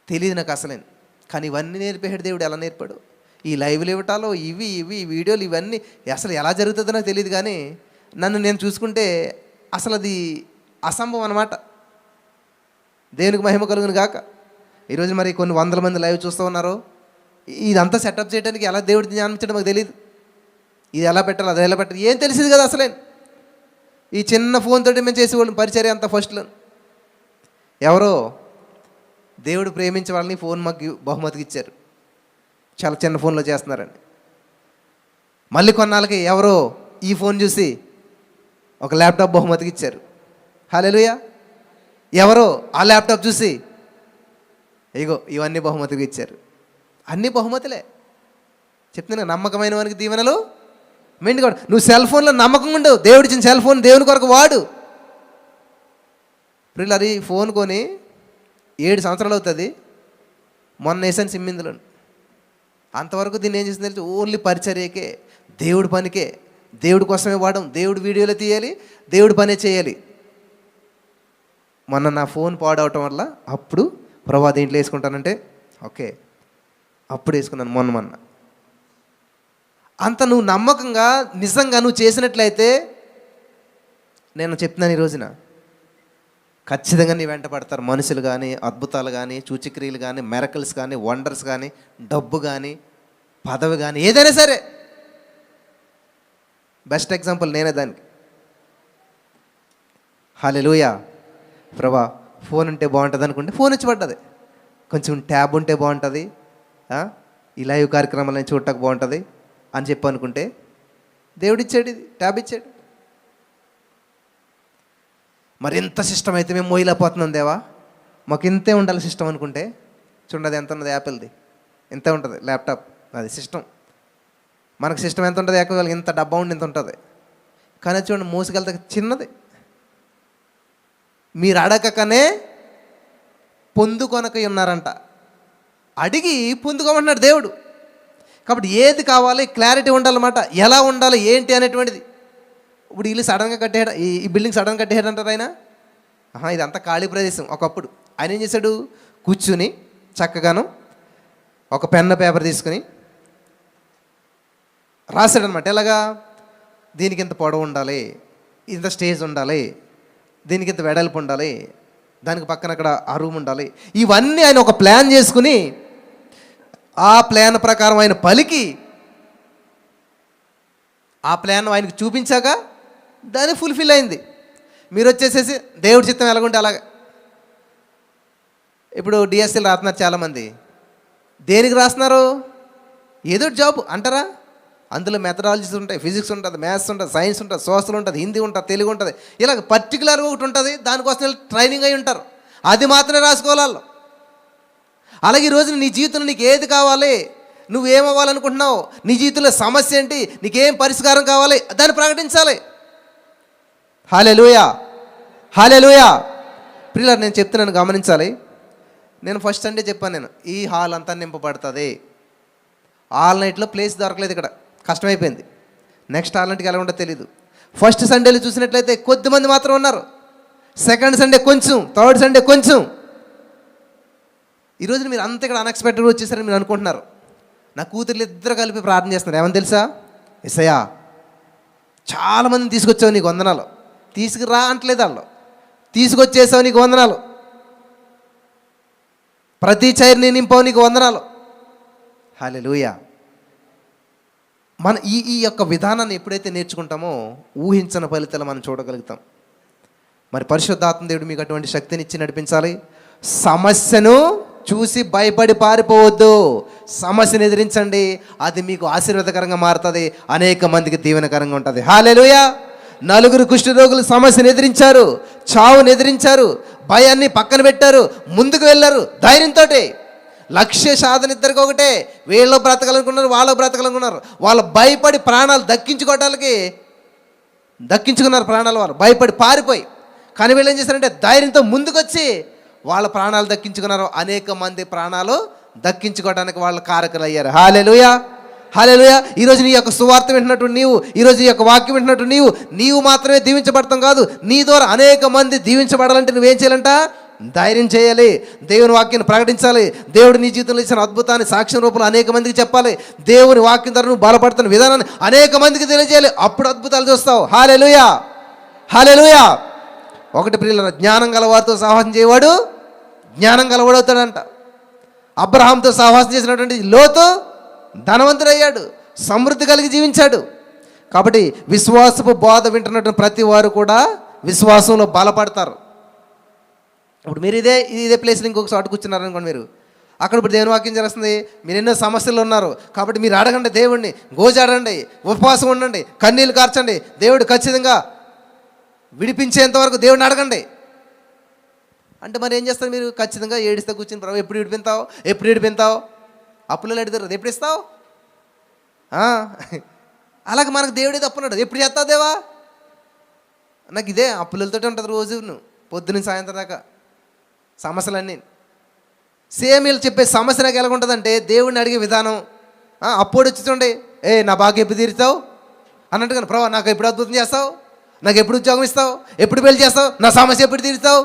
తెలియదు నాకు అసలేను. కానీ ఇవన్నీ నేర్పేడు దేవుడు. ఎలా నేర్పాడు? ఈ లైవ్లు ఇవ్వటాలు, ఇవి వీడియోలు, ఇవన్నీ అసలు ఎలా జరుగుతుందో నాకు తెలియదు. కానీ నన్ను నేను చూసుకుంటే అసలు అది అసంభవం అన్నమాట. దేవునికి మహిమ కలుగును గాక. ఈరోజు మరి కొన్ని 100 మంది లైవ్ చూస్తూ ఉన్నారు. ఇదంతా సెటప్ చేయడానికి ఎలా దేవుడి జ్ఞానం ఇచ్చడం మాకు తెలియదు. ఇది ఎలా పెట్టాలి, అది ఎలా పెట్టాలి ఏం తెలిసింది కదా అసలే. ఈ చిన్న ఫోన్ తోటి మేము చేసేవాళ్ళం పరిచర్య అంతా. ఫస్ట్లో ఎవరో దేవుడు ప్రేమించే వాళ్ళని ఫోన్ మాకు బహుమతికి ఇచ్చారు, చాలా చిన్న ఫోన్లో చేస్తున్నారని. మళ్ళీ కొన్నాళ్ళకి ఎవరో ఈ ఫోన్ చూసి ఒక ల్యాప్టాప్ బహుమతికి ఇచ్చారు. హల్లెలూయా. ఎవరో ఆ ల్యాప్టాప్ చూసి ఇగో ఇవన్నీ బహుమతిగా ఇచ్చారు. అన్నీ బహుమతులే. చెప్తున్నా, నమ్మకమైన వానికి దీవెనలు మెండుగా. నువ్వు సెల్ ఫోన్లో నమ్మకం ఉండవు, దేవుడు ఇచ్చిన సెల్ ఫోన్ దేవుని కొరకు వాడు. పిల్లలు అది ఫోన్ కొని 7 సంవత్సరాలు అవుతుంది. మొన్న వేసాను సిమ్ ఇందులో. అంతవరకు దీన్ని ఏం చేసింది తెలిసి ఓన్లీ పరిచర్యకే, దేవుడి పనికే, దేవుడి కోసమే వాడడం. దేవుడు వీడియోలు తీయాలి, దేవుడి పనే చేయాలి. మొన్న నా ఫోన్ పాడవటం వల్ల అప్పుడు ప్రభా దీంట్లో వేసుకుంటానంటే ఓకే, అప్పుడు వేసుకున్నాను మొన్న. అంత నువ్వు నమ్మకంగా నిజంగా నువ్వు చేసినట్లయితే నేను చెప్తున్నాను, ఈ రోజున ఖచ్చితంగా నీ వెంట పడతారు మనుషులు కానీ, అద్భుతాలు కానీ, సూచక్రియలు కానీ, మెరకల్స్ కానీ, వండర్స్ కానీ, డబ్బు కానీ, పదవి కానీ, ఏదైనా సరే. బెస్ట్ ఎగ్జాంపుల్ నేనే దానికి. హల్లెలూయా. ప్రభా ఫోన్ ఉంటే బాగుంటుంది అనుకుంటే ఫోన్ వచ్చి పడ్డది. కొంచెం ట్యాబ్ ఉంటే బాగుంటుంది, ఈ లైవ్ కార్యక్రమాలను చూడటానికి బాగుంటుంది అని చెప్పి అనుకుంటే దేవుడు ఇచ్చాడు, ఇది ట్యాబ్ ఇచ్చాడు. మరి ఎంత సిస్టమ్ అయితే మేము మోయలేకపోతున్నాం దేవా, మాకు ఇంతే ఉండాలి సిస్టమ్ అనుకుంటే చూడండి ఎంత ఉన్నది. యాపిల్ది ఎంత ఉంటుంది, ల్యాప్టాప్ అది సిస్టమ్. మనకు సిస్టమ్ ఎంత ఉంటుంది, యాపిల్ ఇంత డబ్బా ఉండి ఇంత ఉంటుంది. కానీ చూడండి మోసుకెళ్తే చిన్నది. మీరు అడగకనే పొందుకొనక ఉన్నారంట. అడిగి పొందుకోమంటున్నాడు దేవుడు. కాబట్టి ఏది కావాలి క్లారిటీ ఉండాలన్నమాట, ఎలా ఉండాలి ఏంటి అనేటువంటిది. ఇప్పుడు ఇల్లు సడన్గా కట్టేయడం, ఈ బిల్డింగ్ సడన్గా కట్టేయడంటారు ఆయన. ఇదంతా ఖాళీ ప్రదేశం. ఒకప్పుడు ఆయన ఏం చేశాడు, కూర్చుని చక్కగాను ఒక పెన్ పేపర్ తీసుకుని రాశాడనమాట. ఎలాగా, దీనికి ఇంత పొడవు ఉండాలి, ఇంత స్టేజ్ ఉండాలి, దీనికి ఇంత వెడల్పు ఉండాలి, దానికి పక్కన అక్కడ ఆ రూమ్ ఉండాలి. ఇవన్నీ ఆయన ఒక ప్లాన్ చేసుకుని ఆ ప్లాన్ ప్రకారం ఆయన పలికి ఆ ప్లాన్ ఆయనకు చూపించాక దాన్ని ఫుల్ఫిల్ అయింది. మీరు వచ్చేసేసి దేవుడి చిత్తం ఎలాగుంటే అలాగే. ఇప్పుడు డిఎస్సీలు రాస్తున్నారు చాలామంది. దేనికి రాస్తున్నారు? ఏదో జాబ్ అంటారా? అందులో మెథడాలజీస్ ఉంటాయి, ఫిజిక్స్ ఉంటుంది, మ్యాథ్స్ ఉంటుంది, సైన్స్ ఉంటుంది, సోషల్ ఉంటుంది, హిందీ ఉంటుంది, తెలుగు ఉంటుంది. ఇలా పర్టికులర్గా ఒకటి ఉంటుంది, దానికోసం వీళ్ళు ట్రైనింగ్ అయి ఉంటారు. అది మాత్రమే రాసుకోవాలి వాళ్ళు. అలాగే ఈరోజు నీ జీవితంలో నీకు ఏది కావాలి, నువ్వేమవ్వాలనుకుంటున్నావు, నీ జీవితంలో సమస్య ఏంటి, నీకేం పరిష్కారం కావాలి, దాన్ని ప్రకటించాలి. హల్లెలూయా, హల్లెలూయా. ప్రియులారా, నేను చెప్తున్నాను, గమనించాలి. నేను ఫస్ట్ సండే చెప్పాను, నేను ఈ హాల్ అంతా నింపబడుతుంది. ఆల్ నైట్లో ప్లేస్ దొరకలేదు, ఇక్కడ కష్టమైపోయింది. నెక్స్ట్ ఆల్ నైట్కి ఎలా ఉంటుందో తెలీదు. ఫస్ట్ సండేలో చూసినట్లయితే కొద్దిమంది మాత్రం ఉన్నారు, సెకండ్ సండే కొంచెం, థర్డ్ సండే కొంచెం. ఈరోజు మీరు అంత ఇక్కడ అన్ఎక్స్పెక్టెడ్గా వచ్చేసారని మీరు అనుకుంటున్నారు. నా కూతుర్లు ఇద్దరు కలిపి ప్రార్థన చేస్తున్నారు. ఏమని తెలుసా? యేసయ్యా, చాలామందిని తీసుకొచ్చావు, నీకు వందనాలు. తీసుకురా అంటలేదు వాళ్ళు, తీసుకొచ్చేసావు, నీకు వందనాలు. ప్రతి చైర్ని నింపావు, నీకు వందనాలు. హల్లెలూయా. మన ఈ యొక్క విధానాన్ని ఎప్పుడైతే నేర్చుకుంటామో ఊహించని ఫలితాలు మనం చూడగలుగుతాం. మరి పరిశుద్ధాత్మ దేవుడు మీకు అటువంటి శక్తిని ఇచ్చి నడిపించాలి. సమస్యను చూసి భయపడి పారిపోవద్దు, సమస్యను ఎదిరించండి. అది మీకు ఆశీర్వాదకరంగా మారుతుంది, అనేక మందికి దీవెనకరంగా ఉంటుంది. హల్లెలూయా. 4 కుష్ఠరోగులు సమస్యను ఎదిరించారు, చావును ఎదిరించారు, భయాన్ని పక్కన పెట్టారు, ముందుకు వెళ్ళారు ధైర్యంతో. లక్ష్య సాధన ఇద్దరికి ఒకటే, వీళ్ళు బ్రతకాలనుకున్నారు, వాళ్ళు బ్రతకాలనుకున్నారు. వాళ్ళు భయపడి ప్రాణాలు దక్కించుకున్నారు ప్రాణాలు, వాళ్ళు భయపడి పారిపోయి. కానీ వీళ్ళు ఏం చేశారంటే ధైర్యంతో ముందుకొచ్చి వాళ్ళ ప్రాణాలు దక్కించుకున్నారు. అనేక మంది ప్రాణాలు దక్కించుకోవడానికి వాళ్ళు కారకులు అయ్యారు. హల్లెలూయా, హల్లెలూయా. ఈరోజు నీ యొక్క సువార్త వింటున్నట్టు నీవు, ఈరోజు ఈ యొక్క వాక్యం వింటున్నట్టు నీవు మాత్రమే దీవించబడతాం కాదు, నీ ద్వారా అనేక మంది దీవించబడాలంటే నువ్వేం చేయాలంట? ధైర్యం చేయాలి, దేవుని వాక్యాన్ని ప్రకటించాలి. దేవుడు నీ జీవితంలో ఇచ్చిన అద్భుతాన్ని సాక్ష్యం రూపంలో అనేక మందికి చెప్పాలి. దేవుని వాక్యం ద్వారా నువ్వు బలపడుతున్న విధానాన్ని అనేక మందికి తెలియజేయాలి. అప్పుడు అద్భుతాలు చూస్తావు. హల్లెలూయా, హల్లెలూయా. ఒకటి ప్రియులారా, జ్ఞానం గలవారితో సహవాసం చేయవాడు జ్ఞానం గలవాడవుతాడంట. అబ్రహాంతో సహవాసం చేసినటువంటి లోతు ధనవంతుడయ్యాడు, సమృద్ధి కలిగి జీవించాడు. కాబట్టి విశ్వాసపు బోధ వింటున్నటువంటి ప్రతి వారు కూడా విశ్వాసంలో బలపడతారు. ఇప్పుడు మీరు ఇదే ప్లేస్లో ఇంకొక చోట కూర్చున్నారనుకోండి, మీరు అక్కడ ఇప్పుడు దేవుని వాక్యం చేస్తుంది, మీరు ఎన్నో సమస్యలు ఉన్నారు కాబట్టి మీరు అడగండి, దేవుడిని గోజాడండి, ఉపవాసం ఉండండి, కన్నీళ్ళు కార్చండి, దేవుడు ఖచ్చితంగా విడిపించేంత వరకు దేవుడిని అడగండి అంటే మరి ఏం చేస్తారు? మీరు ఖచ్చితంగా ఏడిస్తే కూర్చుని, ప్రభు ఎప్పుడు విడిపిస్తావు అప్పులలో అడుగుతారు, ఎప్పుడు ఇస్తావు? అలాగే మనకు దేవుడే తప్పున్నాడు, ఎప్పుడు చేస్తావు దేవా? నాకు ఇదే అప్పులతోటి ఉంటుంది రోజు, నువ్వు పొద్దున్న సాయంత్రం దాకా సమస్యలన్నీ. సేమ్ వీళ్ళు చెప్పే సమస్య నాకు ఎలా ఉంటుందంటే, దేవుడిని అడిగే విధానం అప్పుడు వచ్చి చూడండి, నా బాగా ఎప్పుడు తీరుతావు అన్నట్టుగా, ప్రభు నాకు ఎప్పుడు అద్భుతం చేస్తావు, నాకు ఎప్పుడు ఉద్యోగం ఇస్తావు, ఎప్పుడు పెళ్లి చేస్తావు, నా సమస్య ఎప్పుడు తీరుతావు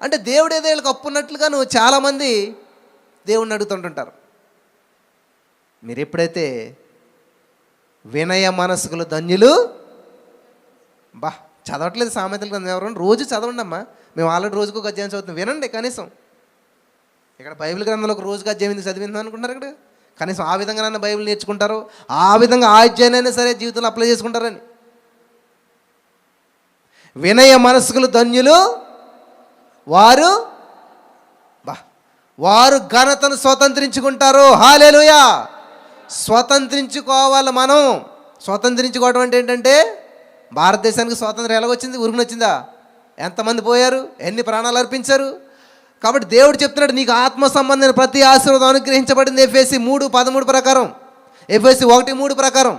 అంటే దేవుడు ఏదో వీళ్ళకి అప్పు ఉన్నట్లుగా నువ్వు చాలామంది దేవుడిని అడుగుతుంటుంటారు. మీరు ఎప్పుడైతే వినయ మనస్కులు ధన్యులు, చదవట్లేదు సామెతలు గ్రంథం ఎవరు? రోజు చదవండి అమ్మా, మేము ఆల్రెడీ రోజుకు ఒక అధ్యాయం చదువుతాం, వినండి కనీసం. ఇక్కడ బైబిల్ గ్రంథంలో ఒక రోజుకు అధ్యాయం ఎందుకు చదివిందాం అనుకుంటున్నారు? ఇక్కడ కనీసం ఆ విధంగా నన్ను బైబిల్ నేర్చుకుంటారు, ఆ విధంగా ఆ అధ్యాయాన్ని సరే జీవితంలో అప్లై చేసుకుంటారని. వినయ మనస్కులు ధన్యులు, వారు ఘనతను స్వతంత్రించుకుంటారు. హల్లెలూయా. స్వతంత్రించుకోవాలి మనం. స్వతంత్రించుకోవడం అంటే ఏంటంటే, భారతదేశానికి స్వాతంత్రం ఎలాగొచ్చింది? ఉరుకునొచ్చిందా? ఎంతమంది పోయారు, ఎన్ని ప్రాణాలు అర్పించారు? కాబట్టి దేవుడు చెప్తున్నాడు, నీకు ఆత్మ సంబంధమైన ప్రతి ఆశీర్వాదం అనుగ్రహించబడింది ఎఫెసీ 3:13 ప్రకారం, ఎఫెసీ 1:3 ప్రకారం.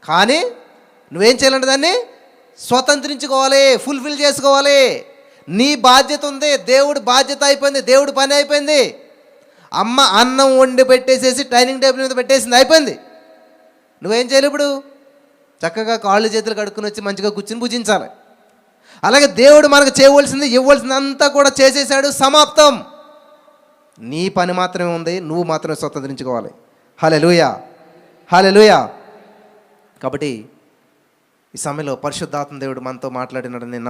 కానీ నువ్వేం చేయాలంటే దాన్ని స్వతంత్రించుకోవాలి, ఫుల్ఫిల్ చేసుకోవాలి. నీ బాధ్యత ఉంది, దేవుడి బాధ్యత అయిపోయింది, దేవుడి పని అయిపోయింది. అమ్మ అన్నం వండి పెట్టేసేసి డైనింగ్ టేబుల్ మీద పెట్టేసింది, అయిపోయింది. నువ్వేం చేయాలి? ఇప్పుడు చక్కగా కాళ్ళు చేతులు కడుక్కుని వచ్చి మంచిగా కూర్చుని భుజించాలి. అలాగే దేవుడు మనకు చేయవలసింది, ఇవ్వాల్సింది అంతా కూడా చేసేసాడు, సమాప్తం. నీ పని మాత్రమే ఉంది, నువ్వు మాత్రమే స్వతంత్రించుకోవాలి. హల్లెలూయా, హల్లెలూయా. కాబట్టి ఈ సమయంలో పరిశుద్ధాత్మ దేవుడు మనతో మాట్లాడినాడని నేను